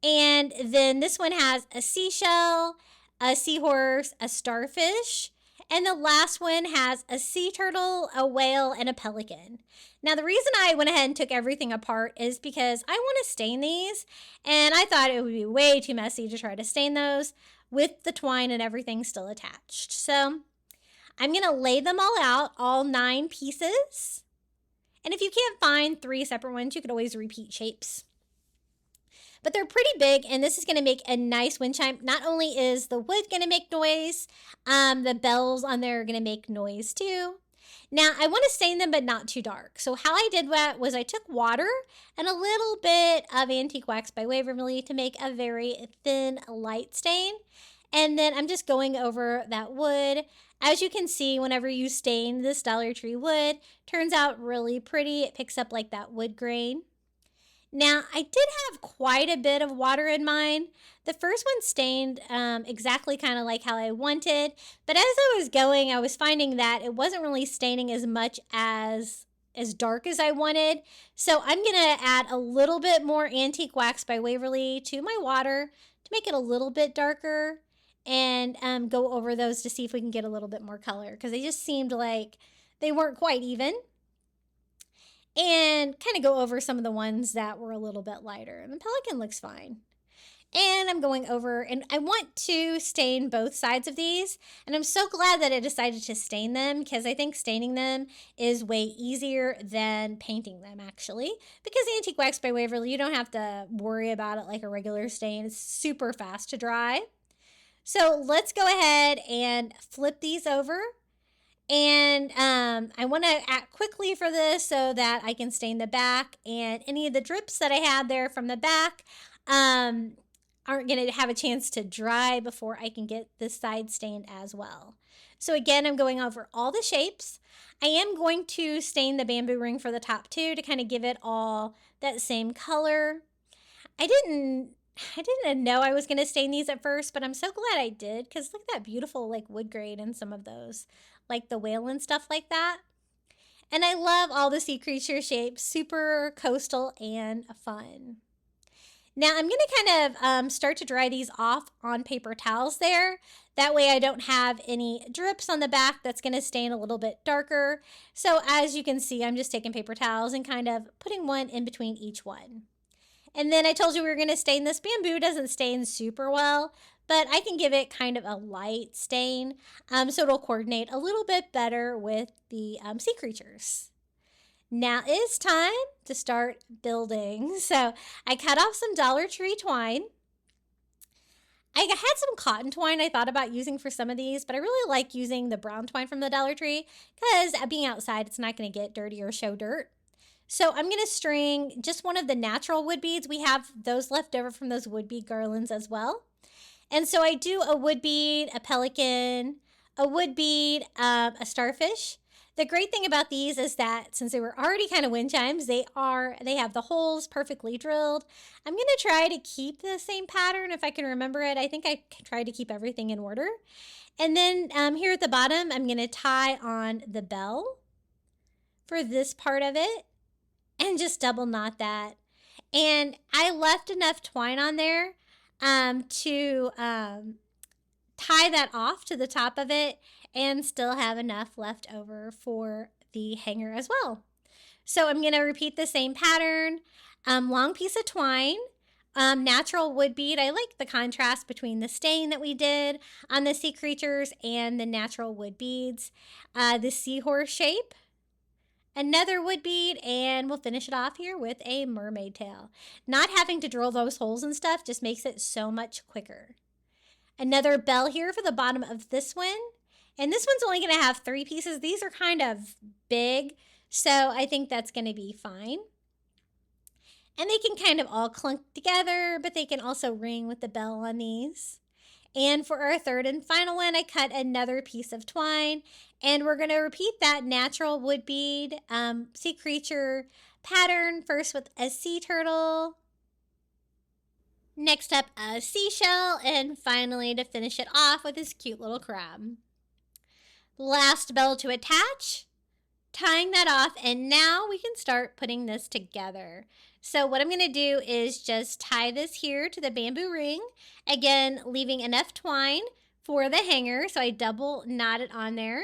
B: And then this one has a seashell, a seahorse, a starfish, and the last one has a sea turtle, a whale, and a pelican. Now, the reason I went ahead and took everything apart is because I want to stain these, and I thought it would be way too messy to try to stain those with the twine and everything still attached. So I'm going to lay them all out, all 9 pieces. And if you can't find 3 separate ones, you could always repeat shapes. But they're pretty big, and this is going to make a nice wind chime. Not only is the wood going to make noise, the bells on there are going to make noise too. Now, I want to stain them, but not too dark. So how I did that was I took water and a little bit of antique wax by Waverly to make a very thin, light stain. And then I'm just going over that wood. As you can see, whenever you stain this Dollar Tree wood, turns out really pretty. It picks up like that wood grain. Now, I did have quite a bit of water in mine. The first one stained exactly kind of like how I wanted, but as I was going, I was finding that it wasn't really staining as much as dark as I wanted. So I'm going to add a little bit more antique wax by Waverly to my water to make it a little bit darker and go over those to see if we can get a little bit more color because they just seemed like they weren't quite even. And kind of go over some of the ones that were a little bit lighter. And the pelican looks fine. And I'm going over, and I want to stain both sides of these. And I'm so glad that I decided to stain them because I think staining them is way easier than painting them, actually. Because Antique Wax by Waverly, you don't have to worry about it like a regular stain. It's super fast to dry. So let's go ahead and flip these over. And I want to act quickly for this so that I can stain the back. And any of the drips that I had there from the back aren't going to have a chance to dry before I can get this side stained as well. So again, I'm going over all the shapes. I am going to stain the bamboo ring for the top too to kind of give it all that same color. I didn't know I was going to stain these at first, but I'm so glad I did because look at that beautiful like wood grain in some of those. Like the whale and stuff like that. And I love all the sea creature shapes, super coastal and fun. Now I'm going to kind of start to dry these off on paper towels there. That way I don't have any drips on the back that's going to stain a little bit darker. So as you can see, I'm just taking paper towels and kind of putting one in between each one. And then I told you we were going to stain this. Bamboo doesn't stain super well, but I can give it kind of a light stain so it'll coordinate a little bit better with the sea creatures. Now it's time to start building. So I cut off some Dollar Tree twine. I had some cotton twine I thought about using for some of these, but I really like using the brown twine from the Dollar Tree because being outside, it's not going to get dirty or show dirt. So I'm going to string just one of the natural wood beads. We have those left over from those wood bead garlands as well. And so I do a wood bead, a pelican, a wood bead, a starfish. The great thing about these is that since they were already kind of wind chimes, they have the holes perfectly drilled. I'm going to try to keep the same pattern if I can remember it. I think I tried to keep everything in order. And then here at the bottom, I'm going to tie on the bell for this part of it and just double knot that. And I left enough twine on there to tie that off to the top of it and still have enough left over for the hanger as well. So I'm going to repeat the same pattern. Long piece of twine, natural wood bead. I like the contrast between the stain that we did on the sea creatures and the natural wood beads. The seahorse shape, another wood bead, and we'll finish it off here with a mermaid tail. Not having to drill those holes and stuff just makes it so much quicker. Another bell here for the bottom of this one. And this one's only going to have 3 pieces. These are kind of big, so I think that's going to be fine. And they can kind of all clunk together, but they can also ring with the bell on these. And for our third and final one, I cut another piece of twine. And we're going to repeat that natural wood bead sea creature pattern, first with a sea turtle. Next up, a seashell. And finally, to finish it off with this cute little crab. Last bell to attach. Tying that off, and now we can start putting this together. So what I'm going to do is just tie this here to the bamboo ring. Again, leaving enough twine for the hanger, so I double knot it on there.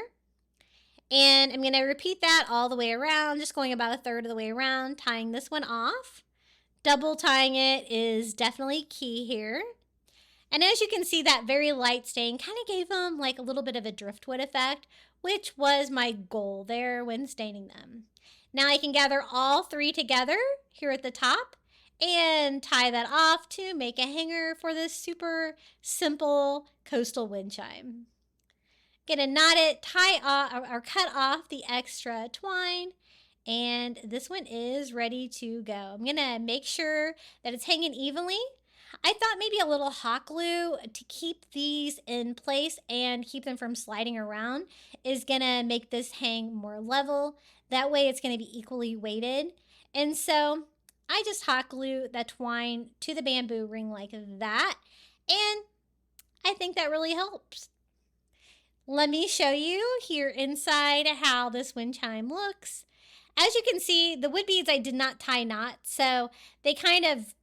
B: And I'm going to repeat that all the way around, just going about a third of the way around, tying this one off. Double tying it is definitely key here. And as you can see, that very light stain kind of gave them like a little bit of a driftwood effect, which was my goal there when staining them. Now I can gather all 3 together here at the top and tie that off to make a hanger for this super simple coastal wind chime. Gonna knot it, tie off or cut off the extra twine, and this one is ready to go. I'm gonna make sure that it's hanging evenly. I thought maybe a little hot glue to keep these in place and keep them from sliding around is going to make this hang more level. That way it's going to be equally weighted. And so I just hot glue the twine to the bamboo ring like that. And I think that really helps. Let me show you here inside how this wind chime looks. As you can see, the wood beads I did not tie knots, so they kind of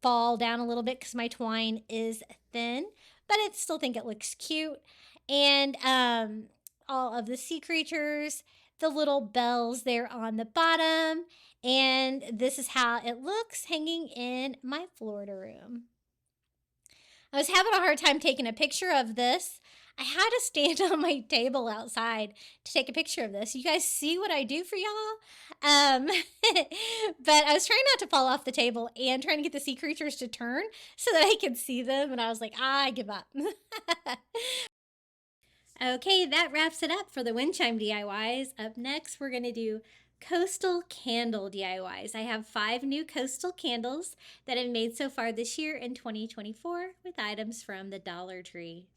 B: fall down a little bit because my twine is thin, but I still think it looks cute. And all of the sea creatures, the little bells there on the bottom, and this is how it looks hanging in my Florida room. I was having a hard time taking a picture of this. I had to stand on my table outside to take a picture of this. You guys see what I do for y'all? But I was trying not to fall off the table and trying to get the sea creatures to turn so that I could see them. And I was like, I give up. Okay, that wraps it up for the wind chime DIYs. Up next, we're going to do coastal candle DIYs. I have 5 new coastal candles that I've made so far this year in 2024 with items from the Dollar Tree.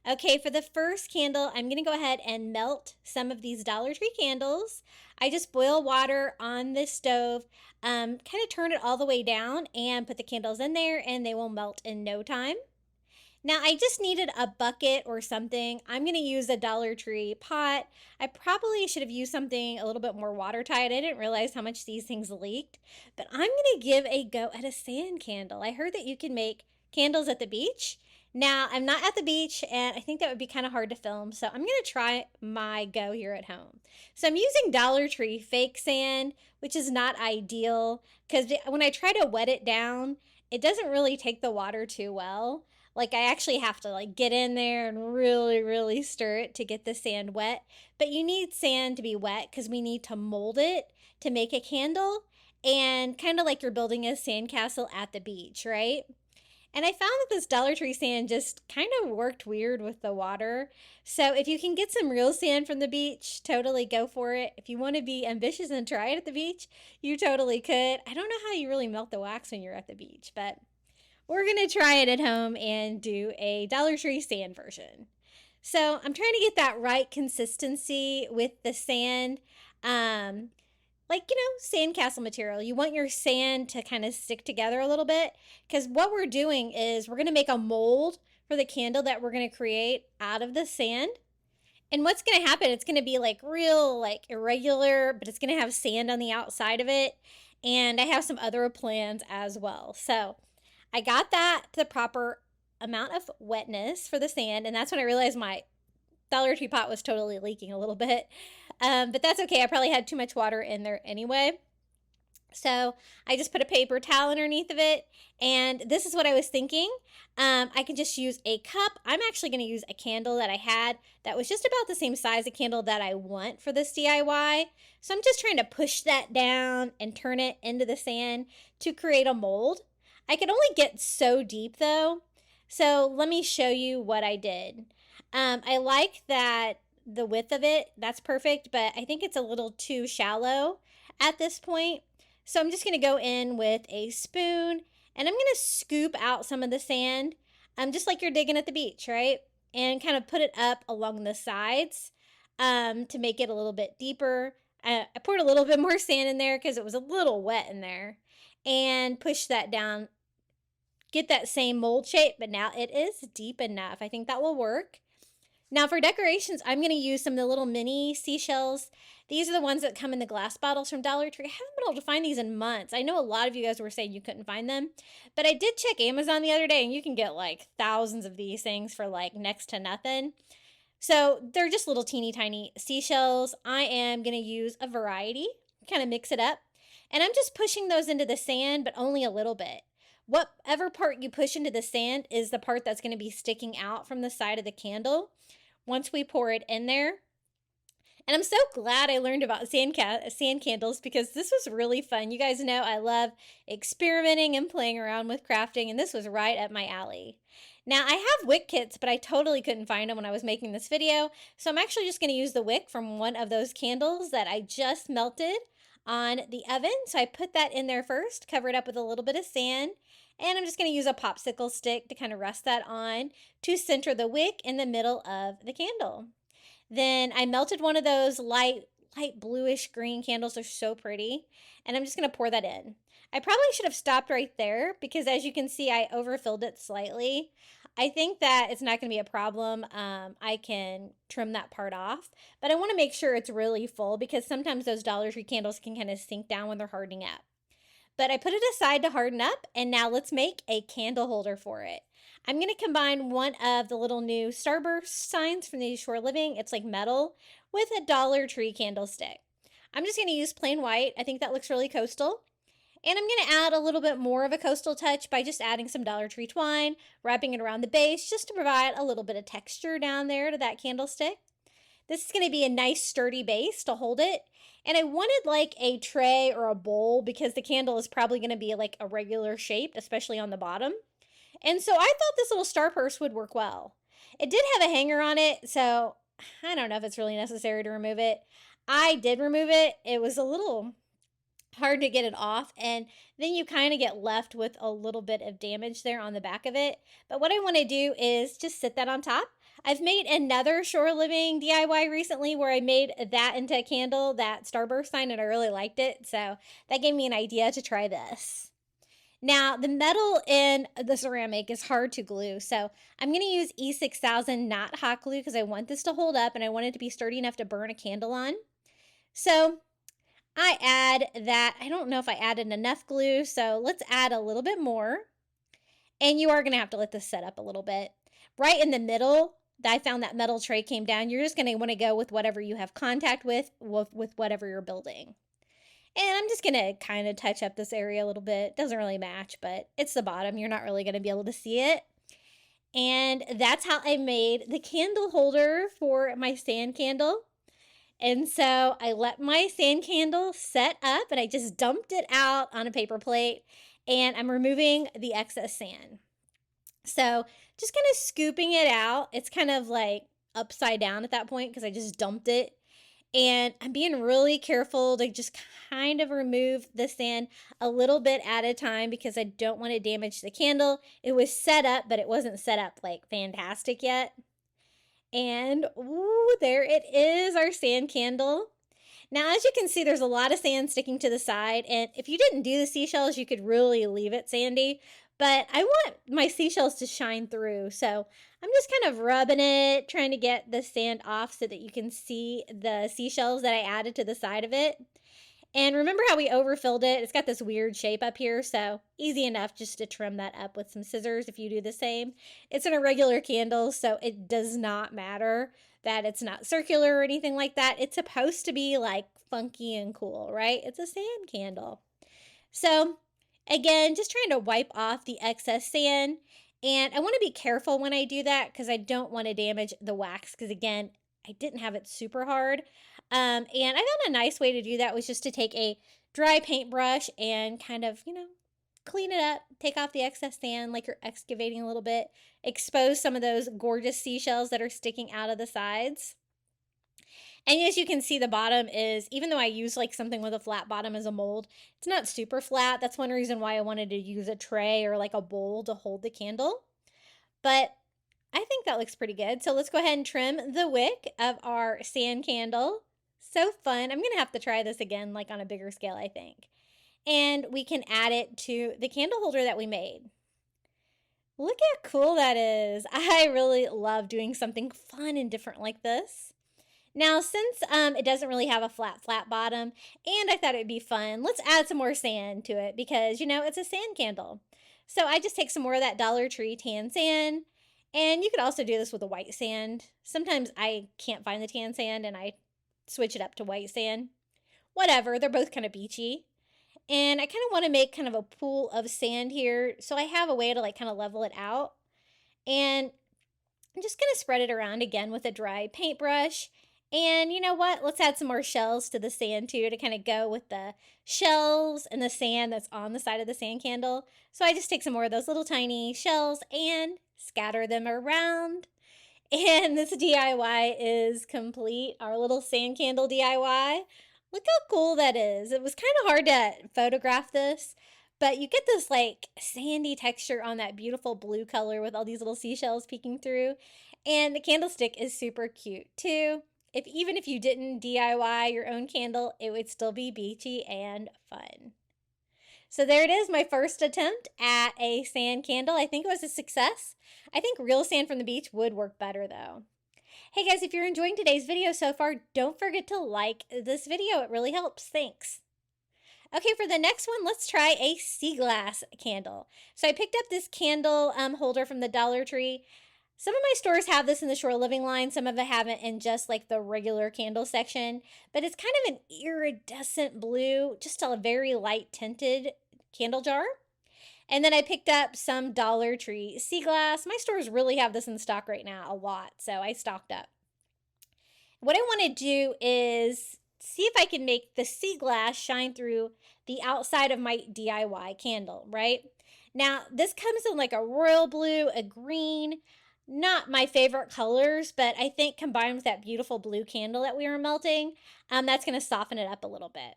B: Okay, for the first candle, I'm going to go ahead and melt some of these Dollar Tree candles. I just boil water on the stove, kind of turn it all the way down and put the candles in there and they will melt in no time. Now, I just needed a bucket or something. I'm going to use a Dollar Tree pot. I probably should have used something a little bit more watertight. I didn't realize how much these things leaked, but I'm going to give a go at a sand candle. I heard that you can make candles at the beach. Now, I'm not at the beach, and I think that would be kind of hard to film, so I'm going to try my go here at home. So I'm using Dollar Tree fake sand, which is not ideal, because when I try to wet it down, it doesn't really take the water too well. Like, I actually have to, get in there and really, really stir it to get the sand wet. But you need sand to be wet because we need to mold it to make a candle, and kind of like you're building a sandcastle at the beach, right? And I found that this Dollar Tree sand just kind of worked weird with the water. So if you can get some real sand from the beach, totally go for it. If you want to be ambitious and try it at the beach, you totally could. I don't know how you really melt the wax when you're at the beach, but we're going to try it at home and do a Dollar Tree sand version. So I'm trying to get that right consistency with the sand. Sandcastle material. You want your sand to kind of stick together a little bit, because what we're doing is we're going to make a mold for the candle that we're going to create out of the sand. And what's going to happen, it's going to be real irregular, but it's going to have sand on the outside of it. And I have some other plans as well. So I got that to the proper amount of wetness for the sand, and that's when I realized my Dollar Tree pot was totally leaking a little bit. But that's okay. I probably had too much water in there anyway. So I just put a paper towel underneath of it. And this is what I was thinking. I can just use a cup. I'm actually going to use a candle that I had that was just about the same size of candle that I want for this DIY. So I'm just trying to push that down and turn it into the sand to create a mold. I could only get so deep though. So let me show you what I did. I like that the width of it, that's perfect, but I think it's a little too shallow at this point. So I'm just going to go in with a spoon and I'm going to scoop out some of the sand, just like you're digging at the beach, right? And kind of put it up along the sides to make it a little bit deeper. I poured a little bit more sand in there because it was a little wet in there, and push that down. Get that same mold shape, but now it is deep enough. I think that will work. Now for decorations, I'm going to use some of the little mini seashells. These are the ones that come in the glass bottles from Dollar Tree. I haven't been able to find these in months. I know a lot of you guys were saying you couldn't find them, but I did check Amazon the other day and you can get like thousands of these things for like next to nothing. So they're just little teeny tiny seashells. I am going to use a variety, kind of mix it up. And I'm just pushing those into the sand, but only a little bit. Whatever part you push into the sand is the part that's going to be sticking out from the side of the candle once we pour it in there. And I'm so glad I learned about sand candles because this was really fun. You guys know I love experimenting and playing around with crafting, and this was right up my alley. Now, I have wick kits, but I totally couldn't find them when I was making this video, so I'm actually just going to use the wick from one of those candles that I just melted on the oven. So I put that in there first, cover it up with a little bit of sand, and I'm just going to use a popsicle stick to kind of rest that on to center the wick in the middle of the candle. Then I melted one of those light bluish green candles. They're so pretty. And I'm just going to pour that in. I probably should have stopped right there because as you can see, I overfilled it slightly. I think that it's not going to be a problem. I can trim that part off, but I want to make sure it's really full because sometimes those Dollar Tree candles can kind of sink down when they're hardening up. But I put it aside to harden up, and now let's make a candle holder for it. I'm going to combine one of the little new starburst signs from the Shore Living. It's like metal with a Dollar Tree candlestick. I'm just going to use plain white. I think that looks really coastal. And I'm going to add a little bit more of a coastal touch by just adding some Dollar Tree twine, wrapping it around the base just to provide a little bit of texture down there to that candlestick. This is going to be a nice sturdy base to hold it. And I wanted like a tray or a bowl because the candle is probably going to be like a regular shape, especially on the bottom. And so I thought this little star purse would work well. It did have a hanger on it, so I don't know if it's really necessary to remove it. I did remove it. It was a little hard to get it off, and then you kind of get left with a little bit of damage there on the back of it. But what I want to do is just sit that on top. I've made another Shore Living DIY recently where I made that into a candle, that starburst sign, and I really liked it. So that gave me an idea to try this. Now, the metal in the ceramic is hard to glue, so I'm going to use E6000 not hot glue because I want this to hold up and I want it to be sturdy enough to burn a candle on. So I add that. I don't know if I added enough glue, so let's add a little bit more. And you are going to have to let this set up a little bit. Right in the middle, I found that metal tray came down. You're just going to want to go with whatever you have contact with whatever you're building. And I'm just going to kind of touch up this area a little bit. Doesn't really match, but it's the bottom. You're not really going to be able to see it. And that's how I made the candle holder for my sand candle. And so I let my sand candle set up and I just dumped it out on a paper plate and I'm removing the excess sand. So just kind of scooping it out. It's kind of like upside down at that point because I just dumped it. And I'm being really careful to just kind of remove the sand a little bit at a time because I don't want to damage the candle. It was set up, but it wasn't set up like fantastic yet. And ooh, there it is, our sand candle. Now, as you can see, there's a lot of sand sticking to the side. And if you didn't do the seashells, you could really leave it sandy. But I want my seashells to shine through. So I'm just kind of rubbing it, trying to get the sand off so that you can see the seashells that I added to the side of it. And remember how we overfilled it? It's got this weird shape up here, so easy enough just to trim that up with some scissors if you do the same. It's an irregular candle, so it does not matter that it's not circular or anything like that. It's supposed to be like funky and cool, right? It's a sand candle. So again, just trying to wipe off the excess sand. And I want to be careful when I do that because I don't want to damage the wax because, again, I didn't have it super hard. And I found a nice way to do that was just to take a dry paintbrush and kind of, clean it up, take off the excess sand like you're excavating a little bit, expose some of those gorgeous seashells that are sticking out of the sides. And as you can see, the bottom is, even though I use like something with a flat bottom as a mold, it's not super flat. That's one reason why I wanted to use a tray or like a bowl to hold the candle. But I think that looks pretty good. So let's go ahead and trim the wick of our sand candle. So fun. I'm going to have to try this again, like on a bigger scale, I think. And we can add it to the candle holder that we made. Look how cool that is. I really love doing something fun and different like this. Now, since it doesn't really have a flat bottom, and I thought it'd be fun, let's add some more sand to it because, it's a sand candle. So I just take some more of that Dollar Tree tan sand, and you could also do this with a white sand. Sometimes I can't find the tan sand, and I switch it up to white sand. Whatever, they're both kind of beachy. And I kind of want to make kind of a pool of sand here, so I have a way to like kind of level it out. And I'm just going to spread it around again with a dry paintbrush. And you know what? Let's add some more shells to the sand too to kind of go with the shells and the sand that's on the side of the sand candle. So I just take some more of those little tiny shells and scatter them around. And this DIY is complete. Our little sand candle DIY. Look how cool that is. It was kind of hard to photograph this, but you get this like sandy texture on that beautiful blue color with all these little seashells peeking through. And the candlestick is super cute too. Even if you didn't DIY your own candle, it would still be beachy and fun. So there it is, my first attempt at a sand candle. I think it was a success. I think real sand from the beach would work better though. Hey guys, if you're enjoying today's video so far, don't forget to like this video. It really helps. Thanks. Okay, for the next one, let's try a sea glass candle. So I picked up this candle holder from the Dollar Tree. Some of my stores have this in the Shore Living line. Some of it haven't in just like the regular candle section. But it's kind of an iridescent blue, just a very light tinted candle jar. And then I picked up some Dollar Tree sea glass. My stores really have this in stock right now, a lot. So I stocked up. What I want to do is see if I can make the sea glass shine through the outside of my DIY candle, right? Now, this comes in like a royal blue, a green. Not my favorite colors, but I think combined with that beautiful blue candle that we were melting, that's going to soften it up a little bit.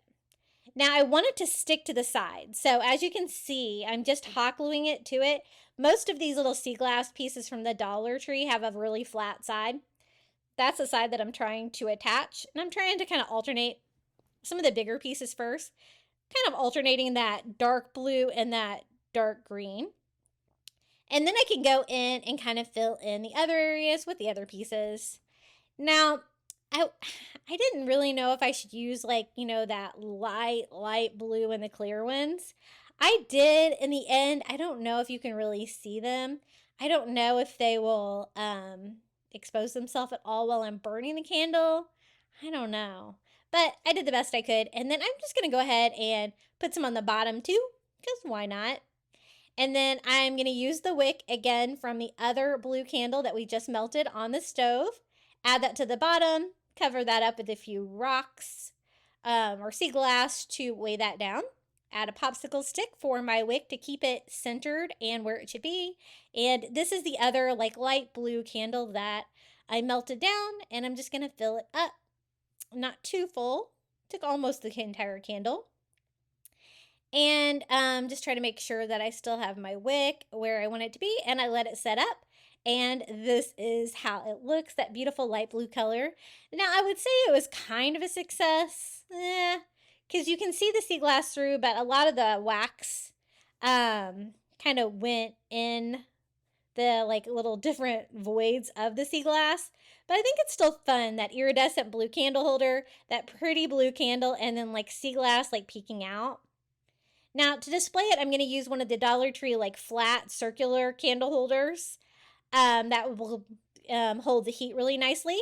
B: Now, I want it to stick to the side. So as you can see, I'm just hot gluing it to it. Most of these little sea glass pieces from the Dollar Tree have a really flat side. That's the side that I'm trying to attach. And I'm trying to kind of alternate some of the bigger pieces first, kind of alternating that dark blue and that dark green. And then I can go in and kind of fill in the other areas with the other pieces. Now, I didn't really know if I should use like, that light blue and the clear ones. I did in the end. I don't know if you can really see them. I don't know if they will expose themselves at all while I'm burning the candle. I don't know. But I did the best I could. And then I'm just going to go ahead and put some on the bottom too, because why not? And then I'm going to use the wick again from the other blue candle that we just melted on the stove. Add that to the bottom, cover that up with a few rocks or sea glass to weigh that down. Add a popsicle stick for my wick to keep it centered and where it should be. And this is the other like light blue candle that I melted down, and I'm just going to fill it up. Not too full. Took almost the entire candle. And just try to make sure that I still have my wick where I want it to be, and I let it set up. And this is how it looks, that beautiful light blue color. Now, I would say it was kind of a success, because you can see the sea glass through, but a lot of the wax kind of went in the like little different voids of the sea glass. But I think it's still fun, that iridescent blue candle holder, that pretty blue candle, and then like sea glass like peeking out. Now to display it, I'm going to use one of the Dollar Tree like flat circular candle holders that will hold the heat really nicely.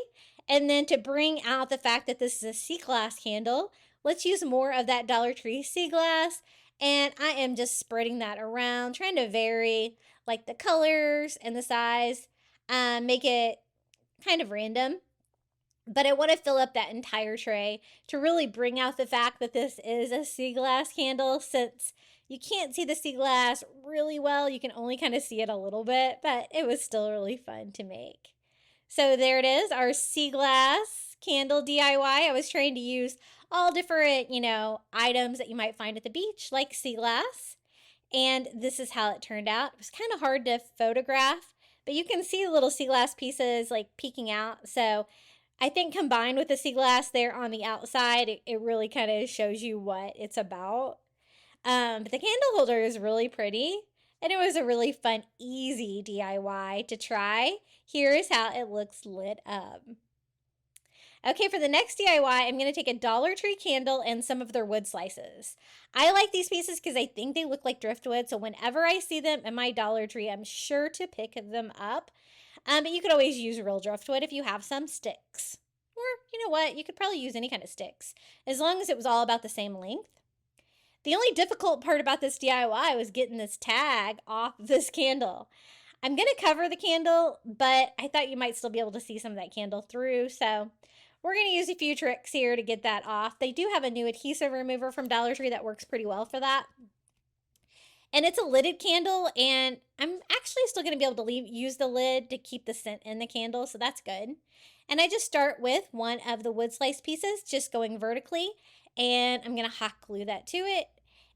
B: And then to bring out the fact that this is a sea glass candle, let's use more of that Dollar Tree sea glass. And I am just spreading that around, trying to vary like the colors and the size, make it kind of random. But I want to fill up that entire tray to really bring out the fact that this is a sea glass candle, since you can't see the sea glass really well. You can only kind of see it a little bit, but it was still really fun to make. So there it is, our sea glass candle DIY. I was trying to use all different, items that you might find at the beach, like sea glass. And this is how it turned out. It was kind of hard to photograph, but you can see the little sea glass pieces like peeking out. So I think combined with the sea glass there on the outside, it really kind of shows you what it's about. But the candle holder is really pretty, and it was a really fun, easy DIY to try. Here is how it looks lit up. Okay, for the next DIY, I'm going to take a Dollar Tree candle and some of their wood slices. I like these pieces because I think they look like driftwood, so whenever I see them in my Dollar Tree, I'm sure to pick them up. But you could always use real driftwood if you have some sticks. Or, you know what, you could probably use any kind of sticks, as long as it was all about the same length. The only difficult part about this DIY was getting this tag off this candle. I'm going to cover the candle, but I thought you might still be able to see some of that candle through, so we're going to use a few tricks here to get that off. They do have a new adhesive remover from Dollar Tree that works pretty well for that. And it's a lidded candle, and I'm actually still going to be able to use the lid to keep the scent in the candle, so that's good. And I just start with one of the wood slice pieces, just going vertically, and I'm going to hot glue that to it.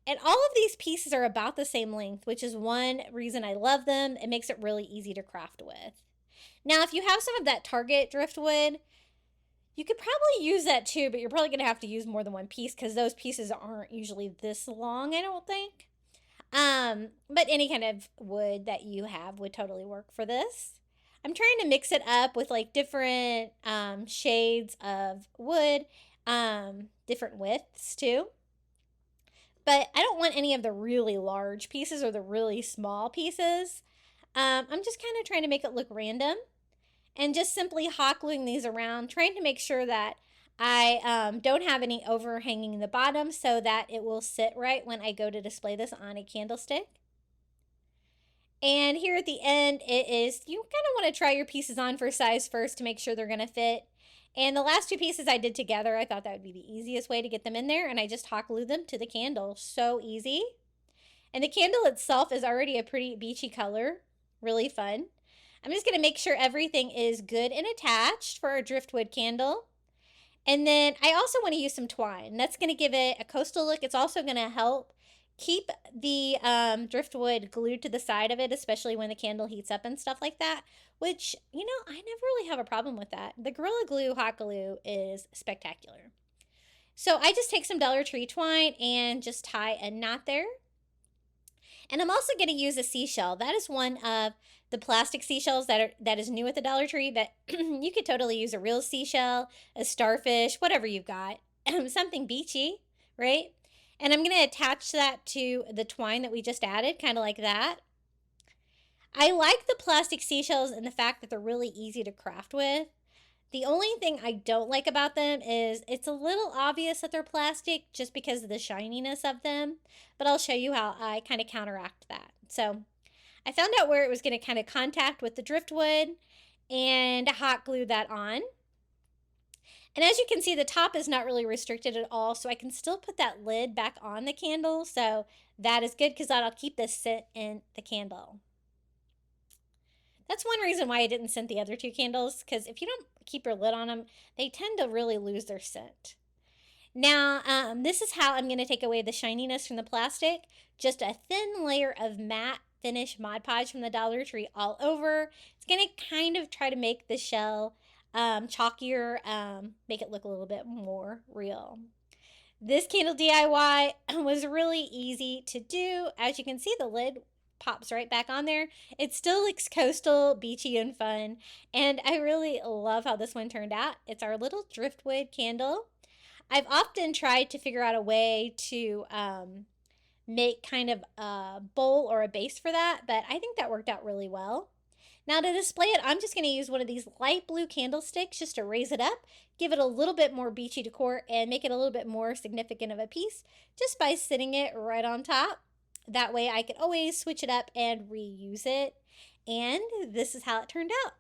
B: And all of these pieces are about the same length, which is one reason I love them. It makes it really easy to craft with. Now, if you have some of that Target driftwood, you could probably use that too, but you're probably going to have to use more than one piece because those pieces aren't usually this long, I don't think. But any kind of wood that you have would totally work for this. I'm trying to mix it up with like different shades of wood, different widths too. But I don't want any of the really large pieces or the really small pieces. I'm just kind of trying to make it look random and just simply hot gluing these around, trying to make sure that I don't have any overhanging in the bottom so that it will sit right when I go to display this on a candlestick. And here at the end, it is, you kind of want to try your pieces on for size first to make sure they're going to fit. And the last two pieces I did together, I thought that would be the easiest way to get them in there, and I just hot glued them to the candle. So easy. And the candle itself is already a pretty beachy color. Really fun. I'm just going to make sure everything is good and attached for our driftwood candle. And then I also want to use some twine. That's going to give it a coastal look. It's also going to help keep the driftwood glued to the side of it, especially when the candle heats up and stuff like that, which, I never really have a problem with that. The Gorilla Glue hot glue is spectacular. So I just take some Dollar Tree twine and just tie a knot there. And I'm also going to use a seashell. That is one of the plastic seashells that is new at the Dollar Tree, but you could totally use a real seashell, a starfish, whatever you've got. Something beachy, right? And I'm going to attach that to the twine that we just added, kind of like that. I like the plastic seashells and the fact that they're really easy to craft with. The only thing I don't like about them is it's a little obvious that they're plastic just because of the shininess of them, but I'll show you how I kind of counteract that. So I found out where it was going to kind of contact with the driftwood and hot glue that on. And as you can see, the top is not really restricted at all, so I can still put that lid back on the candle. So that is good because that'll keep the scent in the candle. That's one reason why I didn't scent the other two candles, because if you don't keep your lid on them, they tend to really lose their scent. Now, this is how I'm going to take away the shininess from the plastic. Just a thin layer of matte finish Mod Podge from the Dollar Tree all over. It's going to kind of try to make the shell chalkier, make it look a little bit more real. This candle DIY was really easy to do. As you can see, the lid pops right back on there. It still looks coastal, beachy, and fun. And I really love how this one turned out. It's our little driftwood candle. I've often tried to figure out a way to make kind of a bowl or a base for that, but I think that worked out really well. Now to display it, I'm just going to use one of these light blue candlesticks just to raise it up, give it a little bit more beachy decor, and make it a little bit more significant of a piece just by sitting it right on top. That way I could always switch it up and reuse it. And this is how it turned out.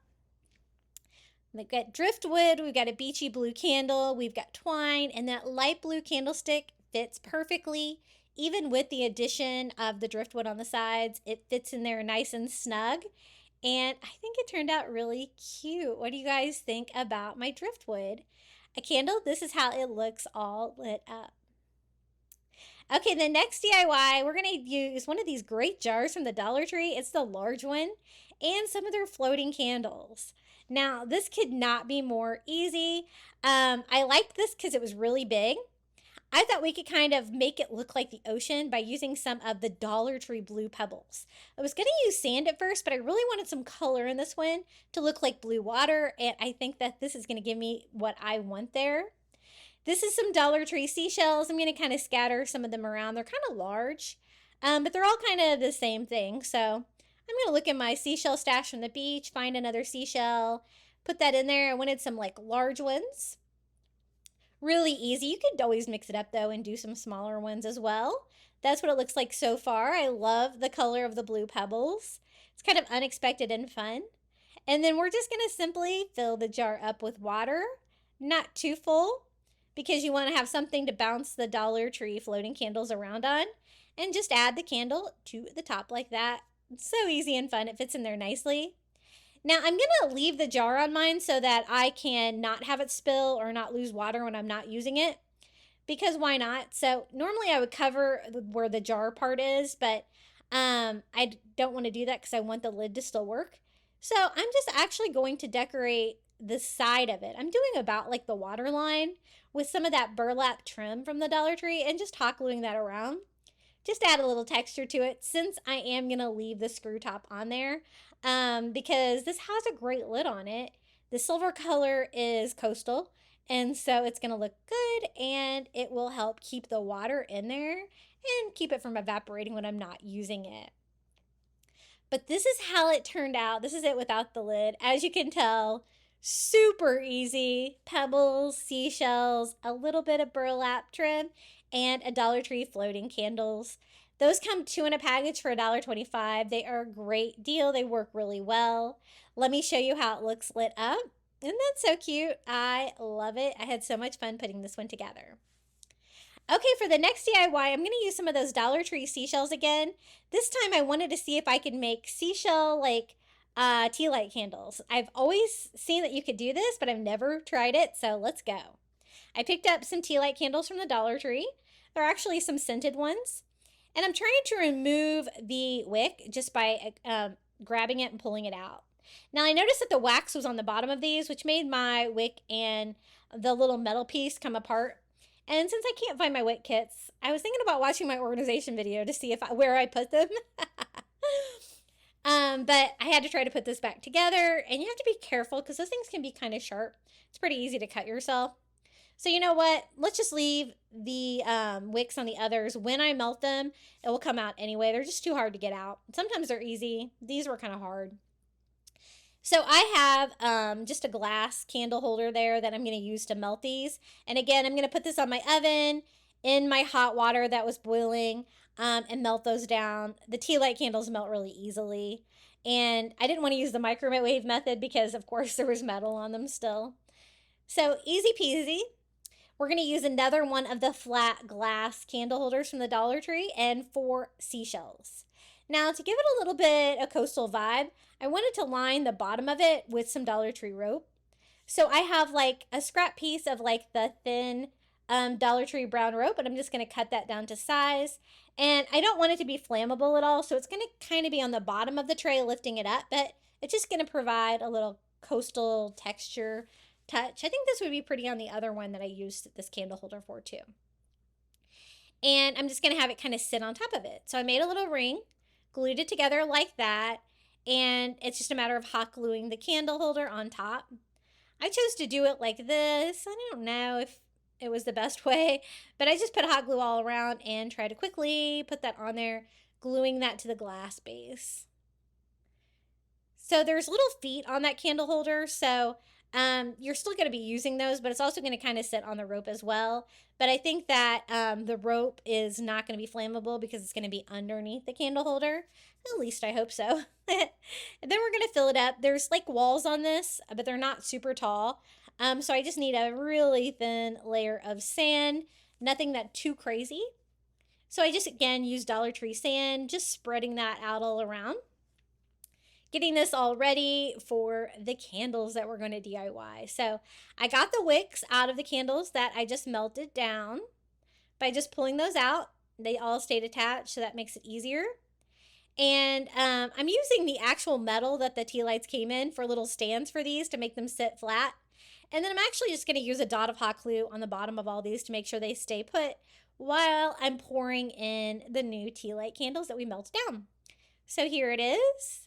B: We've got driftwood, we've got a beachy blue candle, we've got twine, and that light blue candlestick fits perfectly. Even with the addition of the driftwood on the sides, it fits in there nice and snug. And I think it turned out really cute. What do you guys think about my driftwood? A candle, this is how it looks all lit up. Okay, the next DIY, we're going to use one of these great jars from the Dollar Tree. It's the large one, and some of their floating candles. Now, this could not be more easy. I liked this because it was really big. I thought we could kind of make it look like the ocean by using some of the Dollar Tree blue pebbles. I was going to use sand at first, but I really wanted some color in this one to look like blue water, and I think that this is going to give me what I want there. This is some Dollar Tree seashells. I'm going to kind of scatter some of them around. They're kind of large, but they're all kind of the same thing. So I'm going to look in my seashell stash from the beach, find another seashell, put that in there. I wanted some like large ones. Really easy. You could always mix it up though and do some smaller ones as well. That's what it looks like so far. I love the color of the blue pebbles. It's kind of unexpected and fun. And then we're just going to simply fill the jar up with water, not too full, because you want to have something to bounce the Dollar Tree floating candles around on. And just add the candle to the top like that. It's so easy and fun. It fits in there nicely. Now I'm going to leave the jar on mine so that I can not have it spill or not lose water when I'm not using it. Because why not? So normally I would cover where the jar part is, but I don't want to do that because I want the lid to still work. So I'm just actually going to decorate the side of it. I'm doing about like the water line with some of that burlap trim from the Dollar Tree and just hot gluing that around. Just add a little texture to it since I am going to leave the screw top on there because this has a great lid on it. The silver color is coastal, and so it's going to look good, and it will help keep the water in there and keep it from evaporating when I'm not using it. But this is how it turned out. This is it without the lid. As you can tell, super easy. Pebbles, seashells, a little bit of burlap trim, and a Dollar Tree floating candles. Those come 2 in a package for $1.25. They are a great deal. They work really well. Let me show you how it looks lit up. Isn't that so cute? I love it. I had so much fun putting this one together. Okay, for the next DIY, I'm going to use some of those Dollar Tree seashells again. This time I wanted to see if I could make seashell tea light candles. I've always seen that you could do this, but I've never tried it, so let's go. I picked up some tea light candles from the Dollar Tree. They're actually some scented ones. And I'm trying to remove the wick just by grabbing it and pulling it out. Now I noticed that the wax was on the bottom of these, which made my wick and the little metal piece come apart. And since I can't find my wick kits, I was thinking about watching my organization video to see where I put them. But I had to try to put this back together, and you have to be careful because those things can be kind of sharp. It's pretty easy to cut yourself. So you know what? Let's just leave the wicks on the others. When I melt them, it will come out anyway. They're just too hard to get out. Sometimes they're easy. These were kind of hard. So I have just a glass candle holder there that I'm going to use to melt these. And again, I'm going to put this on my oven in my hot water that was boiling and melt those down. The tea light candles melt really easily. And I didn't want to use the microwave method because, of course, there was metal on them still. So easy peasy. We're going to use another one of the flat glass candle holders from the Dollar Tree and 4 seashells. Now, to give it a little bit of coastal vibe, I wanted to line the bottom of it with some Dollar Tree rope. So I have like a scrap piece of like the thin Dollar Tree brown rope, and I'm just going to cut that down to size. And I don't want it to be flammable at all, so it's going to kind of be on the bottom of the tray lifting it up, but it's just going to provide a little coastal texture touch. I think this would be pretty on the other one that I used this candle holder for too. And I'm just going to have it kind of sit on top of it. So I made a little ring, glued it together like that, and it's just a matter of hot gluing the candle holder on top. I chose to do it like this. I don't know if it was the best way, but I just put hot glue all around and try to quickly put that on there, gluing that to the glass base. So there's little feet on that candle holder, so you're still going to be using those, but it's also going to kind of sit on the rope as well. But I think that the rope is not going to be flammable because it's going to be underneath the candle holder. At least I hope so. And then we're going to fill it up. There's like walls on this, but they're not super tall. So I just need a really thin layer of sand, nothing that too crazy. So I just, again, use Dollar Tree sand, just spreading that out all around. Getting this all ready for the candles that we're going to DIY. So I got the wicks out of the candles that I just melted down by just pulling those out. They all stayed attached, so that makes it easier. And I'm using the actual metal that the tea lights came in for little stands for these to make them sit flat. And then I'm actually just going to use a dot of hot glue on the bottom of all these to make sure they stay put while I'm pouring in the new tea light candles that we melted down. So here it is.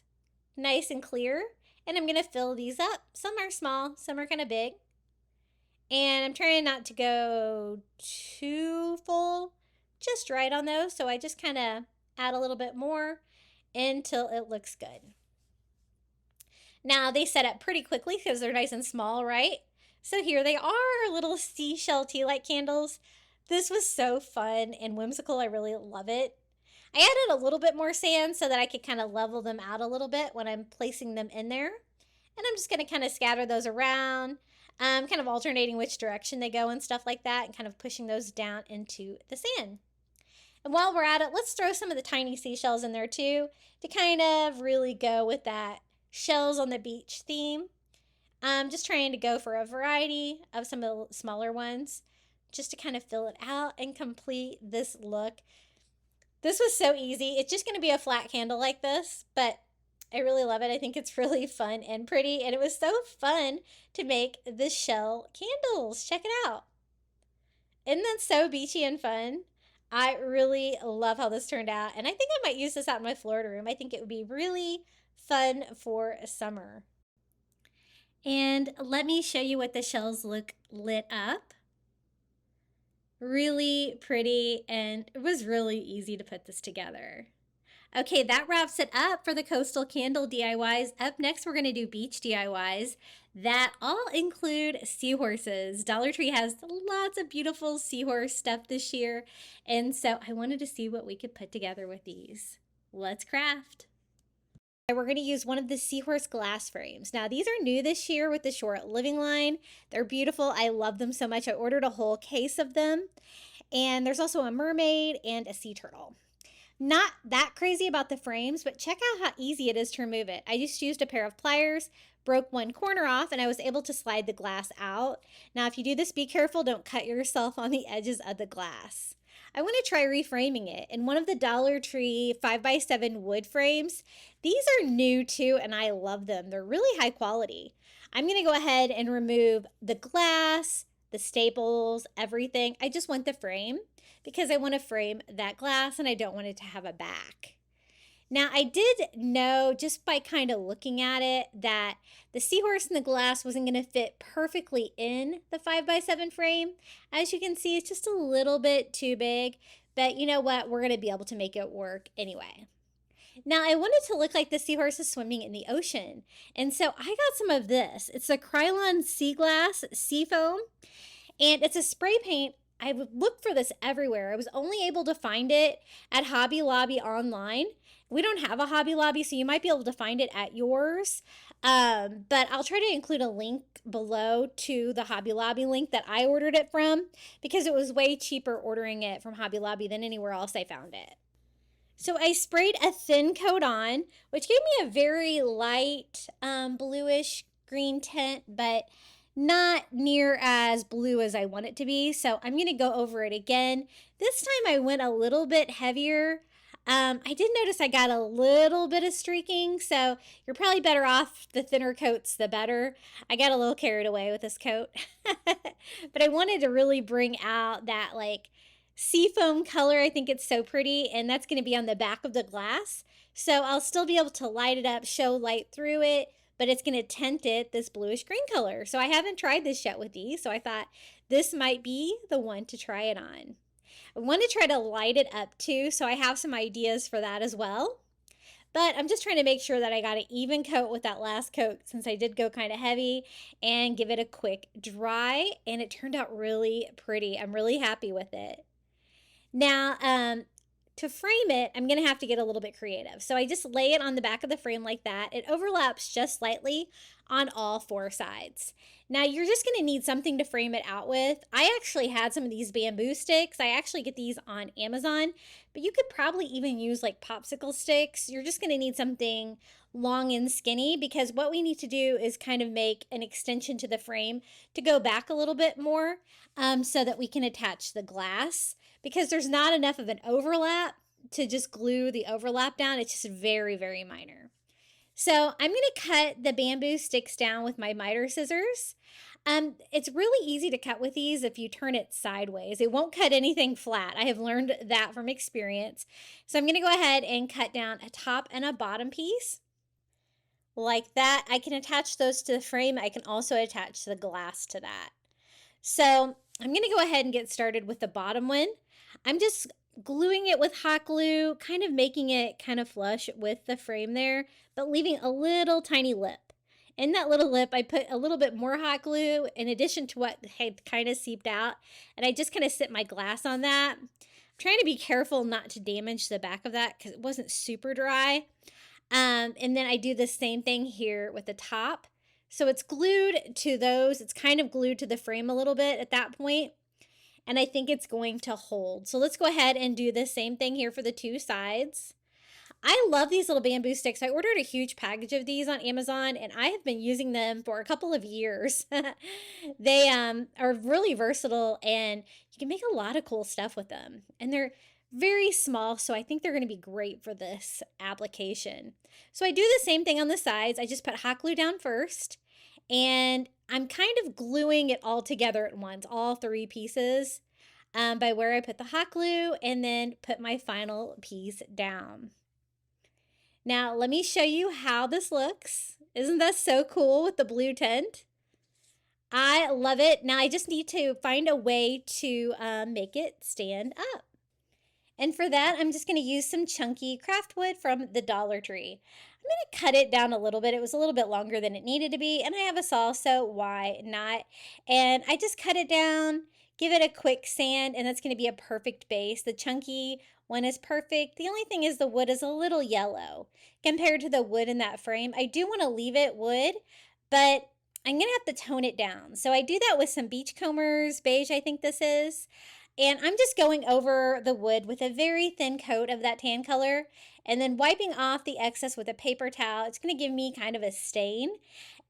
B: Nice and clear, and I'm going to fill these up. Some are small, some are kind of big, and I'm trying not to go too full, just right on those, so I just kind of add a little bit more until it looks good. Now they set up pretty quickly because they're nice and small, right? So here they are, little seashell tea light candles. This was so fun and whimsical. I really love it. I added a little bit more sand so that I could kind of level them out a little bit when I'm placing them in there. And I'm just going to kind of scatter those around, kind of alternating which direction they go and stuff like that, and kind of pushing those down into the sand. And while we're at it, let's throw some of the tiny seashells in there too to kind of really go with that shells on the beach theme. I'm just trying to go for a variety of some of the smaller ones just to kind of fill it out and complete this look. This was so easy. It's just going to be a flat candle like this, but I really love it. I think it's really fun and pretty, and it was so fun to make the shell candles. Check it out. Isn't that so beachy and fun? I really love how this turned out, and I think I might use this out in my Florida room. I think it would be really fun for summer. And let me show you what the shells look lit up. Really pretty, and it was really easy to put this together. Okay, that wraps it up for the coastal candle DIYs. Up next, we're going to do beach DIYs that all include seahorses. Dollar Tree has lots of beautiful seahorse stuff this year, and so I wanted to see what we could put together with these. Let's craft. We're going to use one of the Seahorse glass frames. Now, these are new this year with the short living line. They're beautiful. I love them so much. I ordered a whole case of them. And there's also a mermaid and a sea turtle. Not that crazy about the frames, but check out how easy it is to remove it. I just used a pair of pliers, broke one corner off, and I was able to slide the glass out. Now, if you do this, be careful. Don't cut yourself on the edges of the glass. I want to try reframing it. In one of the Dollar Tree 5x7 wood frames, these are new too, and I love them. They're really high quality. I'm going to go ahead and remove the glass, the staples, everything. I just want the frame because I want to frame that glass and I don't want it to have a back. Now, I did know just by kind of looking at it that the seahorse and the glass wasn't going to fit perfectly in the 5x7 frame. As you can see, it's just a little bit too big, but you know what? We're going to be able to make it work anyway. Now, I wanted to look like the seahorse is swimming in the ocean, and so I got some of this. It's a Krylon Sea Glass Seafoam, and it's a spray paint. I would look for this everywhere. I was only able to find it at Hobby Lobby online. We don't have a Hobby Lobby, so you might be able to find it at yours. But I'll try to include a link below to the Hobby Lobby link that I ordered it from because it was way cheaper ordering it from Hobby Lobby than anywhere else I found it. So I sprayed a thin coat on, which gave me a very light bluish green tint, but not near as blue as I want it to be. So I'm going to go over it again. This time I went a little bit heavier. I did notice I got a little bit of streaking, so you're probably better off the thinner coats, the better. I got a little carried away with this coat, but I wanted to really bring out that like seafoam color. I think it's so pretty, and that's going to be on the back of the glass. So I'll still be able to light it up, show light through it, but it's going to tint it this bluish green color. So I haven't tried this yet with these, so I thought this might be the one to try it on. I want to try to light it up too, so I have some ideas for that as well. But I'm just trying to make sure that I got an even coat with that last coat, since I did go kind of heavy, and give it a quick dry, and it turned out really pretty. I'm really happy with it. Now, to frame it, I'm going to have to get a little bit creative. So I just lay it on the back of the frame like that. It overlaps just slightly on all four sides. Now you're just going to need something to frame it out with. I actually had some of these bamboo sticks. I actually get these on Amazon, but you could probably even use like popsicle sticks. You're just going to need something long and skinny, because what we need to do is kind of make an extension to the frame to go back a little bit more, so that we can attach the glass, because there's not enough of an overlap to just glue the overlap down. It's just very, very minor. So I'm going to cut the bamboo sticks down with my miter scissors. It's really easy to cut with these if you turn it sideways. It won't cut anything flat. I have learned that from experience. So I'm going to go ahead and cut down a top and a bottom piece like that. I can attach those to the frame. I can also attach the glass to that. So I'm going to go ahead and get started with the bottom one. I'm just gluing it with hot glue, kind of making it kind of flush with the frame there, but leaving a little tiny lip. In that little lip, I put a little bit more hot glue in addition to what had kind of seeped out, and I just kind of sit my glass on that. I'm trying to be careful not to damage the back of that because it wasn't super dry. And then I do the same thing here with the top. So it's glued to those. It's kind of glued to the frame a little bit at that point, and I think it's going to hold. So let's go ahead and do the same thing here for the two sides. I love these little bamboo sticks. I ordered a huge package of these on Amazon, and I have been using them for a couple of years. They are really versatile, and you can make a lot of cool stuff with them. And they're very small, so I think they're going to be great for this application. So I do the same thing on the sides. I just put hot glue down first, and I'm kind of gluing it all together at once, all three pieces, by where I put the hot glue and then put my final piece down. Now, let me show you how this looks. Isn't that so cool with the blue tint? I love it. Now, I just need to find a way to make it stand up. And for that, I'm just going to use some chunky craft wood from the Dollar Tree. I'm going to cut it down a little bit. It was a little bit longer than it needed to be, and I have a saw, so why not? And I just cut it down, give it a quick sand, and that's going to be a perfect base. The chunky one is perfect. The only thing is the wood is a little yellow compared to the wood in that frame. I do want to leave it wood, but I'm going to have to tone it down. So I do that with some Beachcombers beige, I think this is. And I'm just going over the wood with a very thin coat of that tan color and then wiping off the excess with a paper towel. It's going to give me kind of a stain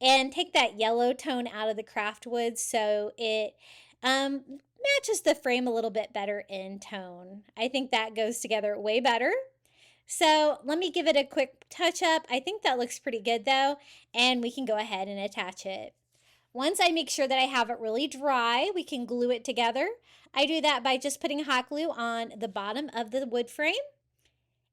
B: and take that yellow tone out of the craft wood so it matches the frame a little bit better in tone. I think that goes together way better. So let me give it a quick touch up. I think that looks pretty good though, and we can go ahead and attach it. Once I make sure that I have it really dry, we can glue it together. I do that by just putting hot glue on the bottom of the wood frame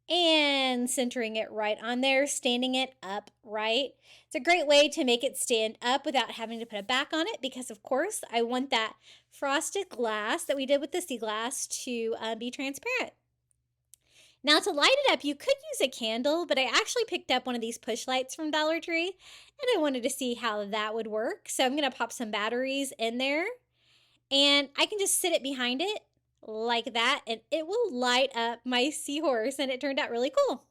B: and centering it right on there, standing it upright. It's a great way to make it stand up without having to put it back on it because, of course, I want that frosted glass that we did with the sea glass to be transparent. Now, to light it up, you could use a candle, but I actually picked up one of these push lights from Dollar Tree, and I wanted to see how that would work. So I'm going to pop some batteries in there, and I can just sit it behind it like that, and it will light up my seahorse, and it turned out really cool.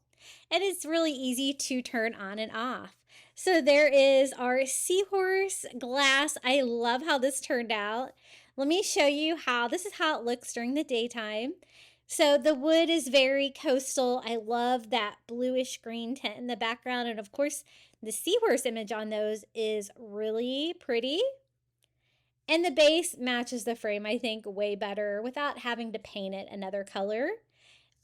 B: And it's really easy to turn on and off. So there is our seahorse glass. I love how this turned out. Let me show you how this is how it looks during the daytime. So the wood is very coastal. I love that bluish green tint in the background. And of course, the seahorse image on those is really pretty. And the base matches the frame, I think, way better without having to paint it another color.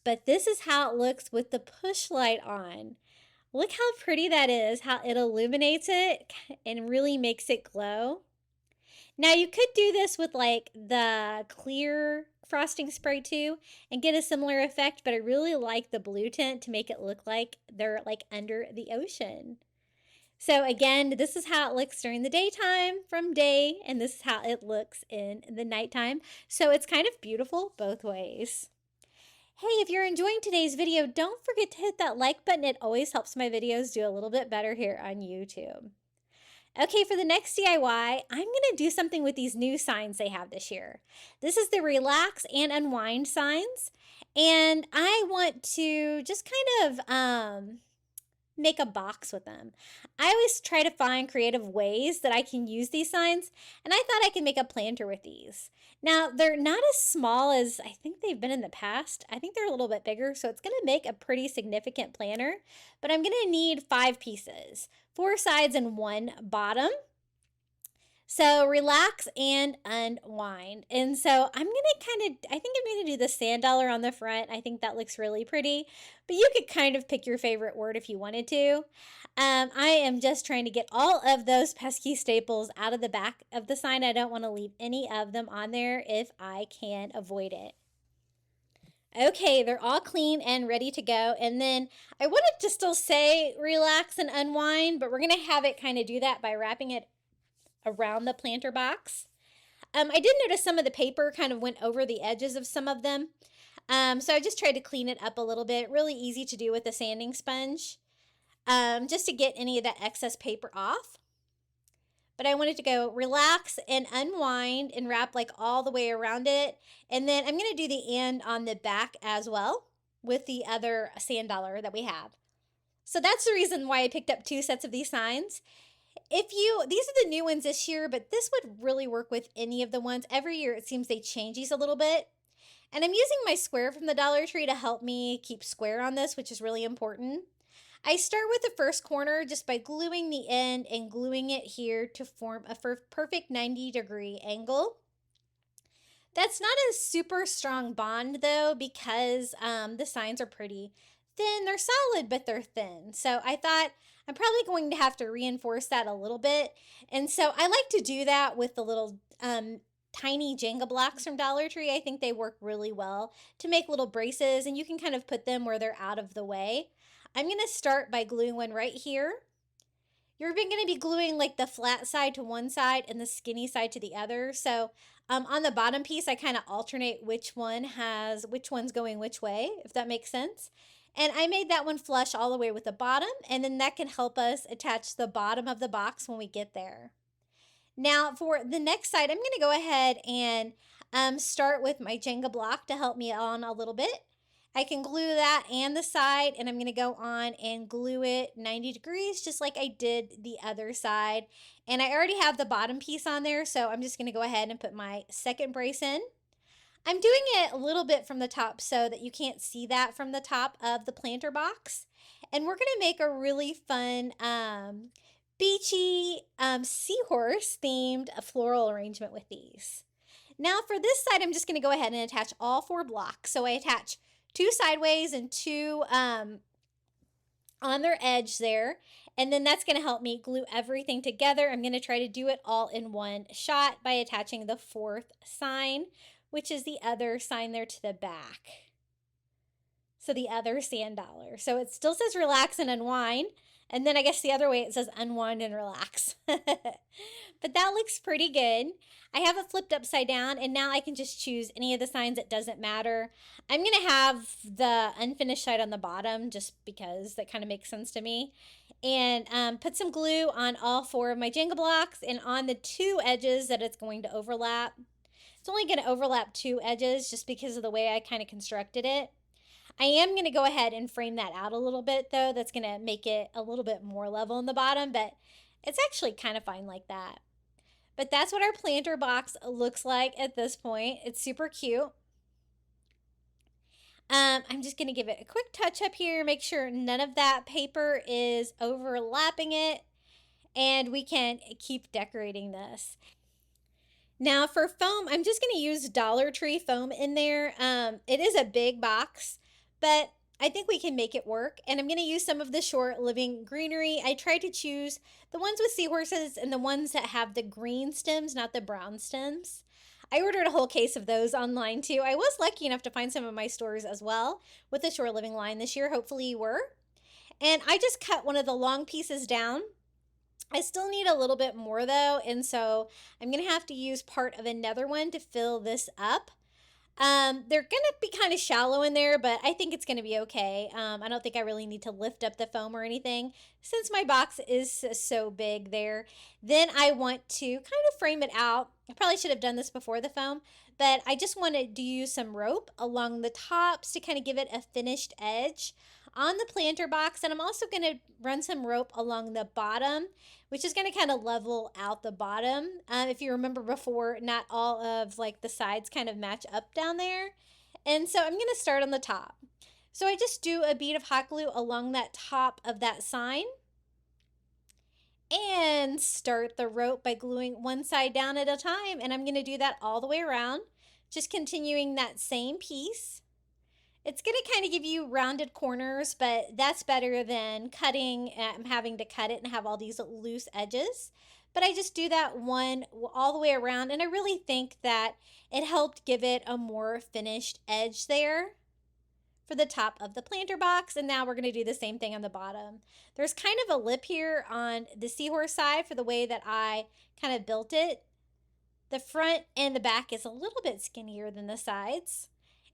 B: But this is how it looks with the push light on. Look how pretty that is, how it illuminates it and really makes it glow. Now you could do this with like the clear frosting spray too and get a similar effect, but I really like the blue tint to make it look like they're like under the ocean. So again, this is how it looks during the daytime from day, and this is how it looks in the nighttime. So it's kind of beautiful both ways. Hey, if you're enjoying today's video, don't forget to hit that like button. It always helps my videos do a little bit better here on YouTube. Okay, for the next DIY, I'm going to do something with these new signs they have this year. This is the relax and unwind signs, and I want to just kind of make a box with them. I always try to find creative ways that I can use these signs, and I thought I could make a planter with these. Now, they're not as small as I think they've been in the past. I think they're a little bit bigger, so it's going to make a pretty significant planter, but I'm going to need 5 pieces, 4 sides and 1 bottom. So relax and unwind. And so I'm going to I think I'm going to do the sand dollar on the front. I think that looks really pretty, but you could kind of pick your favorite word if you wanted to. I am just trying to get all of those pesky staples out of the back of the sign. I don't want to leave any of them on there if I can avoid it. Okay, they're all clean and ready to go. And then I wanted to still say relax and unwind, but we're going to have it kind of do that by wrapping it around the planter box. I did notice some of the paper kind of went over the edges of some of them. So I just tried to clean it up a little bit. Really easy to do with a sanding sponge, just to get any of that excess paper off. But I wanted to go relax and unwind and wrap like all the way around it. And then I'm going to do the end on the back as well with the other sand dollar that we have. So that's the reason why I picked up 2 sets of these signs. These are the new ones this year, but this would really work with any of the ones. Every year it seems they change these a little bit. And I'm using my square from the Dollar Tree to help me keep square on this, which is really important. I start with the first corner just by gluing the end and gluing it here to form a perfect 90-degree angle. That's not a super strong bond though, because the signs are pretty thin. They're solid, but they're thin. So I thought I'm probably going to have to reinforce that a little bit. And so I like to do that with the little tiny Jenga blocks from Dollar Tree. I think they work really well to make little braces, and you can kind of put them where they're out of the way. I'm going to start by gluing one right here. You're going to be gluing like the flat side to one side and the skinny side to the other. So on the bottom piece, I kind of alternate which one's going which way, if that makes sense. And I made that one flush all the way with the bottom, and then that can help us attach the bottom of the box when we get there. Now for the next side, I'm going to go ahead and start with my Jenga block to help me on a little bit. I can glue that and the side, and I'm going to go on and glue it 90 degrees just like I did the other side. And I already have the bottom piece on there, so I'm just going to go ahead and put my second brace in. I'm doing it a little bit from the top so that you can't see that from the top of the planter box. And we're going to make a really fun beachy seahorse themed floral arrangement with these. Now for this side, I'm just going to go ahead and attach all 4 blocks. So I attach 2 sideways and 2 on their edge there. And then that's going to help me glue everything together. I'm going to try to do it all in one shot by attaching the 4th sign, which is the other sign there to the back. So the other sand dollar. So it still says relax and unwind. And then I guess the other way it says unwind and relax. But that looks pretty good. I have it flipped upside down, and now I can just choose any of the signs. It doesn't matter. I'm going to have the unfinished side on the bottom just because that kind of makes sense to me. And put some glue on all 4 of my Jenga blocks and on the 2 edges that it's going to overlap. It's only going to overlap 2 edges just because of the way I kind of constructed it. I am going to go ahead and frame that out a little bit though. That's going to make it a little bit more level in the bottom, but it's actually kind of fine like that. But that's what our planter box looks like at this point. It's super cute. I'm just going to give it a quick touch up here, make sure none of that paper is overlapping it, and we can keep decorating this. Now for foam, I'm just going to use Dollar Tree foam in there. It is a big box, but I think we can make it work. And I'm going to use some of the short living greenery. I tried to choose the ones with seahorses and the ones that have the green stems, not the brown stems. I ordered a whole case of those online too. I was lucky enough to find some of my stores as well with the short living line this year. Hopefully you were. And I just cut one of the long pieces down. I still need a little bit more though, and so I'm going to have to use part of another one to fill this up. They're gonna be kind of shallow in there, but I think it's gonna be okay. I don't think I really need to lift up the foam or anything since my box is so big there. Then I want to kind of frame it out. I probably should have done this before the foam, but I just wanted to use some rope along the tops to kind of give it a finished edge on the planter box. And I'm also gonna run some rope along the bottom, which is going to kind of level out the bottom. If you remember before, not all of like the sides kind of match up down there. And so I'm going to start on the top. So I just do a bead of hot glue along that top of that sign and start the rope by gluing one side down at a time. And I'm going to do that all the way around, just continuing that same piece. It's going to kind of give you rounded corners, but that's better than cutting and having to cut it and have all these loose edges. But I just do that one all the way around, and I really think that it helped give it a more finished edge there for the top of the planter box. And now we're going to do the same thing on the bottom. There's kind of a lip here on the seahorse side for the way that I kind of built it. The front and the back is a little bit skinnier than the sides.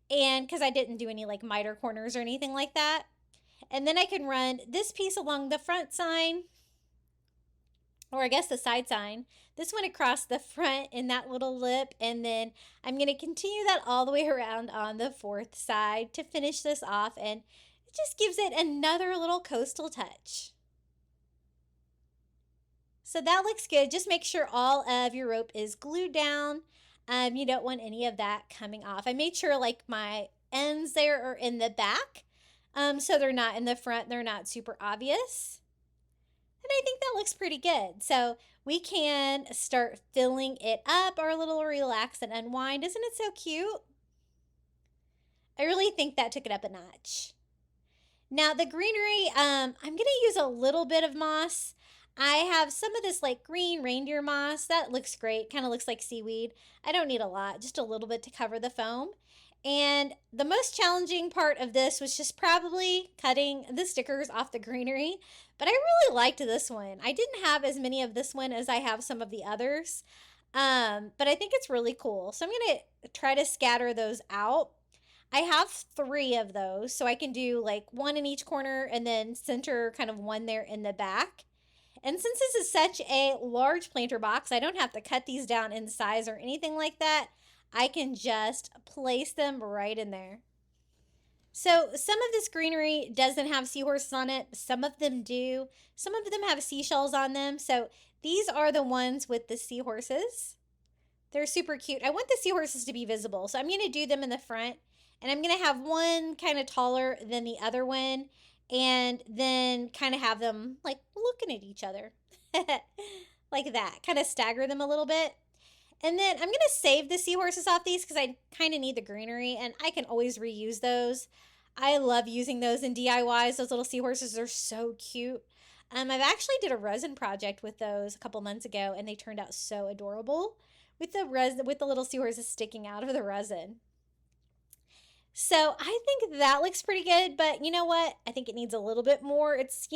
B: And because I didn't do any like miter corners or anything like that. And then I can run this piece along the front sign, or I guess the side sign, this one across the front in that little lip. And then I'm going to continue that all the way around on the fourth side to finish this off. And it just gives it another little coastal touch. So that looks good. Just make sure all of your rope is glued down. You don't want any of that coming off. I made sure like my ends there are in the back, so they're not in the front. They're not super obvious. And I think that looks pretty good. So we can start filling it up, our little relax and unwind. Isn't it so cute? I really think that took it up a notch. Now the greenery, I'm going to use a little bit of moss. I have some of this like green reindeer moss. That looks great. Kind of looks like seaweed. I don't need a lot, just a little bit to cover the foam. And the most challenging part of this was just probably cutting the stickers off the greenery. But I really liked this one. I didn't have as many of this one as I have some of the others. But I think it's really cool. So I'm going to try to scatter those out. I have 3 of those. So I can do like one in each corner and then center kind of one there in the back. And since this is such a large planter box, I don't have to cut these down in size or anything like that. I can just place them right in there. So some of this greenery doesn't have seahorses on it. Some of them do. Some of them have seashells on them. So these are the ones with the seahorses. They're super cute. I want the seahorses to be visible. So I'm going to do them in the front. And I'm going to have one kind of taller than the other one. And then kind of have them like looking at each other like that, kind of stagger them a little bit. And then I'm going to save the seahorses off these because I kind of need the greenery and I can always reuse those. I love using those in DIYs. Those little seahorses are so cute. I've actually did a resin project with those a couple months ago and they turned out so adorable with the little seahorses sticking out of the resin. So I think that looks pretty good, but you know what? I think it needs a little bit more. It's,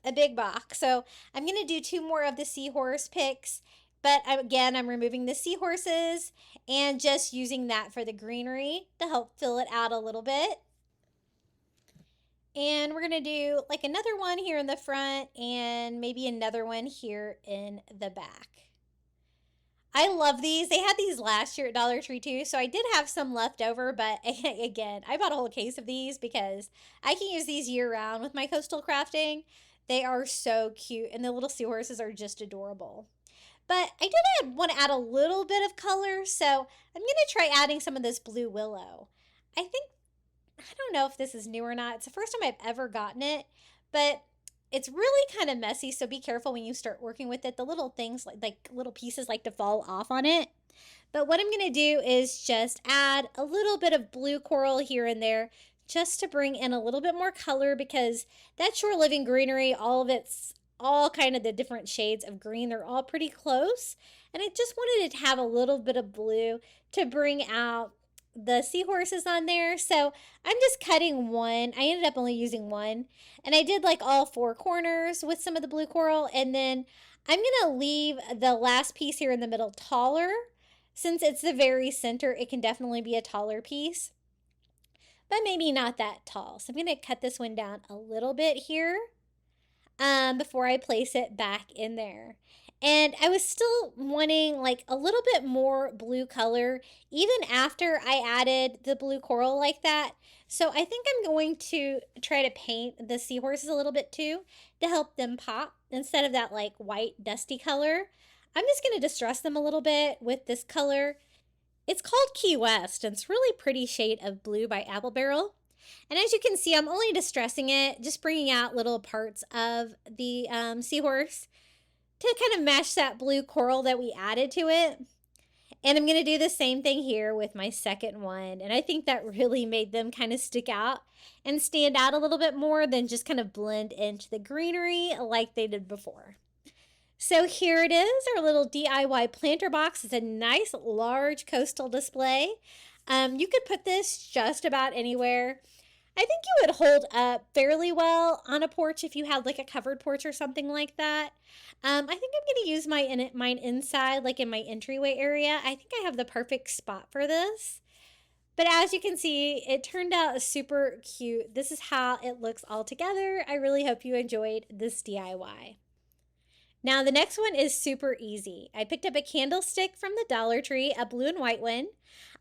B: a big box. So I'm going to do 2 more of the seahorse picks, but again, I'm removing the seahorses and just using that for the greenery to help fill it out a little bit. And we're going to do like another one here in the front and maybe another one here in the back. I love these. They had these last year at Dollar Tree too, so I did have some left over, but again, I bought a whole case of these because I can use these year round with my coastal crafting. They are so cute, and the little seahorses are just adorable. But I did want to add a little bit of color, so I'm going to try adding some of this blue willow. I don't know if this is new or not. It's the first time I've ever gotten it, but it's really kind of messy, so be careful when you start working with it. The little things, like little pieces like to fall off on it. But what I'm going to do is just add a little bit of blue coral here and there just to bring in a little bit more color, because that Shore Living greenery, all of it's all kind of the different shades of green. They're all pretty close. And I just wanted it to have a little bit of blue to bring out the seahorses on there. So I'm just cutting one. I ended up only using one. And I did like all four corners with some of the blue coral. And then I'm going to leave the last piece here in the middle taller. Since it's the very center, it can definitely be a taller piece, but maybe not that tall. So I'm going to cut this one down a little bit here before I place it back in there. And I was still wanting like a little bit more blue color even after I added the blue coral like that. So I think I'm going to try to paint the seahorses a little bit too to help them pop instead of that like white dusty color. I'm just going to distress them a little bit with this color. It's called Key West, and it's really pretty shade of blue by Apple Barrel. And as you can see, I'm only distressing it, just bringing out little parts of the seahorse to kind of match that blue coral that we added to it. And I'm going to do the same thing here with my second one. And I think that really made them kind of stick out and stand out a little bit more than just kind of blend into the greenery like they did before. So here it is, our little DIY planter box. It's a nice large coastal display. You could put this just about anywhere. I think it would hold up fairly well on a porch if you had like a covered porch or something like that. I think I'm going to use mine inside, like in my entryway area. I think I have the perfect spot for this. But as you can see, it turned out super cute. This is how it looks all together. I really hope you enjoyed this DIY. Now the next one is super easy. I picked up a candlestick from the Dollar Tree, a blue and white one.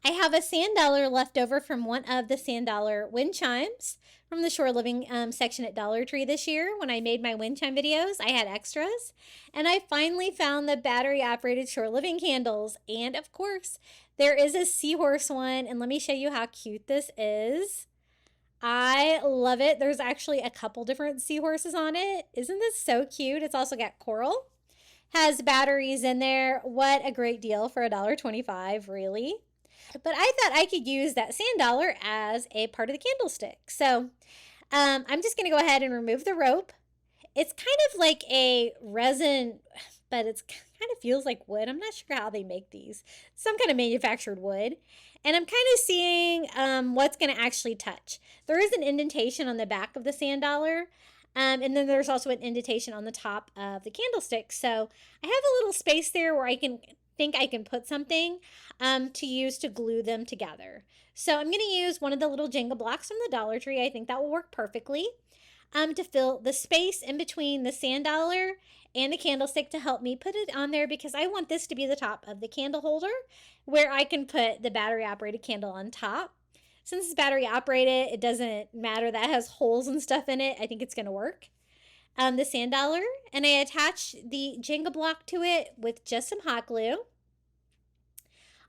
B: I have a sand dollar left over from one of the sand dollar wind chimes from the Shore Living section at Dollar Tree this year. When I made my wind chime videos, I had extras. And I finally found the battery operated Shore Living candles. And of course, there is a seahorse one. And let me show you how cute this is. I love it. There's actually a couple different seahorses on it. Isn't this so cute? It's also got coral. Has batteries in there. What a great deal for $1.25, really. But I thought I could use that sand dollar as a part of the candlestick. So I'm just going to go ahead and remove the rope. It's kind of like a resin, but it's kind of feels like wood. I'm not sure how they make these. Some kind of manufactured wood. And I'm kind of seeing what's going to actually touch. There is an indentation on the back of the sand dollar. And then there's also an indentation on the top of the candlestick. So I have a little space there where I think I can put something to use to glue them together. So I'm going to use one of the little Jenga blocks from the Dollar Tree. I think that will work perfectly to fill the space in between the sand dollar and the candlestick to help me put it on there, because I want this to be the top of the candle holder where I can put the battery operated candle on top. Since it's battery operated, it doesn't matter that it has holes and stuff in it. I think it's going to work. The sand dollar, and I attach the Jenga block to it with just some hot glue.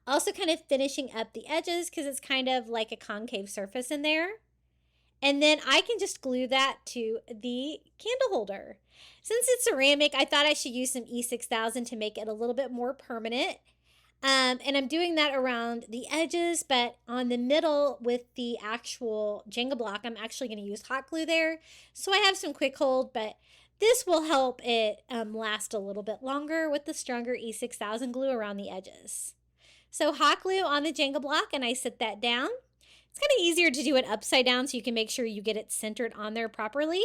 B: Also kind of finishing up the edges because it's kind of like a concave surface in there. And then I can just glue that to the candle holder. Since it's ceramic, I thought I should use some E6000 to make it a little bit more permanent. And I'm doing that around the edges, but on the middle with the actual Jenga block, I'm actually going to use hot glue there. So I have some quick hold, but this will help it last a little bit longer with the stronger E6000 glue around the edges. So hot glue on the Jenga block, and I sit that down. It's kind of easier to do it upside down so you can make sure you get it centered on there properly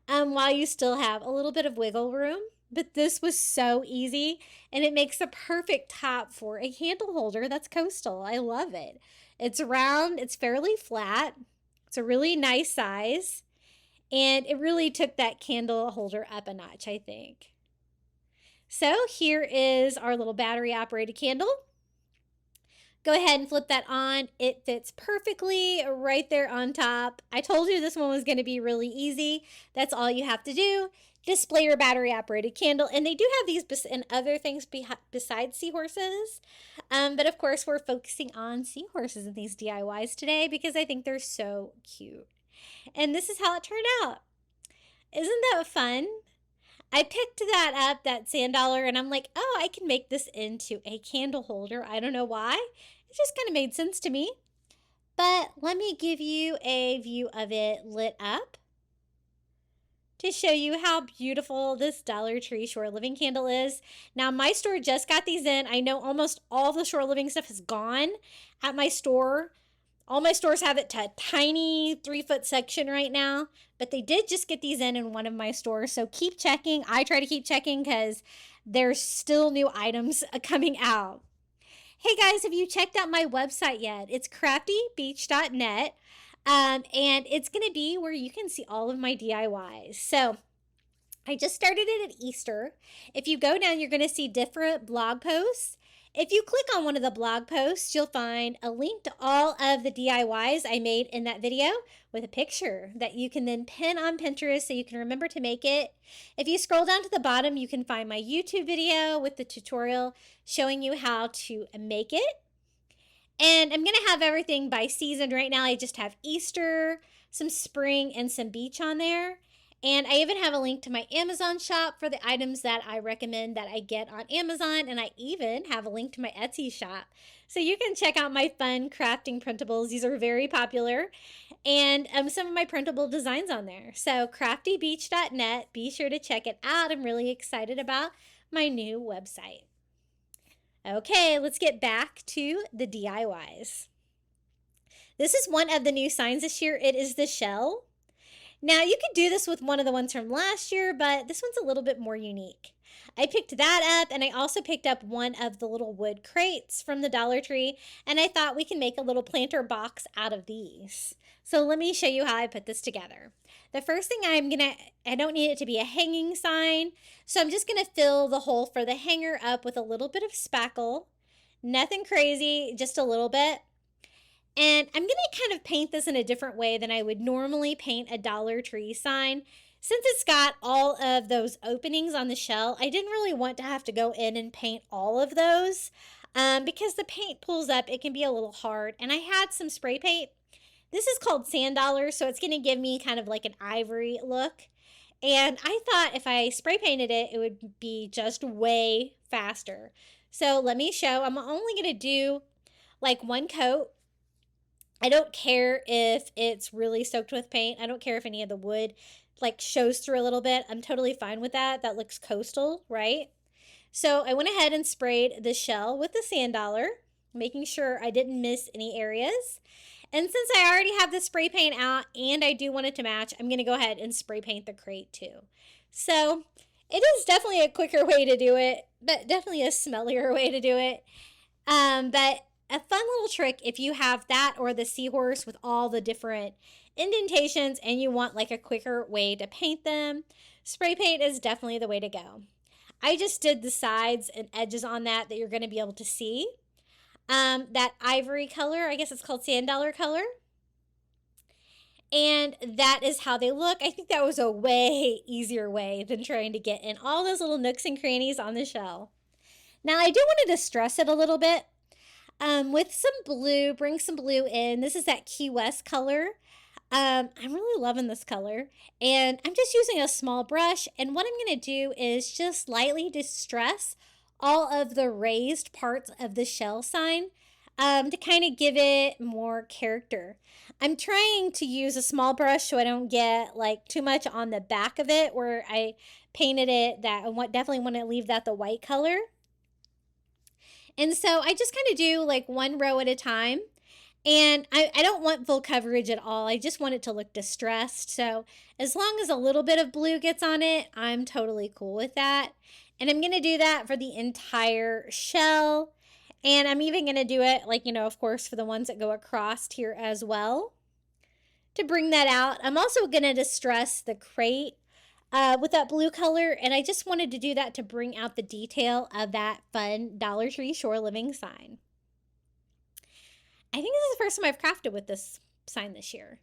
B: while you still have a little bit of wiggle room. But this was so easy, and it makes the perfect top for a candle holder that's coastal. I love it. It's round, it's fairly flat, it's a really nice size, and it really took that candle holder up a notch, I think. So here is our little battery operated candle. Go ahead and flip that on. It fits perfectly right there on top. I told you this one was going to be really easy. That's all you have to do. Display your battery operated candle. And they do have these and other things besides seahorses. But of course, we're focusing on seahorses in these DIYs today because I think they're so cute. And this is how it turned out. Isn't that fun? I picked that up, that sand dollar, and I'm like, oh, I can make this into a candle holder. I don't know why. It just kind of made sense to me. But let me give you a view of it lit up to show you how beautiful this Dollar Tree Shore Living candle is. Now, my store just got these in. I know almost all the Shore Living stuff is gone at my store. All my stores have it to a tiny 3-foot section right now, but they did just get these in one of my stores. So keep checking. I try to keep checking because there's still new items coming out. Hey guys, have you checked out my website yet? It's craftybeach.net. And it's going to be where you can see all of my DIYs. So I just started it at Easter. If you go down, you're going to see different blog posts. If you click on one of the blog posts, you'll find a link to all of the DIYs I made in that video with a picture that you can then pin on Pinterest so you can remember to make it. If you scroll down to the bottom, you can find my YouTube video with the tutorial showing you how to make it. And I'm going to have everything by season. Right now, I just have Easter, some spring, and some beach on there. And I even have a link to my Amazon shop for the items that I recommend that I get on Amazon. And I even have a link to my Etsy shop. So you can check out my fun crafting printables. These are very popular. And some of my printable designs on there. So craftybeach.net. Be sure to check it out. I'm really excited about my new website. Okay, let's get back to the DIYs. This is one of the new signs this year. It is the shell. Now, you could do this with one of the ones from last year, but this one's a little bit more unique. I picked that up, and I also picked up one of the little wood crates from the Dollar Tree, and I thought we can make a little planter box out of these. So let me show you how I put this together. The first thing I don't need it to be a hanging sign, so I'm just gonna fill the hole for the hanger up with a little bit of spackle. Nothing crazy, just a little bit. And I'm gonna kind of paint this in a different way than I would normally paint a Dollar Tree sign. Since it's got all of those openings on the shell, I didn't really want to have to go in and paint all of those because the paint pulls up, it can be a little hard. And I had some spray paint. This is called Sand Dollars, so it's going to give me kind of like an ivory look. And I thought if I spray painted it, it would be just way faster. So let me show. I'm only going to do like one coat. I don't care if it's really soaked with paint. I don't care if any of the wood like shows through a little bit. I'm totally fine with that. That looks coastal, right? So I went ahead and sprayed the shell with the Sand Dollar, making sure I didn't miss any areas. And since I already have the spray paint out and I do want it to match, I'm going to go ahead and spray paint the crate too. So it is definitely a quicker way to do it, but definitely a smellier way to do it. But a fun little trick if you have that or the Seahorse with all the different indentations and you want like a quicker way to paint them, spray paint is definitely the way to go. I just did the sides and edges on that you're going to be able to see. That ivory color, I guess it's called Sand Dollar color. And that is how they look. I think that was a way easier way than trying to get in all those little nooks and crannies on the shell. Now, I do want to distress it a little bit with some blue. Bring some blue in. This is that Key West color. I'm really loving this color. And I'm just using a small brush. And what I'm going to do is just lightly distress all of the raised parts of the shell sign to kind of give it more character. I'm trying to use a small brush so I don't get like too much on the back of it where I painted it that I definitely want to leave that the white color. And so I just kind of do like one row at a time. And I don't want full coverage at all. I just want it to look distressed. So as long as a little bit of blue gets on it, I'm totally cool with that. And I'm going to do that for the entire shell. And I'm even going to do it like, of course, for the ones that go across here as well. To bring that out, I'm also going to distress the crate with that blue color. And I just wanted to do that to bring out the detail of that fun Dollar Tree Shore Living sign. I think this is the first time I've crafted with this sign this year.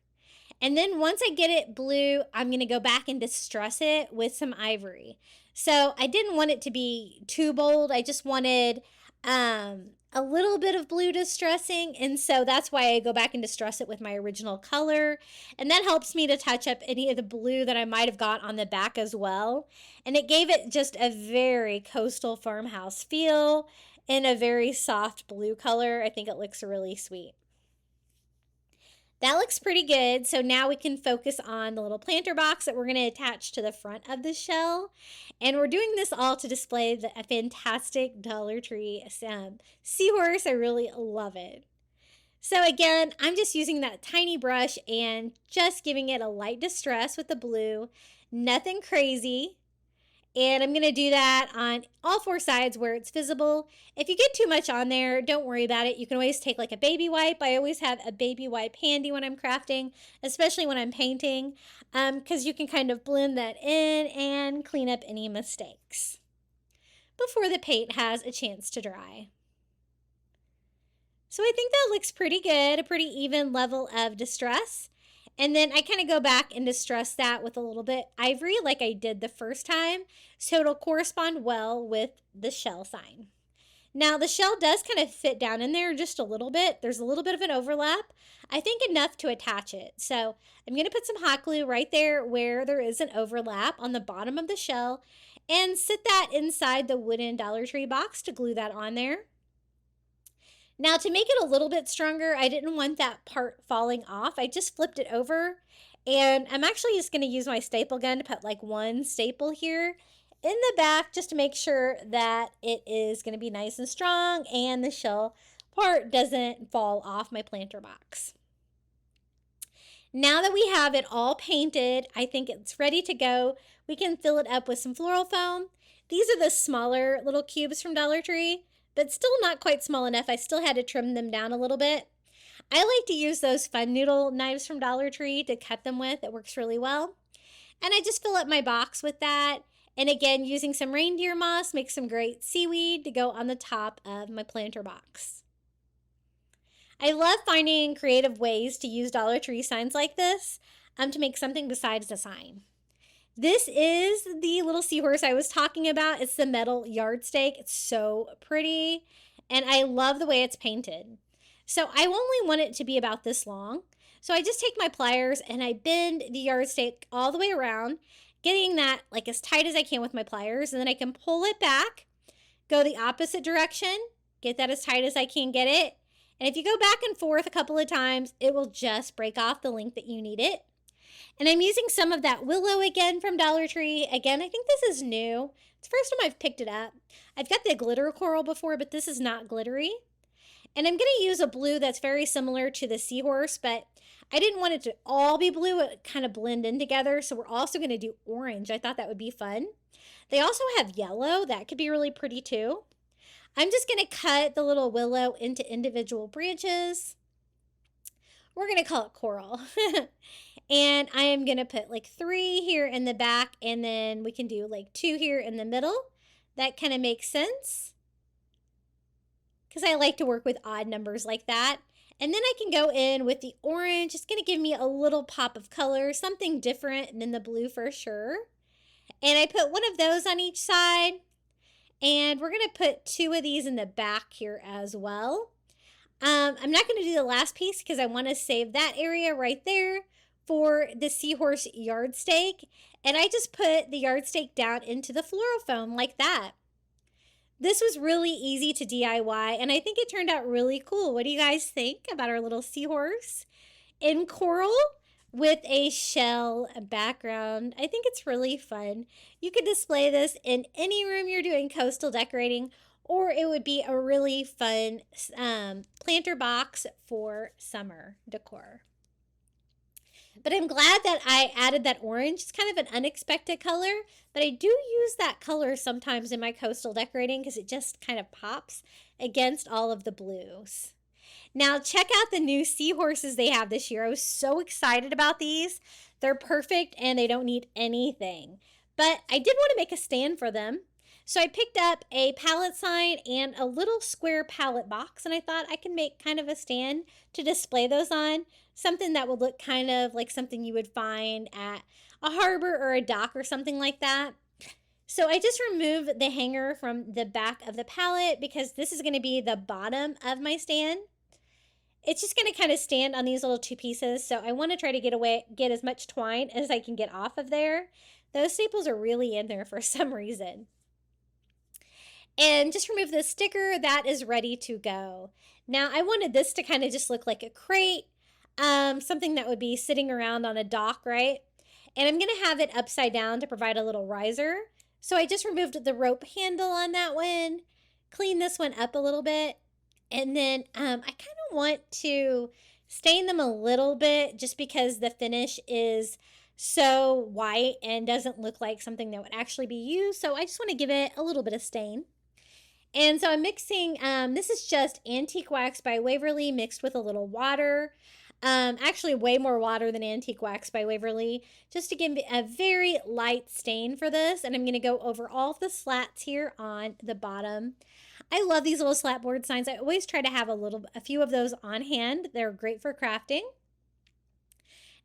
B: And then once I get it blue, I'm going to go back and distress it with some ivory. So I didn't want it to be too bold. I just wanted a little bit of blue distressing. And so that's why I go back and distress it with my original color. And that helps me to touch up any of the blue that I might have got on the back as well. And it gave it just a very coastal farmhouse feel in a very soft blue color. I think it looks really sweet. That looks pretty good. So now we can focus on the little planter box that we're going to attach to the front of the shell. And we're doing this all to display a fantastic Dollar Tree seahorse. I really love it. So again, I'm just using that tiny brush and just giving it a light distress with the blue. Nothing crazy. And I'm going to do that on all four sides where it's visible. If you get too much on there, don't worry about it. You can always take like a baby wipe. I always have a baby wipe handy when I'm crafting, especially when I'm painting, because you can kind of blend that in and clean up any mistakes before the paint has a chance to dry. So I think that looks pretty good, a pretty even level of distress. And then I kind of go back and distress that with a little bit ivory like I did the first time, so it'll correspond well with the shell sign. Now the shell does kind of fit down in there just a little bit. There's a little bit of an overlap. I think enough to attach it. So I'm going to put some hot glue right there where there is an overlap on the bottom of the shell and sit that inside the wooden Dollar Tree box to glue that on there. Now to make it a little bit stronger, I didn't want that part falling off. I just flipped it over, and I'm actually just going to use my staple gun to put like one staple here in the back just to make sure that it is going to be nice and strong and the shell part doesn't fall off my planter box. Now that we have it all painted, I think it's ready to go. We can fill it up with some floral foam. These are the smaller little cubes from Dollar Tree, but still not quite small enough. I still had to trim them down a little bit. I like to use those fun noodle knives from Dollar Tree to cut them with. It works really well. And I just fill up my box with that. And again, using some reindeer moss makes some great seaweed to go on the top of my planter box. I love finding creative ways to use Dollar Tree signs like this to make something besides a sign. This is the little seahorse I was talking about. It's the metal yardstake. It's so pretty, and I love the way it's painted. So I only want it to be about this long. So I just take my pliers and I bend the yardstake all the way around, getting that like as tight as I can with my pliers, and then I can pull it back, go the opposite direction, get that as tight as I can get it. And if you go back and forth a couple of times, it will just break off the length that you need it. And I'm using some of that willow again from Dollar Tree. Again, I think this is new. It's the first time I've picked it up. I've got the glitter coral before, but this is not glittery. And I'm going to use a blue that's very similar to the seahorse, but I didn't want it to all be blue. It kind of blend in together. So we're also going to do orange. I thought that would be fun. They also have yellow. That could be really pretty too. I'm just going to cut the little willow into individual branches. We're going to call it coral. And I am going to put like 3 here in the back, and then we can do like 2 here in the middle. That kind of makes sense because I like to work with odd numbers like that. And then I can go in with the orange. It's going to give me a little pop of color, something different than the blue for sure. And I put one of those on each side. And we're going to put 2 of these in the back here as well. I'm not going to do the last piece because I want to save that area right there for the seahorse yardstake. And I just put the yardstake down into the floral foam like that. This was really easy to DIY, and I think it turned out really cool. What do you guys think about our little seahorse in coral with a shell background? I think it's really fun. You could display this in any room you're doing coastal decorating, or it would be a really fun planter box for summer decor. But I'm glad that I added that orange. It's kind of an unexpected color, but I do use that color sometimes in my coastal decorating because it just kind of pops against all of the blues. Now check out the new seahorses they have this year. I was so excited about these. They're perfect and they don't need anything. But I did want to make a stand for them. So I picked up a palette sign and a little square palette box, and I thought I can make kind of a stand to display those on. Something that would look kind of like something you would find at a harbor or a dock or something like that. So I just removed the hanger from the back of the palette because this is going to be the bottom of my stand. It's just going to kind of stand on these little 2 pieces. So I want to try to get as much twine as I can get off of there. Those staples are really in there for some reason. And just remove the sticker. That is ready to go. Now I wanted this to kind of just look like a crate. something that would be sitting around on a dock, right? And I'm going to have it upside down to provide a little riser. So I just removed the rope handle on that one, cleaned this one up a little bit, and then I kind of want to stain them a little bit just because the finish is so white and doesn't look like something that would actually be used. So I just want to give it a little bit of stain. And so I'm mixing, this is just Antique Wax by Waverly mixed with a little water. Actually way more water than Antique Wax by Waverly, just to give me a very light stain for this. And I'm going to go over all of the slats here on the bottom. I love these little slat board signs. I always try to have a few of those on hand. They're great for crafting.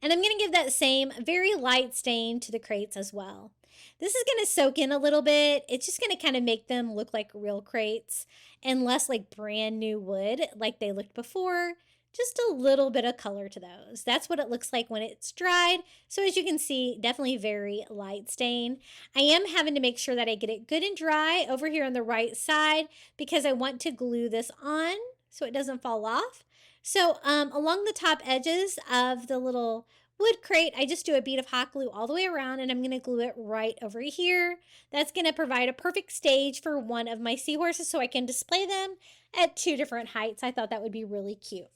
B: And I'm going to give that same very light stain to the crates as well. This is going to soak in a little bit. It's just going to kind of make them look like real crates and less like brand new wood like they looked before. Just a little bit of color to those. That's what it looks like when it's dried. So as you can see, definitely very light stain. I am having to make sure that I get it good and dry over here on the right side because I want to glue this on so it doesn't fall off. So along the top edges of the little wood crate, I just do a bead of hot glue all the way around, and I'm going to glue it right over here. That's going to provide a perfect stage for one of my seahorses so I can display them at 2 different heights. I thought that would be really cute.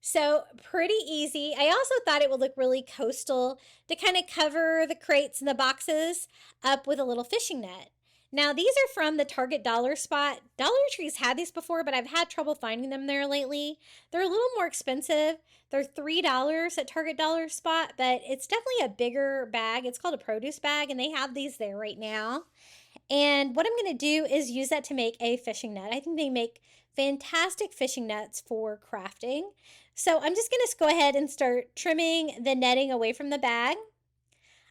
B: So pretty easy. I also thought it would look really coastal to kind of cover the crates and the boxes up with a little fishing net. Now, these are from the Target dollar spot. Dollar Tree's had these before, but I've had trouble finding them there lately. They're a little more expensive. They're $3 at Target dollar spot, but it's definitely a bigger bag. It's called a produce bag, and they have these there right now. And what I'm going to do is use that to make a fishing net. I think they make fantastic fishing nets for crafting. So I'm just going to go ahead and start trimming the netting away from the bag.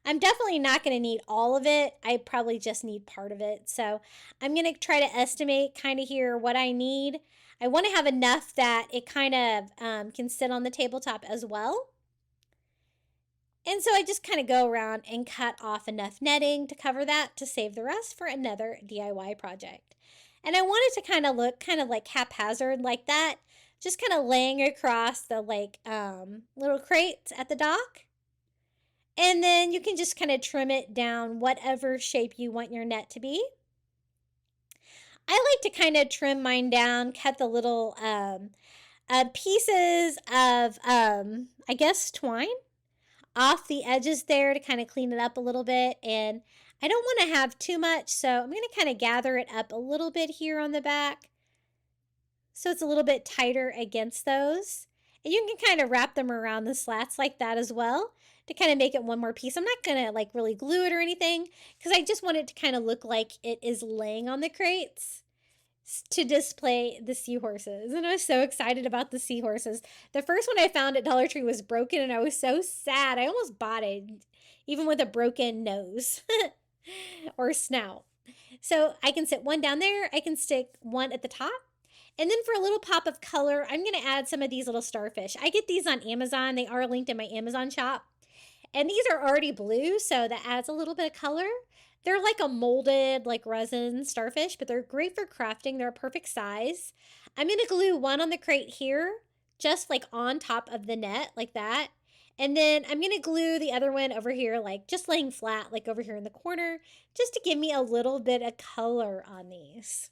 B: I'm definitely not going to need all of it. I probably just need part of it. So I'm going to try to estimate kind of here what I need. I want to have enough that it kind of can sit on the tabletop as well. And so I just kind of go around and cut off enough netting to cover that to save the rest for another DIY project. And I want it to kind of look kind of like haphazard like that. Just kind of laying across the little crates at the dock. And then you can just kind of trim it down whatever shape you want your net to be. I like to kind of trim mine down, cut the little pieces of, I guess, twine off the edges there to kind of clean it up a little bit. And I don't want to have too much, so I'm going to kind of gather it up a little bit here on the back so it's a little bit tighter against those. And you can kind of wrap them around the slats like that as well to kind of make it one more piece. I'm not going to like really glue it or anything because I just want it to kind of look like it is laying on the crates to display the seahorses. And I was so excited about the seahorses. The first one I found at Dollar Tree was broken and I was so sad. I almost bought it even with a broken nose or snout. So I can sit one down there. I can stick one at the top. And then for a little pop of color, I'm going to add some of these little starfish. I get these on Amazon. They are linked in my Amazon shop. And these are already blue, so that adds a little bit of color. They're like a molded, like resin starfish, but they're great for crafting. They're a perfect size. I'm going to glue one on the crate here, just like on top of the net, like that. And then I'm going to glue the other one over here, like just laying flat, like over here in the corner, just to give me a little bit of color on these.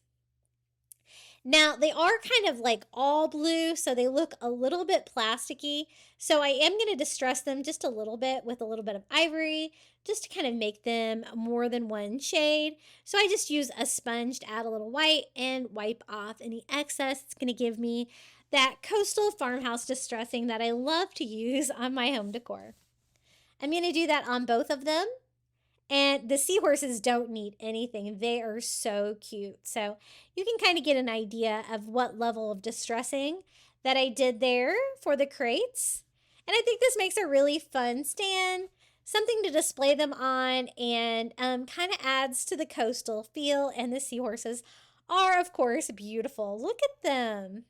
B: Now, they are kind of like all blue, so they look a little bit plasticky. So I am going to distress them just a little bit with a little bit of ivory, just to kind of make them more than one shade. So I just use a sponge to add a little white and wipe off any excess. It's going to give me that coastal farmhouse distressing that I love to use on my home decor. I'm going to do that on both of them. And the seahorses don't need anything. They are so cute. So you can kind of get an idea of what level of distressing that I did there for the crates. And I think this makes a really fun stand, something to display them on, and kind of adds to the coastal feel. And the seahorses are, of course, beautiful. Look at them.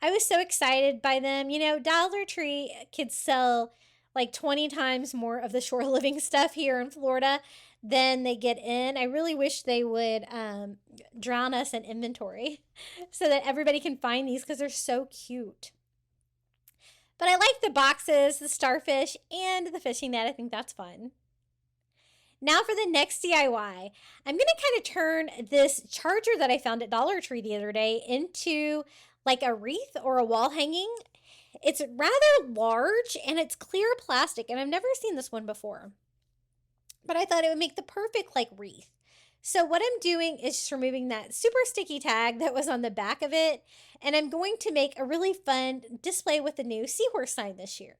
B: I was so excited by them. You know, Dollar Tree could sell like 20 times more of the shore living stuff here in Florida than they get in. I really wish they would drown us in inventory so that everybody can find these because they're so cute. But I like the boxes, the starfish, and the fishing net. I think that's fun. Now for the next DIY. I'm going to kind of turn this charger that I found at Dollar Tree the other day into like a wreath or a wall hanging. It's rather large and it's clear plastic, and I've never seen this one before. But I thought it would make the perfect like wreath. So what I'm doing is just removing that super sticky tag that was on the back of it, and I'm going to make a really fun display with the new Seahorse sign this year.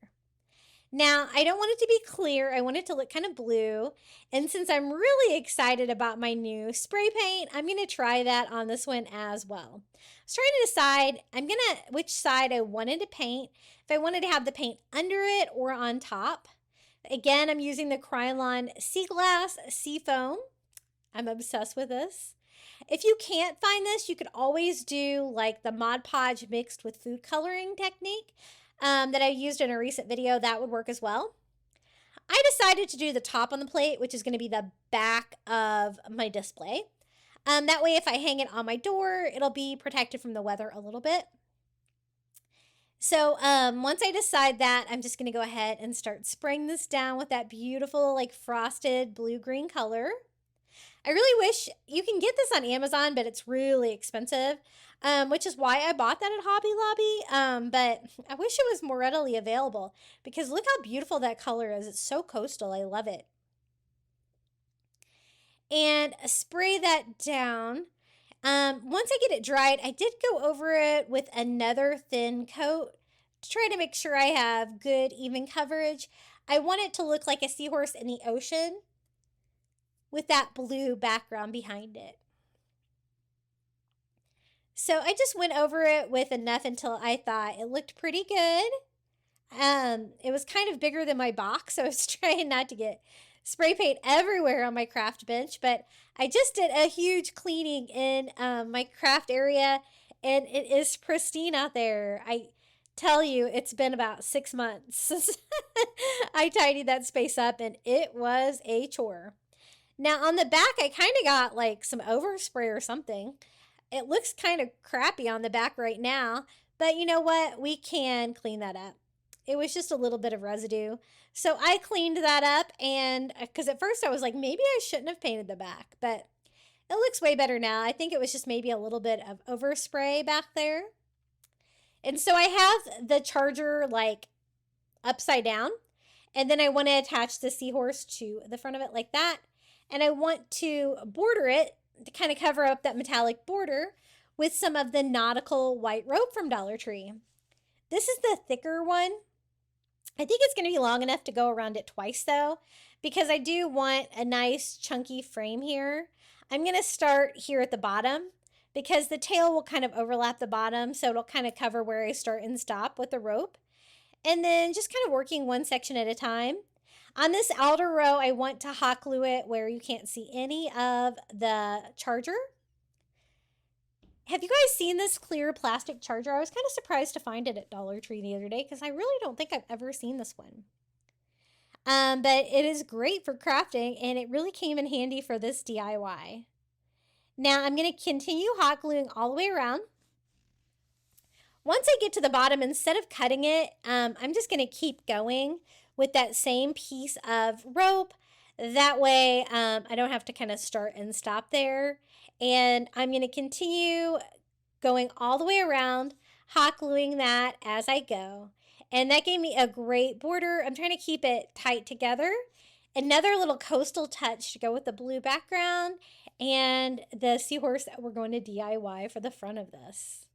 B: Now, I don't want it to be clear. I want it to look kind of blue. And since I'm really excited about my new spray paint, I'm going to try that on this one as well. I was trying to decide which side I wanted to paint, if I wanted to have the paint under it or on top. Again, I'm using the Krylon Sea Glass Sea Foam. I'm obsessed with this. If you can't find this, you could always do like the Mod Podge mixed with food coloring technique that I used in a recent video. That would work as well. I decided to do the top on the plate, which is going to be the back of my display. That way, if I hang it on my door, it'll be protected from the weather a little bit. So once I decide that, I'm just going to go ahead and start spraying this down with that beautiful like frosted blue-green color. I really wish you can get this on Amazon, but it's really expensive, which is why I bought that at Hobby Lobby. But I wish it was more readily available because look how beautiful that color is. It's so coastal. I love it. And spray that down. Once I get it dried, I did go over it with another thin coat to try to make sure I have good, even coverage. I want it to look like a seahorse in the ocean with that blue background behind it. So I just went over it with enough until I thought it looked pretty good. It was kind of bigger than my box, so I was trying not to get spray paint everywhere on my craft bench, but I just did a huge cleaning in my craft area, and it is pristine out there. I tell you, it's been about 6 months since I tidied that space up, and it was a chore. Now on the back, I kind of got like some overspray or something. It looks kind of crappy on the back right now, but you know what? We can clean that up. It was just a little bit of residue. So I cleaned that up, and because at first I was like, maybe I shouldn't have painted the back, but it looks way better now. I think it was just maybe a little bit of overspray back there. And so I have the charger like upside down, and then I want to attach the seahorse to the front of it like that. And I want to border it to kind of cover up that metallic border with some of the nautical white rope from Dollar Tree. This is the thicker one. I think it's going to be long enough to go around it twice though, because I do want a nice chunky frame here. I'm going to start here at the bottom because the tail will kind of overlap the bottom, so it'll kind of cover where I start and stop with the rope. And then just kind of working one section at a time. On this outer row, I want to hot glue it where you can't see any of the charger. Have you guys seen this clear plastic charger? I was kind of surprised to find it at Dollar Tree the other day because I really don't think I've ever seen this one. But it is great for crafting, and it really came in handy for this DIY. Now I'm going to continue hot gluing all the way around. Once I get to the bottom, instead of cutting it, I'm just going to keep going with that same piece of rope. That way I don't have to kind of start and stop there. And I'm going to continue going all the way around, hot gluing that as I go. And that gave me a great border. I'm trying to keep it tight together. Another little coastal touch to go with the blue background and the seahorse that we're going to DIY for the front of this.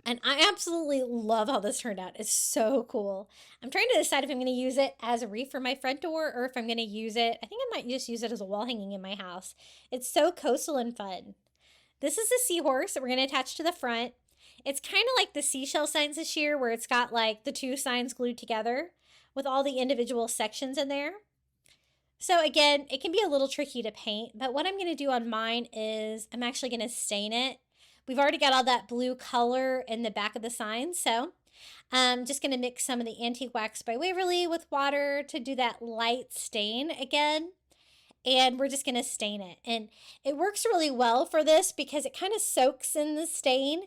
B: And I absolutely love how this turned out. It's so cool. I'm trying to decide if I'm going to use it as a wreath for my front door or if I'm going to use it. I think I might just use it as a wall hanging in my house. It's so coastal and fun. This is a seahorse that we're going to attach to the front. It's kind of like the seashell signs this year where it's got like the two signs glued together with all the individual sections in there. So again, it can be a little tricky to paint, but what I'm going to do on mine is I'm actually going to stain it. We've already got all that blue color in the back of the sign, so I'm just going to mix some of the Antique Wax by Waverly with water to do that light stain again. And we're just going to stain it. And it works really well for this because it kind of soaks in the stain.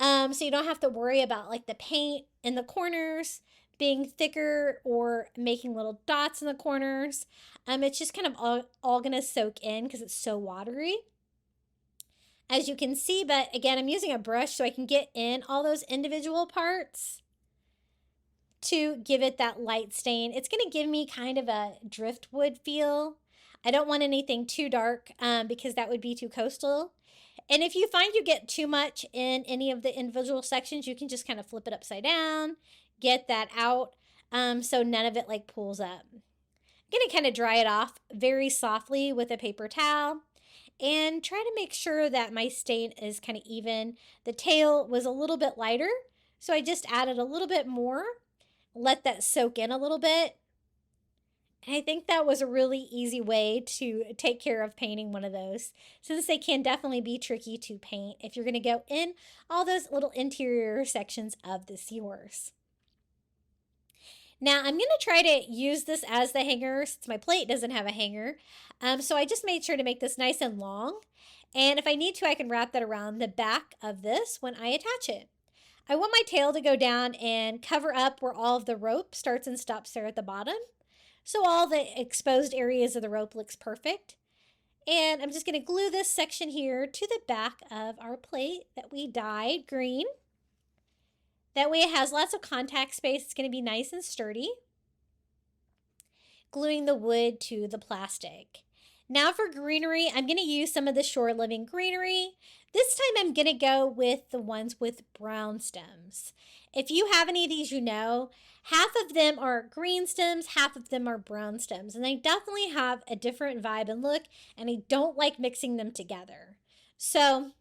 B: So you don't have to worry about like the paint in the corners being thicker or making little dots in the corners. It's just kind of all gonna soak in because it's so watery, as you can see. But again, I'm using a brush so I can get in all those individual parts to give it that light stain. It's gonna give me kind of a driftwood feel. I don't want anything too dark because that would be too coastal. And if you find you get too much in any of the individual sections, you can just kind of flip it upside down, get that out, so none of it like pulls up. I'm gonna kind of dry it off very softly with a paper towel and try to make sure that my stain is kind of even. The tail was a little bit lighter, so I just added a little bit more, let that soak in a little bit. And I think that was a really easy way to take care of painting one of those, since they can definitely be tricky to paint if you're going to go in all those little interior sections of the seahorse. Now I'm going to try to use this as the hanger since my plate doesn't have a hanger. So I just made sure to make this nice and long. And if I need to, I can wrap that around the back of this when I attach it. I want my tail to go down and cover up where all of the rope starts and stops there at the bottom. So all the exposed areas of the rope looks perfect. And I'm just going to glue this section here to the back of our plate that we dyed green. That way it has lots of contact space. It's going to be nice and sturdy. Gluing the wood to the plastic. Now for greenery, I'm going to use some of the Shore Living greenery. This time I'm going to go with the ones with brown stems. If you have any of these, you know, half of them are green stems, half of them are brown stems. And they definitely have a different vibe and look, and I don't like mixing them together. So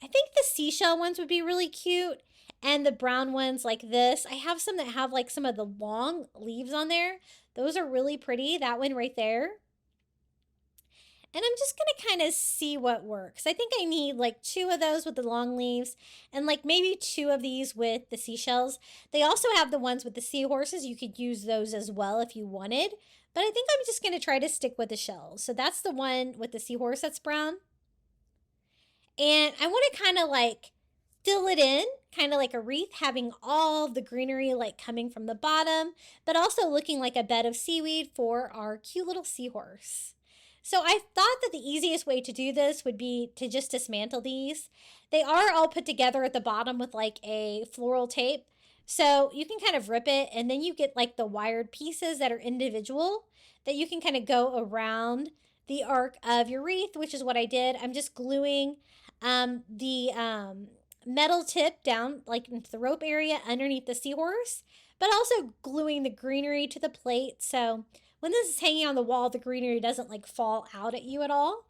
B: I think the seashell ones would be really cute. And the brown ones like this. I have some that have like some of the long leaves on there. Those are really pretty. That one right there. And I'm just going to kind of see what works. I think I need like 2 of those with the long leaves and like maybe 2 of these with the seashells. They also have the ones with the seahorses. You could use those as well if you wanted. But I think I'm just going to try to stick with the shells. So that's the one with the seahorse that's brown. And I want to kind of like fill it in, kind of like a wreath, having all the greenery like coming from the bottom, but also looking like a bed of seaweed for our cute little seahorse. So I thought that the easiest way to do this would be to just dismantle these. They are all put together at the bottom with like a floral tape. So you can kind of rip it and then you get like the wired pieces that are individual that you can kind of go around the arc of your wreath, which is what I did. I'm just gluing the metal tip down like into the rope area underneath the seahorse, but also gluing the greenery to the plate. So when this is hanging on the wall, the greenery doesn't like fall out at you at all.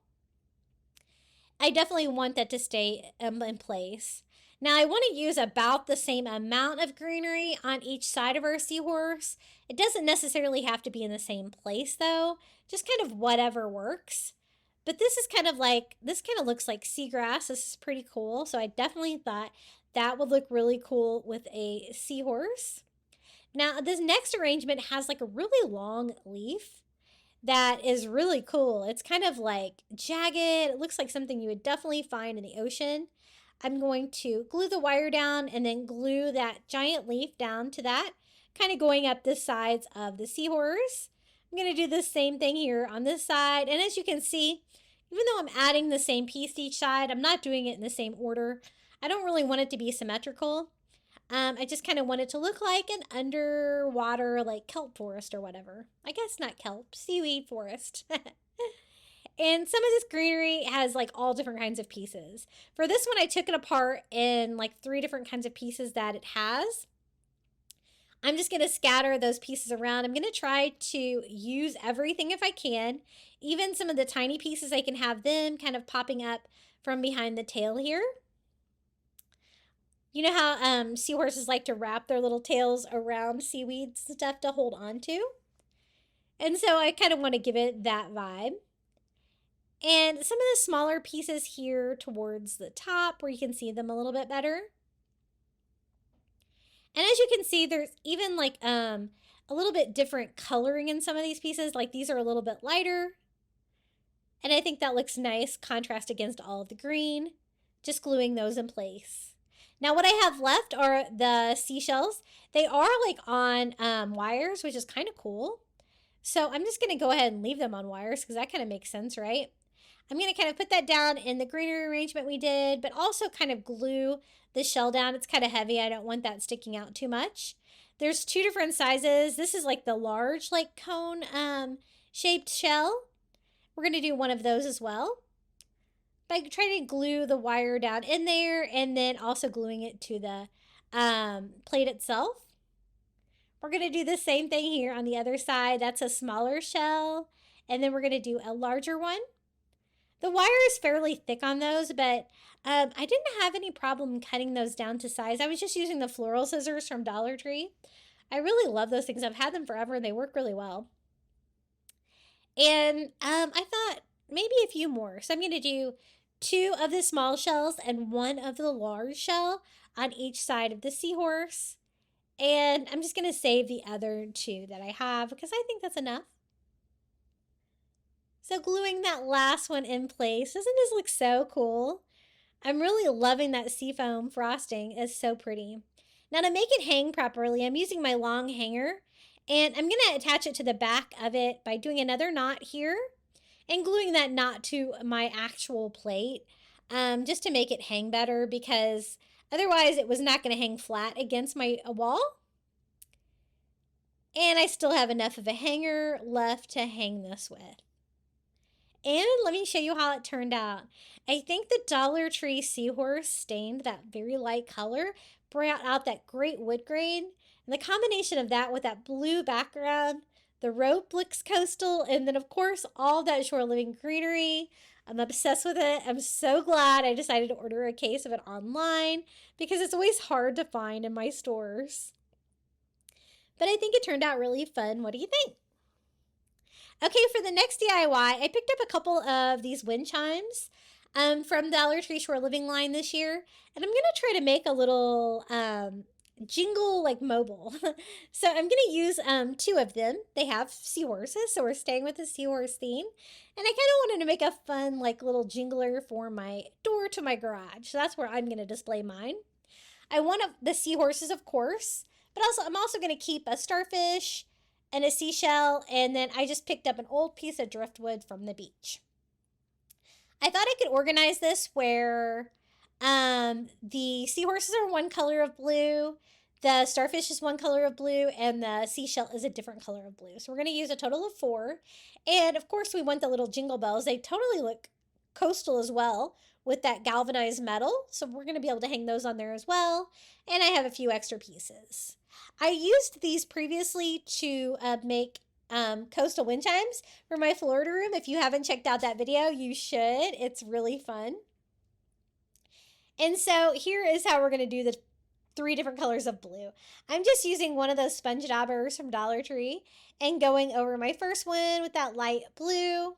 B: I definitely want that to stay in place. Now I want to use about the same amount of greenery on each side of our seahorse. It doesn't necessarily have to be in the same place though, just kind of whatever works. But this is kind of like, this kind of looks like seagrass. This is pretty cool. So I definitely thought that would look really cool with a seahorse. Now, this next arrangement has like a really long leaf that is really cool. It's kind of like jagged. It looks like something you would definitely find in the ocean. I'm going to glue the wire down and then glue that giant leaf down to that, kind of going up the sides of the seahorse. I'm going to do the same thing here on this side. And as you can see, even though I'm adding the same piece to each side, I'm not doing it in the same order. I don't really want it to be symmetrical. I just kind of want it to look like an underwater, like kelp forest or whatever. I guess not kelp, seaweed forest. And some of this greenery has like all different kinds of pieces. For this one, I took it apart in like 3 different kinds of pieces that it has. I'm just going to scatter those pieces around. I'm going to try to use everything if I can. Even some of the tiny pieces, I can have them kind of popping up from behind the tail here. You know how seahorses like to wrap their little tails around seaweeds and stuff to hold on to? And so I kind of want to give it that vibe. And some of the smaller pieces here towards the top where you can see them a little bit better. And as you can see, there's even like a little bit different coloring in some of these pieces. Like these are a little bit lighter. And I think that looks nice, contrast against all of the green. Just gluing those in place. Now what I have left are the seashells. They are like on wires, which is kind of cool. So I'm just going to go ahead and leave them on wires because that kind of makes sense, right? I'm going to kind of put that down in the greenery arrangement we did, but also kind of glue the shell down. It's kind of heavy. I don't want that sticking out too much. There's two different sizes. This is like the large, like cone shaped shell. We're going to do one of those as well by trying to glue the wire down in there and then also gluing it to the plate itself. We're going to do the same thing here on the other side. That's a smaller shell. And then we're going to do a larger one. The wire is fairly thick on those, but I didn't have any problem cutting those down to size. I was just using the floral scissors from Dollar Tree. I really love those things. I've had them forever and they work really well. And I thought maybe a few more. So I'm going to do 2 of the small shells and 1 of the large shell on each side of the seahorse. And I'm just going to save the other 2 that I have because I think that's enough. So gluing that last one in place, doesn't this look so cool? I'm really loving that seafoam frosting. It's so pretty. Now to make it hang properly, I'm using my long hanger and I'm going to attach it to the back of it by doing another knot here and gluing that knot to my actual plate just to make it hang better because otherwise it was not going to hang flat against my wall. And I still have enough of a hanger left to hang this with. And let me show you how it turned out. I think the Dollar Tree Seahorse stained, that very light color, brought out that great wood grain. And the combination of that with that blue background, the rope looks coastal, and then of course all that shore living greenery. I'm obsessed with it. I'm so glad I decided to order a case of it online because it's always hard to find in my stores. But I think it turned out really fun. What do you think? Okay, for the next DIY, I picked up a couple of these wind chimes from Dollar Tree Shore Living line this year. And I'm going to try to make a little jingle like mobile. So I'm going to use 2 of them. They have seahorses, so we're staying with the seahorse theme. And I kind of wanted to make a fun like little jingler for my door to my garage. So that's where I'm going to display mine. I want the seahorses, of course, but also I'm also going to keep a starfish and a seashell, and then I just picked up an old piece of driftwood from the beach. I thought I could organize this where the seahorses are one color of blue, the starfish is one color of blue, and the seashell is a different color of blue. So we're going to use a total of 4. And of course we want the little jingle bells. They totally look coastal as well with that galvanized metal. So we're going to be able to hang those on there as well. And I have a few extra pieces. I used these previously to make coastal wind chimes for my Florida room. If you haven't checked out that video, you should. It's really fun. And so here is how we're going to do the 3 different colors of blue. I'm just using one of those sponge daubers from Dollar Tree and going over my first one with that light blue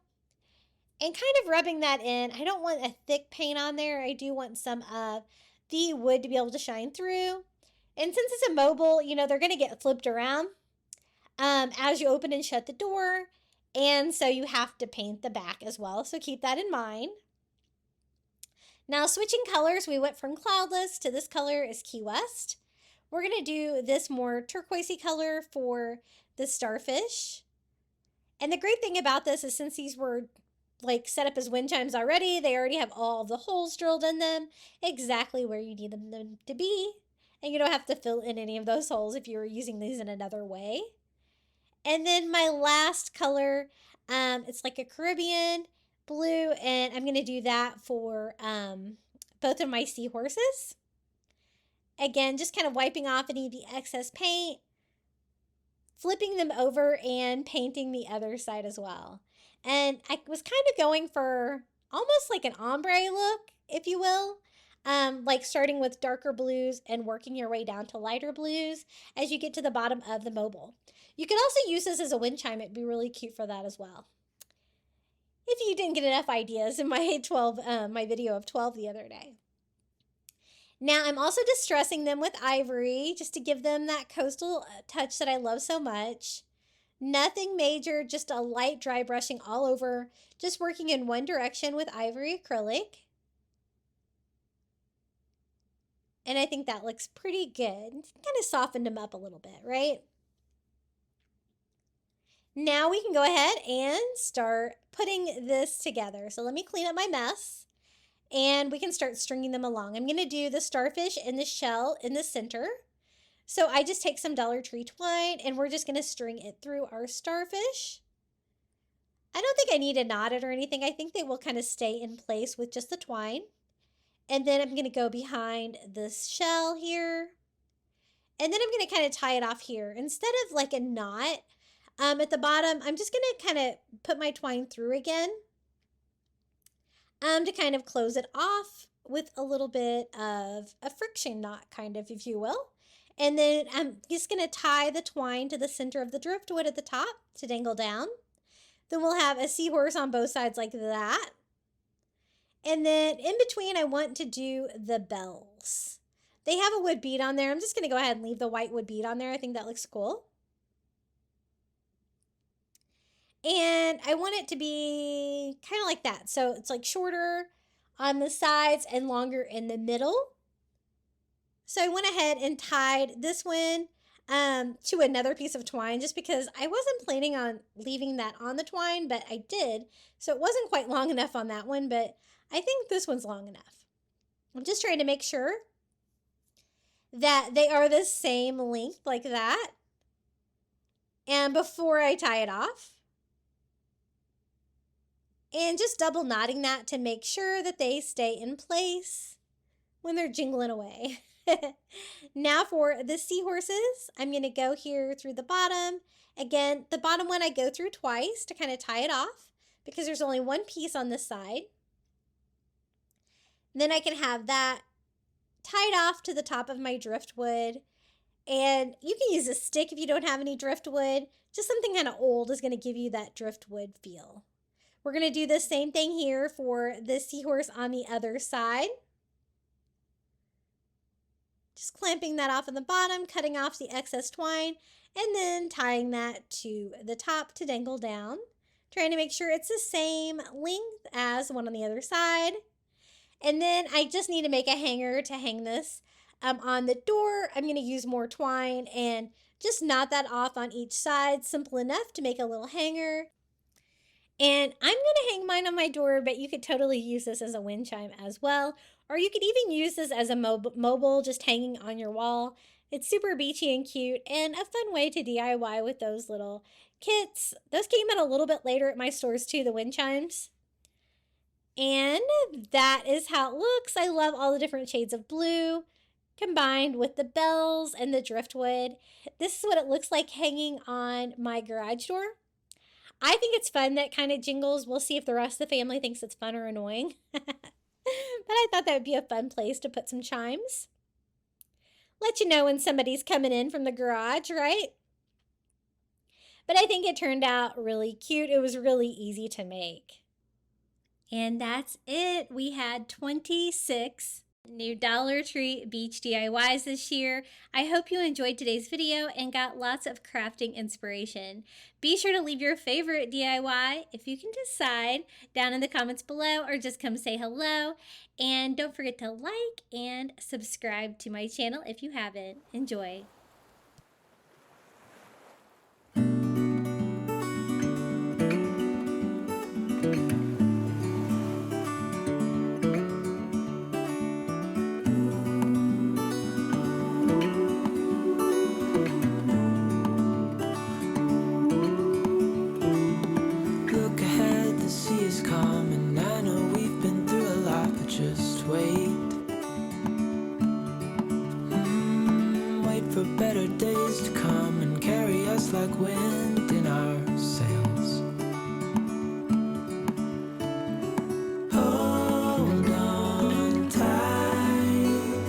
B: and kind of rubbing that in. I don't want a thick paint on there. I do want some of the wood to be able to shine through. And since it's a mobile, you know, they're going to get flipped around as you open and shut the door. And so you have to paint the back as well. So keep that in mind. Now switching colors, we went from Cloudless to this color is Key West. We're going to do this more turquoisey color for the starfish. And the great thing about this is since these were like set up as wind chimes already, they already have all of the holes drilled in them exactly where you need them to be. And you don't have to fill in any of those holes if you were using these in another way. And then my last color, it's like a Caribbean blue, and I'm going to do that for both of my seahorses. Again, just kind of wiping off any of the excess paint, flipping them over, and painting the other side as well. And I was kind of going for almost like an ombre look, if you will. Like starting with darker blues and working your way down to lighter blues as you get to the bottom of the mobile. You could also use this as a wind chime. It'd be really cute for that as well. If you didn't get enough ideas in my my video of 12 the other day. Now I'm also distressing them with ivory just to give them that coastal touch that I love so much. Nothing major, just a light dry brushing all over, just working in one direction with ivory acrylic. And I think that looks pretty good. Kind of softened them up a little bit, right? Now we can go ahead and start putting this together. So let me clean up my mess and we can start stringing them along. I'm going to do the starfish and the shell in the center. So I just take some Dollar Tree twine and we're just going to string it through our starfish. I don't think I need to knot it or anything. I think they will kind of stay in place with just the twine. And then I'm going to go behind this shell here. And then I'm going to kind of tie it off here. Instead of like a knot at the bottom, I'm just going to kind of put my twine through again to kind of close it off with a little bit of a friction knot, kind of, if you will. And then I'm just going to tie the twine to the center of the driftwood at the top to dangle down. Then we'll have a seahorse on both sides like that. And then in between, I want to do the bells. They have a wood bead on there. I'm just going to go ahead and leave the white wood bead on there. I think that looks cool. And I want it to be kind of like that. So it's like shorter on the sides and longer in the middle. So I went ahead and tied this one to another piece of twine just because I wasn't planning on leaving that on the twine, but I did. So it wasn't quite long enough on that one, but I think this one's long enough. I'm just trying to make sure that they are the same length like that. And before I tie it off, and just double knotting that to make sure that they stay in place when they're jingling away. Now for the seahorses, I'm going to go here through the bottom. Again, the bottom one I go through twice to kind of tie it off because there's only one piece on this side. Then I can have that tied off to the top of my driftwood. And you can use a stick if you don't have any driftwood. Just something kind of old is going to give you that driftwood feel. We're going to do the same thing here for the seahorse on the other side. Just clamping that off on the bottom, cutting off the excess twine, and then tying that to the top to dangle down. Trying to make sure it's the same length as the one on the other side. And then I just need to make a hanger to hang this on the door. I'm going to use more twine and just knot that off on each side. Simple enough to make a little hanger. And I'm going to hang mine on my door, but you could totally use this as a wind chime as well. Or you could even use this as a mobile, just hanging on your wall. It's super beachy and cute and a fun way to DIY with those little kits. Those came in a little bit later at my stores too, the wind chimes. And that is how it looks. I love all the different shades of blue combined with the bells and the driftwood. This is what it looks like hanging on my garage door. I think it's fun that kind of jingles. We'll see if the rest of the family thinks it's fun or annoying. But I thought that would be a fun place to put some chimes. Let you know when somebody's coming in from the garage, right? But I think it turned out really cute. It was really easy to make. And that's it. We had 26 new Dollar Tree beach DIYs this year. I hope you enjoyed today's video and got lots of crafting inspiration. Be sure to leave your favorite DIY if you can decide down in the comments below or just come say hello. And don't forget to like and subscribe to my channel if you haven't. Enjoy.
C: For better days to come and carry us like wind in our sails. Hold on tight,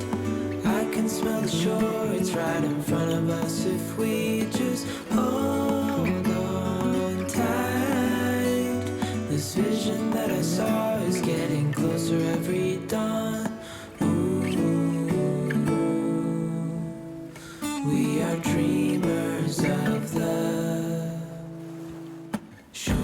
C: I can smell the shore, it's right in front of us if we just hold on tight. This vision that I saw is getting closer every dawn. We are dreamers of the shore.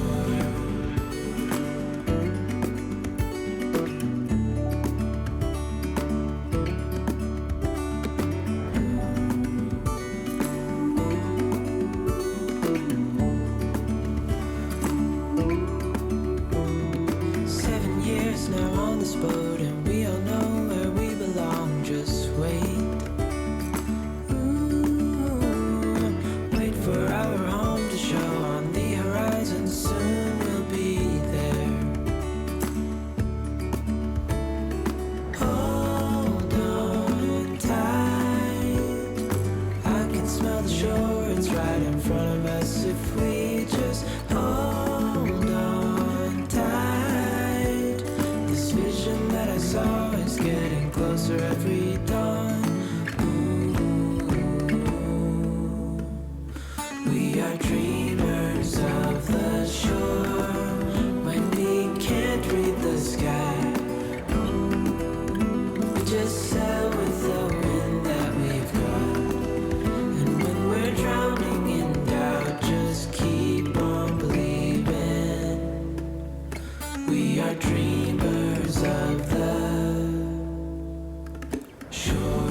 C: are dreamers of the shore. When we can't read the sky, we just sail with the wind that we've got. And when we're drowning in doubt, just keep on believing. We are dreamers of the shore.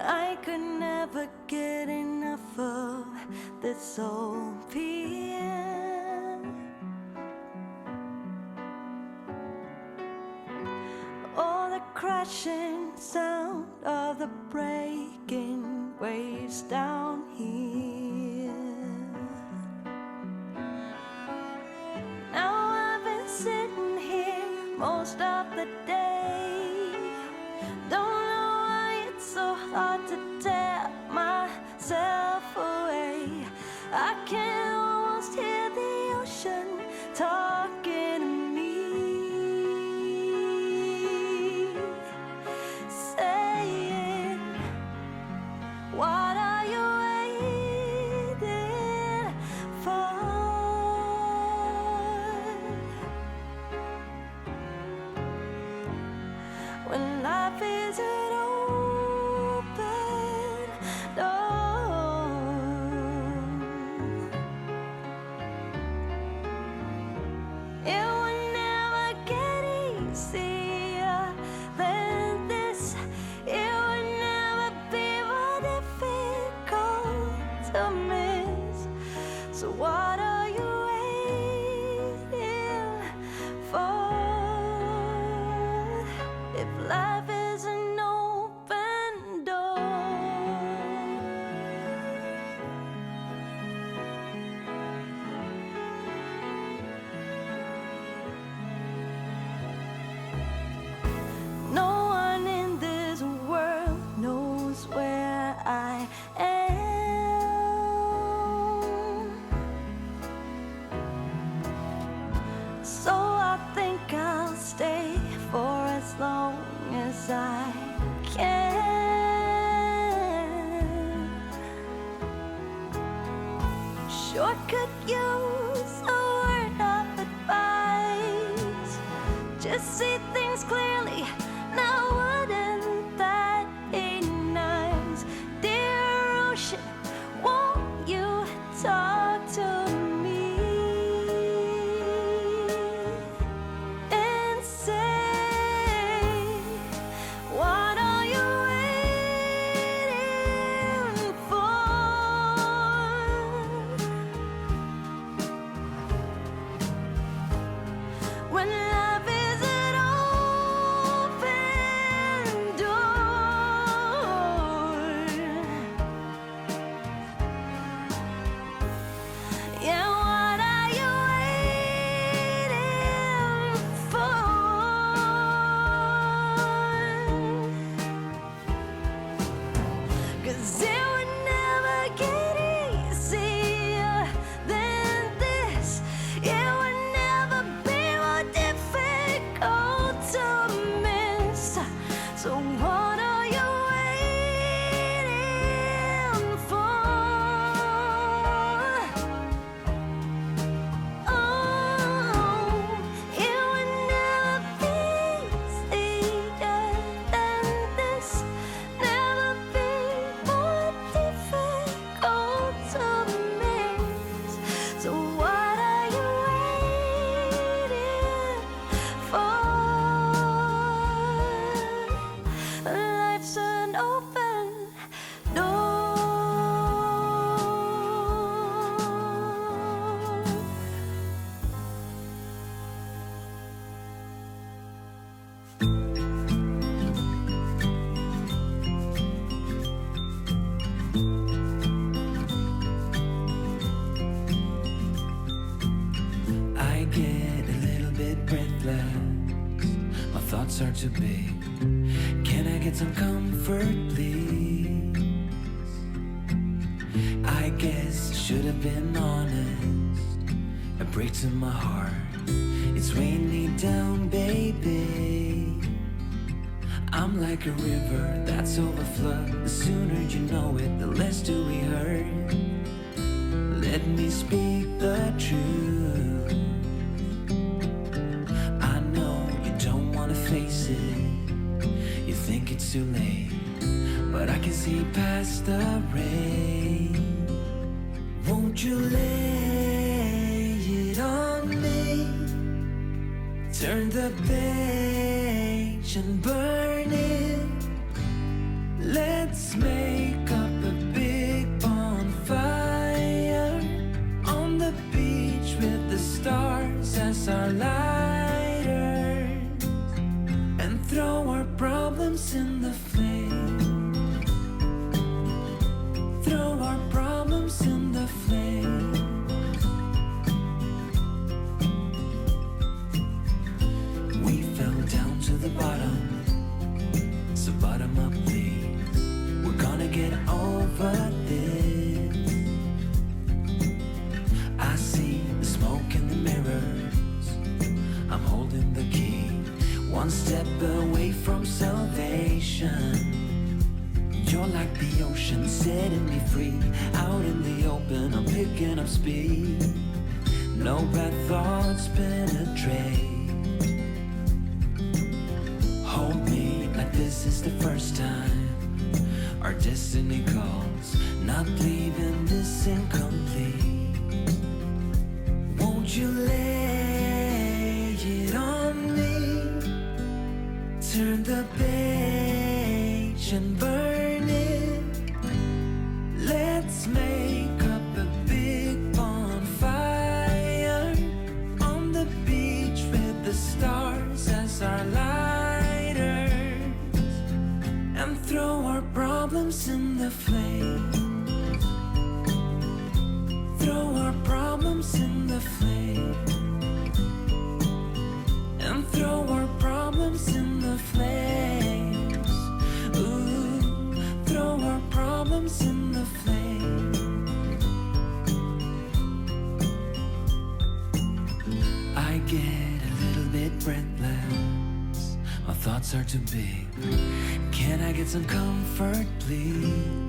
A: I could never get enough of this old piano. Or the crashing sound of the breaking waves down here. Now I've been sitting here most of the day. Don't know why it's so hard to tear myself away. I can almost hear the ocean talking to me, saying, what are you waiting for? When life is an open door, it will never get easier than this. It will never be more difficult to miss. So what are you waiting for? If life is an open door. No one in this world knows where I am. So I think I'll stay for as long as I can. Sure could use a word of advice. Just see things clearly. Now wouldn't that be nice? Dear ocean, won't you talk to me and say, what are you waiting for? When life is an open door. Yeah, what are you waiting for? 'Cause it would never get easier than this. It would never be more difficult to miss. So what are you waiting for? Oh, it would never be easier than this. Never be more difficult to miss. So what are you waiting for?
C: too big. Can I get some comfort, please? I guess I should have been honest. A break to my heart. It's weighing me down, baby. I'm like a river that's overflowed. The sooner you know it, the less do we hurt. Let me speak the truth. I know you don't wanna face it. You think it's too late, but I can see past the rain. Won't you lay it on me? Turn the page and burn it. Let's make up a big bonfire on the beach with the stars as our lighters, and throw our problems in the flame. Throw our problems in the flame. We fell down to the bottom, so bottom up please. We're gonna get over this. I see the smoke in the mirrors. I'm holding the key, one step away from salvation. You're like the ocean, setting me free. Out in the open, I'm picking up speed. No bad thoughts penetrate. Hold me like this is the first time. Our destiny calls, not leaving this incomplete. Won't you lay it on me? Turn the page and burn it. Let's make up a big bonfire on the beach with the stars as our lighters, and throw our problems in the flame. Throw our problems in the flame. And throw our problems in the flames. Ooh, throw our problems in the flame. I get a little bit breathless. My thoughts are too big. Can I get some comfort, please?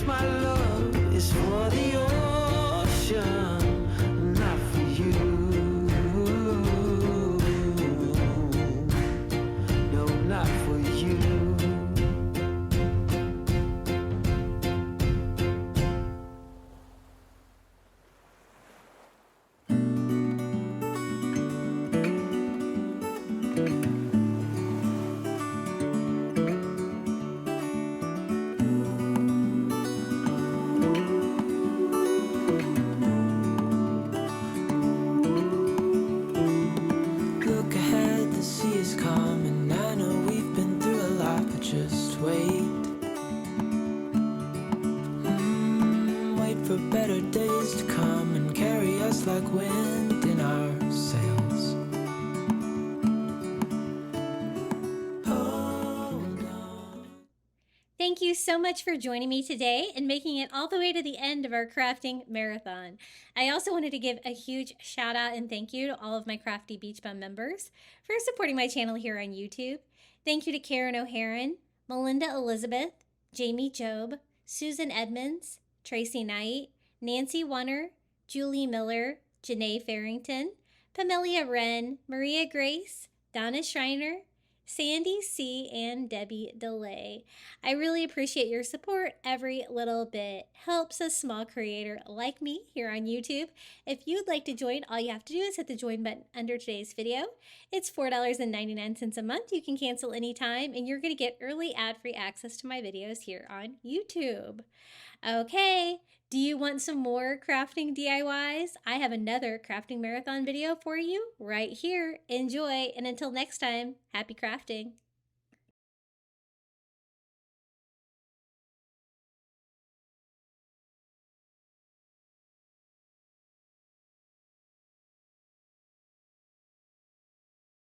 C: 'cause my love is for the ocean, not for you. No, not for you. Look ahead, the sea is calm, and I know we've been through a lot, but just wait. Wait for better days to come and carry us like wind in our sails. Hold on.
B: Thank you so much for joining me today and making it all the way to the end of our crafting marathon. I also wanted to give a huge shout out and thank you to all of my Crafty Beach Bum members for supporting my channel here on YouTube. Thank you to Karen O'Haron, Melinda Elizabeth, Jamie Job, Susan Edmonds, Tracy Knight, Nancy Wunner, Julie Miller, Janae Farrington, Pamelia Wren, Maria Grace, Donna Schreiner, Sandy C., and Debbie DeLay. I really appreciate your support. Every little bit helps a small creator like me here on YouTube. If you'd like to join, all you have to do is hit the join button under today's video. It's $4.99 a month. You can cancel anytime, and you're going to get early ad-free access to my videos here on YouTube. Okay, do you want some more crafting DIYs? I have another crafting marathon video for you right here. Enjoy, and until next time, happy crafting.